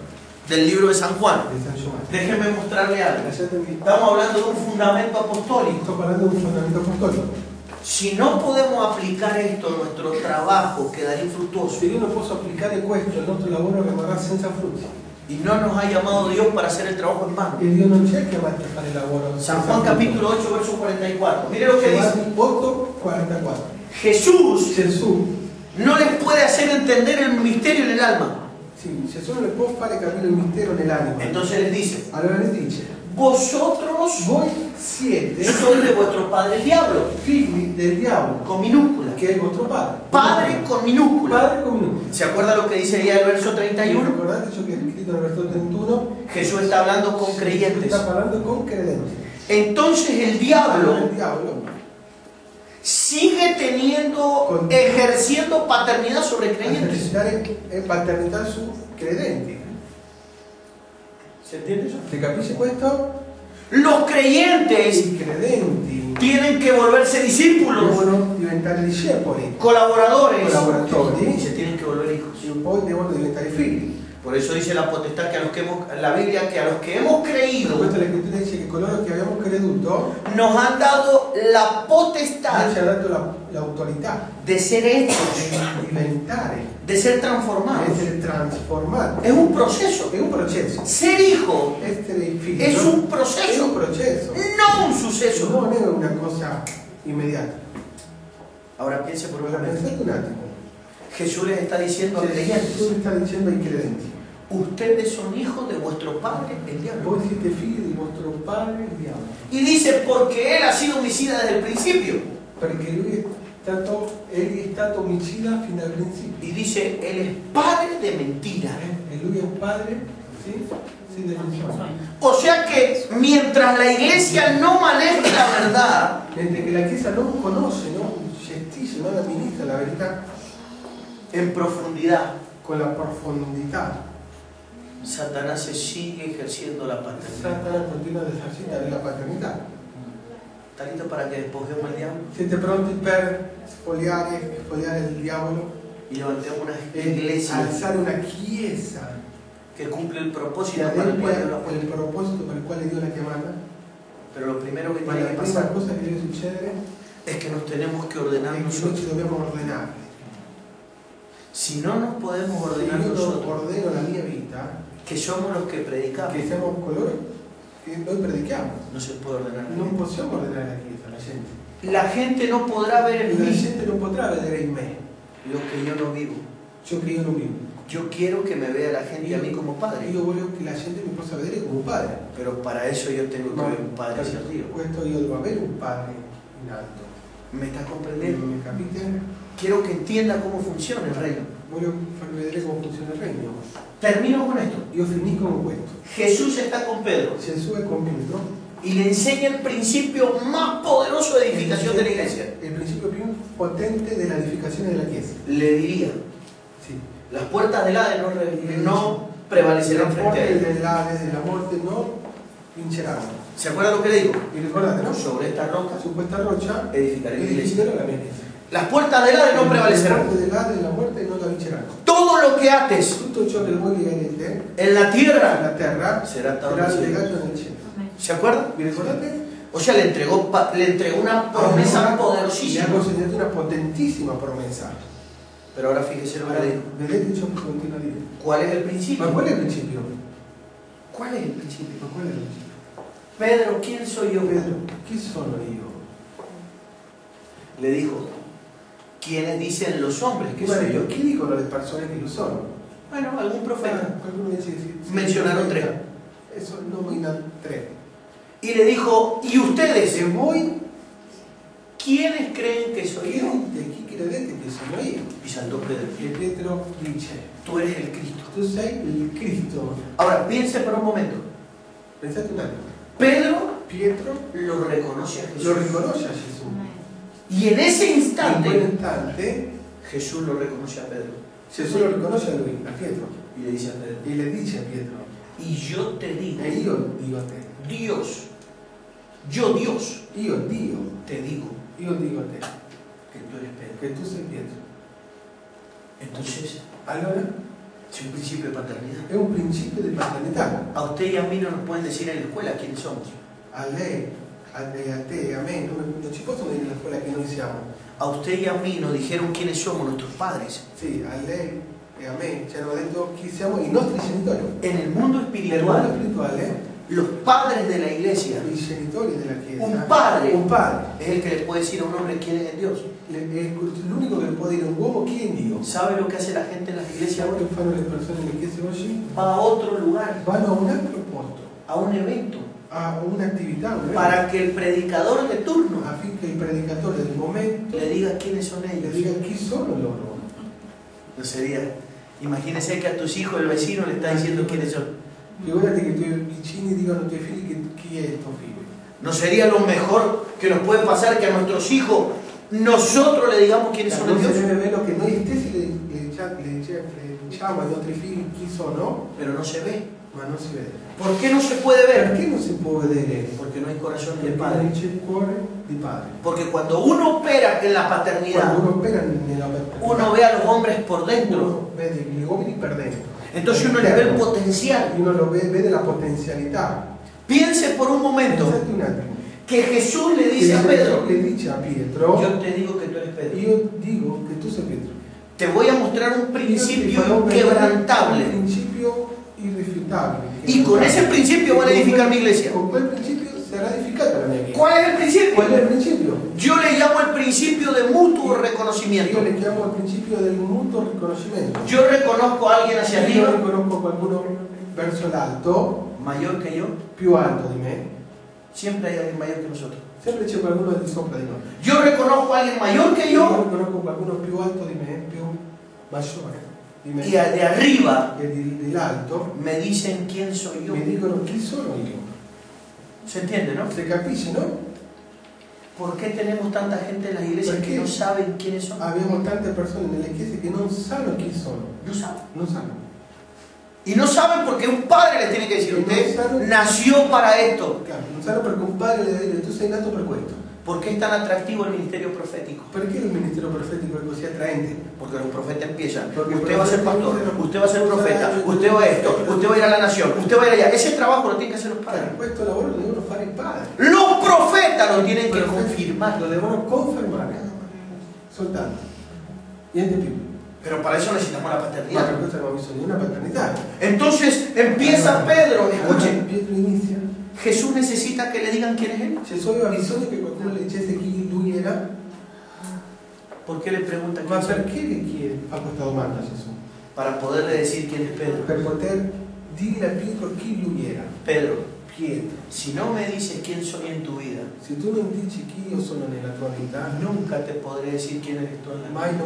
del libro de San Juan. di San Giovanni. Déjenme mostrarle algo. Lasciatemi, Estamos hablando de un fundamento apostólico. sto parlando di un fondamento apostolico. Si no podemos aplicar esto, nuestro trabajo quedará infructuoso. Se io non posso applicare questo, il nostro lavoro rimarrà senza frutti. Y no nos ha llamado Dios para hacer el trabajo en vano. E Dio non c'è chiamato a fare il lavoro San senza Juan frutto. capítulo 8, verso 44. Mire lo que dice. Giovanni 8:44. Jesús Gesù, no les puede hacer entender el misterio en el alma. sì, Gesù non le può fare capire il mistero nell'anima. Entonces les dice, Allora le dice, vosotros voi siete sois de vuestro padre el diablo, figli del diavolo, con minúscula. che è il vostro padre. Padre con minúscula. Padre con minuscolo. ¿Se acuerda lo que dice ahí el verso ¿Y 31? ricordate ciò che è scritto nel versetto 31? Jesús está hablando con Gesù creyentes. sta parlando con credenti. Entonces el Allora diablo il diavolo sigue teniendo, ejerciendo paternidad sobre a creyentes. esercitare paternità su credenti. ¿Se entiende eso? Si capisce questo? Los creyentes I credenti tienen que volverse discípulos, devono diventare discepoli, colaboradores, collaboratori, y se tienen que volver hijos. e poi devono diventare figli. Por eso dice la potestad que a los que hemos, la Biblia, que a los que hemos creído Questa la scrittura dice che coloro che abbiamo creduto nos han dado la Dio potestad ci ha dato l'autorità de ser hechos, di diventare, de ser di transformados. essere trasformati. Es un proceso. È un processo. Ser hijo Essere figlio es un è proceso, un processo, no un suceso. non è una cosa immediata. Ahora piense por un Allora momento. pensate un attimo. Jesús les está diciendo a Gesù creyentes, sta dicendo ai credenti: ustedes son hijos de vuestro padre, el diablo. voi siete figli di vostro padre il diavolo. Y dice, porque él ha sido homicida desde el principio. Perché egli è stato omicida fin dal principio. Y dice, él es padre de mentira. E lui è un padre, sì? Sì, del sogno. O sea que mientras la iglesia no maneje la verdad, Mentre che la Chiesa non conosce, non gestisce, non amministra la verità en profundidad, con la profondità, Satanás se sigue ejerciendo la paternidad. Satana continua ad esercitare la paternità. ¿Está listo para que despojemos al diablo? Siete pronti per sfogliare il diavolo Y levantemos una e iglesia alzare una Chiesa que cumple el che propósito para el cual Dios la adempie il puso. proposito per il quale Dio l'ha chiamata. Pero lo primero que Ma tiene la que prima pasar cosa che deve succedere es que nos tenemos que è ordenar che noi nosotros. ci dobbiamo ordenare. Si no nos podemos Se ordenar io non nosotros, ordeno la mia vita, que somos los que predicamos, che siamo coloro che noi predichiamo, no se puede ordenar. non possiamo ordenare la Chiesa, la gente. La gente no podrá ver en La mí gente non potrà vedere in me lo que yo no vivo. ciò che io non vivo. Yo quiero que me vea la gente a mí como padre, Io voglio che la gente mi possa vedere come un padre. pero para eso yo tengo que Ma ver un padre hacia per arriba. questo io devo avere un padre in alto. ¿Me está comprendiendo? Mi capite? Quiero que entienda cómo funciona el reino. Voglio farvi vedere come funziona il regno. Termino con esto. Io finisco con questo. Jesús está con Pedro Gesù è convinto y le enseña el principio más poderoso de edificación de la iglesia. il principio più potente dell'edificazione della Chiesa. Le diría, Sì. las puertas del Hades no prevalecerán Le frente a porte él. dell'Ade della morte non vinceranno. ¿Se acuerda lo que le digo? Vi ricordate, no? Sobre esta roca Su questa roccia edificaré mi iglesia. edificherò la mia Chiesa. Las puertas del Hades no Le prevalecerán. porte dell'Ade della morte non la vinceranno. Todo lo que ates Tutto ciò che voi legherete en la tierra la terra será atado en sarà el cielo. legato nel cielo. ¿Se acuerda? Vi ricordate? O sea, le entregó una promesa Mi ha poderosísima. consegnato una potentissima promessa. Pero ahora fíjese lo que Ora, le digo. vedete ciò che continua a dire. ¿Cuál es el principio? Ma qual è il principio? ¿Cuál es el principio? Ma qual è il principio? Pedro, ¿quién soy yo? Pedro, chi sono io? Le dijo, ¿quiénes dicen los hombres que soy yo? Chi dicono le persone che io sono? Bueno, algún profeta. Qualcuno dice che sì. Menzionarono tre. Eso no nomina 3. Y le dijo, ¿y ustedes? E voi ¿Quiénes creen que soy yo? chi credete che sono io? Y saltó Pedro. E Pietro dice, Tú eres el Cristo. tu sei il Cristo. Ahora, piense por un momento. Pensate un attimo. Pedro Pietro lo reconoce a Jesús. lo riconosce a Gesù. Y en ese In instante, quell'istante Jesús lo reconoce a Pedro. Gesù lo riconosce a lui, a Pietro. Y le dice a Pedro, E le dice a Pietro, y yo te digo, e io dico a te, Dios, yo Dios, io Dio, te digo io dico a te, que tú eres Pedro. che tu sei Pietro. Entonces, Allora es un principio de paternidad. è un principio di paternità. A usted y a mí no nos pueden decir en la escuela quiénes somos. A lei, a te e a me, non ci possono dire nella scuola che noi siamo. A usted y a mí nos dijeron quiénes somos nuestros padres. Sì, a lei e a me ci hanno detto chi siamo i nostri genitori. En el mundo Nel mondo espiritual, spirituale, los padres de la iglesia, i genitori della Chiesa, un padre un padre, es el que le puede decir a un hombre quién es Dios. è l'unico che può dire a un uomo chi è Dio. ¿Sabe lo que hace la gente en las iglesias Quello hoy? che fanno le persone nelle chiese oggi? Va a otro lugar, Vanno a un altro posto, a un evento, a un'attività, un para que el predicador de turno affinché il predicatore del momento le diga quiénes son le ellos. dica chi sono loro. No sería. Imagínese que a tus hijos el vecino le está diciendo quiénes son. Figurati che i tuoi vicini dicano ai tuoi figli chi è il tuo figlio. ¿No sería lo mejor que nos puede pasar que a nuestros hijos nosotros le digamos quiénes son Non Dios? sarebbe bello che noi stessi le diciamo ai nostri figli chi sono, Pero no se ve. ma non si vede. ¿Por qué no se puede ver? Perché non si può vedere? Porque no hay corazón de Perché padre. non c'è il cuore di padre. Porque cuando uno opera en la paternidad, Quando uno opera nella paternità, uno ve a los hombres por dentro. uno vede gli uomini per dentro. Entonces uno le ve el potencial. Uno lo vede la potenzialità. Piense por un momento Pensate un attimo. que Jesús le dice a Che Pedro, le dice a Pietro, yo te digo que tú eres Pedro. io dico che tu sei Pietro. Te voy a mostrar un Io ti principio farò vedere un inquebrantable. principio irrefutabile. Y con ese principio voy a edificar mi iglesia. Con quel principio sarà edificata la mia chiesa. ¿Cuál es el principio? ¿Cuál es el principio? Yo le llamo el principio de mutuo reconocimiento. Io le chiamo il principio del mutuo riconoscimento. Yo reconozco a alguien hacia Io arriba, riconosco qualcuno verso l'alto, mayor que yo. più alto di me. Siempre hay alguien mayor que nosotros. Sempre c'è qualcuno di sopra di noi. Yo reconozco a alguien mayor que Io yo. riconosco qualcuno più alto di me, più maggiore di me. Y de arriba E di l'alto me dicen quién soy yo. mi dicono chi sono io. ¿Se entiende, no? Se capisce, no? ¿Por qué tenemos tanta gente en las iglesias ¿Por qué? que no saben quiénes son? Abbiamo tante persone nelle chiese che non sanno chi sono. No saben. Non sanno. Y no saben porque un padre les tiene que decir, usted nació para esto. Claro, non sanno perché un padre le dice tu sei nato per questo. ¿Por qué es tan atractivo el ministerio profético? Perché il ministero profetico è così attraente? Porque los profetas empiezan, Porque usted va a ser pastor, usted va a ser profeta, usted usted va a esto, usted va a ir a la nación, usted va a ir allá. Ese trabajo lo tienen que hacer los padres. Questo lavoro lo devono fare i padri. Los profetas lo tienen que Lo confirmar. devono confermare. Soltanto. Niente più. Pero para eso necesitamos la Ma paternidad. per questo abbiamo bisogno di una paternità. Entonces empieza Pedro, escuchen, Pietro inizia. Jesús necesita que le digan quién es él. Gesù aveva bisogno che qualcuno le dicesse chi lui era. ¿Por qué le pregunta Ma quién soy? perché le chiede, fa questa domanda a Gesù? Para poderle decir quién es Pedro. Per poter dire a Pietro chi lui era. Pedro, Pietro, si no me dices quién soy en tu vida, se tu non dici chi io sono nella tua vita, nunca te podré decir quién eres tú en la vida.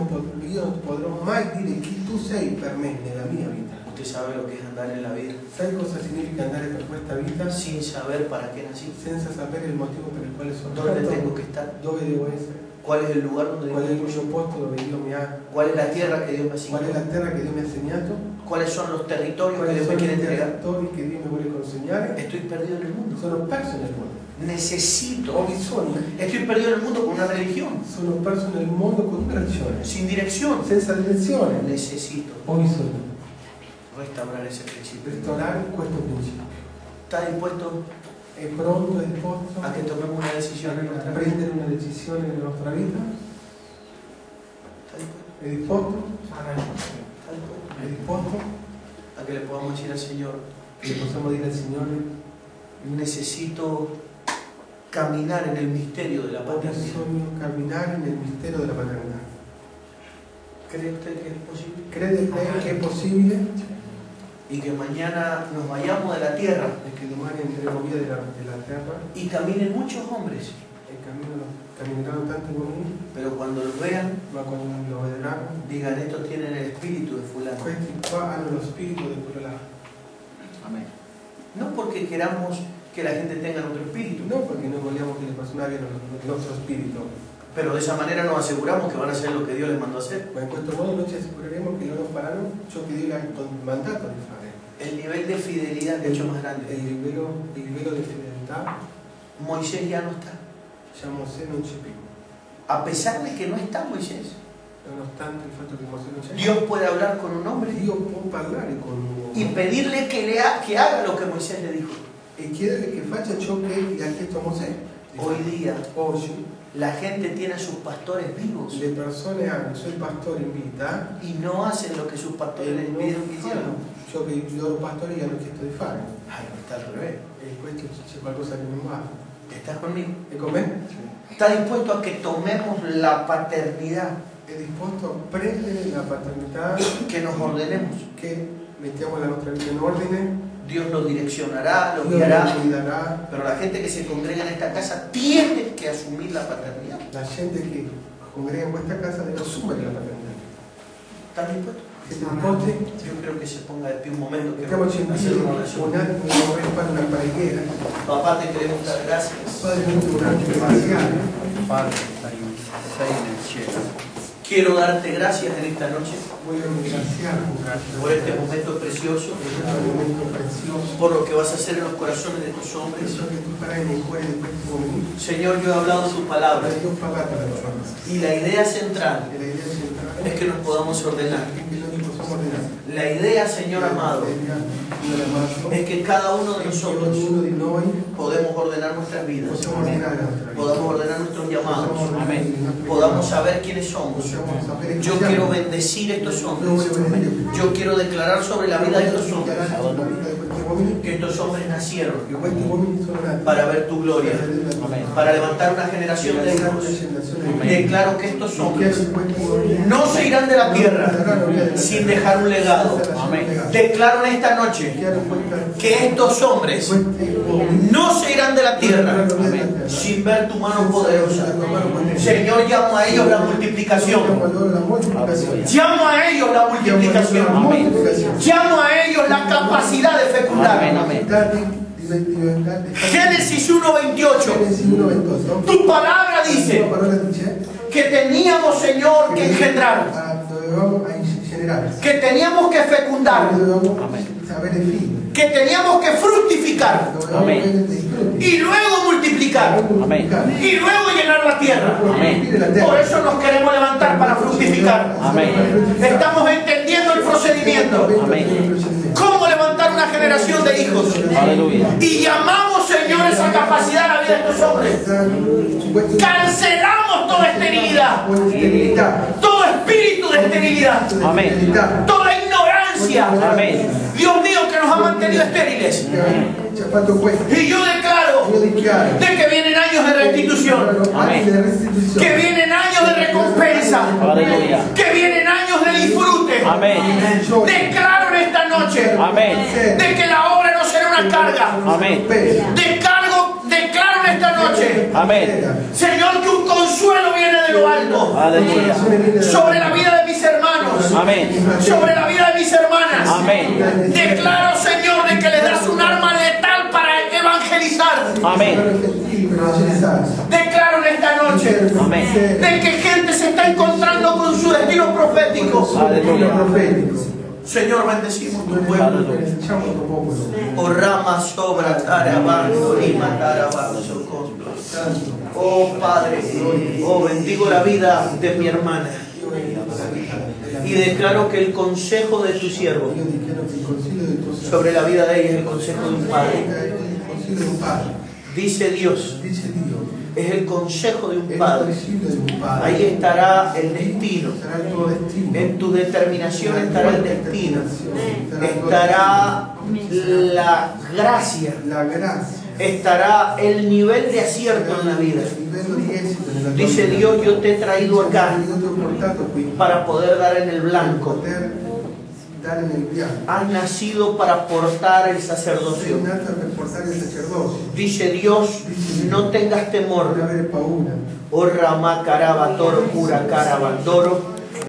io non potrò mai dire chi tu sei per me nella mia vita. Usted sabe lo que es andar en la vida Sai cosa significa andare per questa vita sin saber para qué nací, senza sapere il motivo per il quale sono dónde nato, tengo que estar, dove devo essere, cuál es el lugar donde qual è il Dios me mio puso, posto dove Dio mi ha, cuál es la tierra que Dios me asignó, qual è la terra che Dio mi ha assegnato, cuáles son los territorios que quali Dios me sono quiere i entregar. territori che Dio mi vuole consegnare. Estoy perdido en el mundo. Sono perso nel mondo, ho Necesito. bisogno, Estoy perdido en el mundo con una religión, sono perso nel mondo con una religione, sin dirección. senza direzione. Necesito Ho bisogno restaurar ese principio. di restaurare questo principio. ¿Está dispuesto È pronto, è disposto a que tomemos una decisión en a nuestra vida? prendere una decisione nella nostra vita? ¿Está dispuesto? È disposto? ¿Está dispuesto? È disposto? A que le podamos decir al Señor, E possiamo dire al Signore, necesito caminar en el misterio de la ho paternidad. bisogno di camminare nel mistero della paternità. ¿Cree usted que es posible? Crede lei che è possibile? y que mañana nos vayamos de la tierra e che domani andremo via della terra y caminen muchos hombres, e cammineranno tanti uomini, pero cuando los vean ma quando lo vedranno, digan, estos tienen el espíritu de fulano. questi qua hanno lo spirito di quello là. Amén. No porque queramos que la gente tenga nuestro espíritu, Non perché noi vogliamo che le persone abbiano il nostro spirito, pero de esa manera nos aseguramos que van a hacer lo que Dios les mandó a hacer. ma in questo modo noi ci assicureremo che loro faranno ciò che Dio gli ha mandato di fare. El nivel de fidelidad que ha hecho más grande. Il livello di fedeltà, Moisés ya no está. diciamo, se non c'è più. A pesar de que no está Moisés, Nonostante il fatto che Mosè non c'è, Dios puede hablar con un hombre Dio può parlare con un uomo y pedirle que haga lo que Moisés le dijo. e chiederle che faccia ciò che gli ha chiesto Mosè. Hoy día Oggi la gente tiene a sus pastores vivos le persone hanno i suoi pastori in vita y no hacen lo que sus pastores les e pidieron non que hicieran. fanno ciò che i loro pastori gli hanno chiesto di fare. Ay, está al revés. E questo c'è qualcosa che non va. ¿Estás conmigo? E com'è? Está dispuesto a que tomemos la paternidad, È disposto a prendere la paternità, que nos ordenemos. che mettiamo la nostra vita in ordine, Dios lo direccionará, lo Dio guiará. lo guiderà. Pero la gente que se congrega en esta casa tiene que asumir la paternidad. La gente che congrega in questa casa deve assumere la paternità. ¿Están dispuestos? Siete disposti? Yo creo que se ponga de pie un momento que Mettiamoci in vamos a hacer una piedi un oración. attimo, vorrei fare una preghiera. Papá, te queremos dar gracias. Padre, noi ti vogliamo ringraziare. Padre, sei nel cielo. Quiero darte gracias en esta noche Voglio ringraziarti por este momento precioso, per questo momento prezioso, por lo que vas a hacer en los corazones de tus per hombres. ciò che tu farai nei cuori di questi uomini. Señor, yo he hablado tu palabra Io ho parlato la tua parola. y la idea central E la idea centrale es que nos podamos ordenar. è che noi ci possiamo ordinare. La idea, Señor amado, La idea, Signore amato, es que cada uno de è che nosotros ognuno di noi podemos ordenar nuestras vidas, possiamo ordinare la nostra vita. podamos ordenar nuestros llamados, Possiamo ordinare i nostri podamos chiamati. saber quiénes somos. Possiamo sapere chi Yo siamo. quiero bendecir a estos Io hombres. voglio benedire. Yo quiero declarar sobre la vida de estos hombres Dichiarare sulla vita di questi uomini que estos hombres nacieron che questi uomini sono nati para ver tu gloria, per vedere la tua Amén. para levantar una generación de una hijos. generazione di Declaro que estos hombres questi uomini no se irán de la tierra sin dejar un legado. Amén. Declaro en esta noche que estos hombres no se irán de la tierra sin ver tu mano poderosa. Señor, llamo a ellos la multiplicación. Llamo a ellos la multiplicación. Llamo a ellos la capacidad de fecundar. Amén, amén. Génesis 1:28. Tu palabra dice que teníamos, Señor, que engendrar, que teníamos que fecundar, que teníamos que fructificar y luego multiplicar Amén. y luego llenar la tierra. Amén. Por eso nos queremos levantar para fructificar. Amén. Estamos entendiendo el procedimiento. Amén. Cómo levantar una generación de hijos. Aleluya. Y llamamos, Señor, esa capacidad a la vida de estos hombres. Cancelamos toda esterilidad, todo espíritu de esterilidad, Amén. toda ignorancia. Amén. Dios mío, que nos ha mantenido estériles. Ci ha fatto questo. Y yo declaro Io dichiaro de que vienen años de restitución, anni della restituzione, que vienen años de recompensa, Aleluya. que vienen años de disfrute. Amén. Declaro en esta noche Amén. de que la obra no será una carga. Amén. Declaro en esta noche, Amén. Señor, que un consuelo viene de lo alto Aleluya. sobre la vida de mis hermanos, Amén. sobre la vida de mis hermanas. Amén. Declaro, Señor, de que le das un arma letal para evangelizar. Amén. Declaro en esta noche Amén. de que gente se está encontrando con su destino profético. Aleluya. Señor, bendecimos tu pueblo. Benediciamo il tuo popolo. O rama sobra tarabando, lima tarabando. Oh Padre, oh bendigo la vida de mi hermana y declaro que el consejo de tu siervo Io dichiaro che il consiglio del tuo servo sobre la vida de ella es el consejo de un padre. è il consiglio di un padre. Dice Dios, Dice Dio, es el consejo de è un il padre. consiglio di un padre. Ahí estará el destino. Sarà il tuo destino. En tu determinación estará el destino. Estará la gracia. la grazia, Estará el nivel de acierto en la vida. il livello di esito nella tua Dice vita. Dios, yo te he traído acá Io ti ho portato qui para poder dar en el blanco. poter dare nel piano. Has nacido para portar el Sei sacerdocio. nata per portare il sacerdocio. Dice Dios, no tengas Non temor. avere paura. Oh Rama Carabatoro Pura Carabandoro.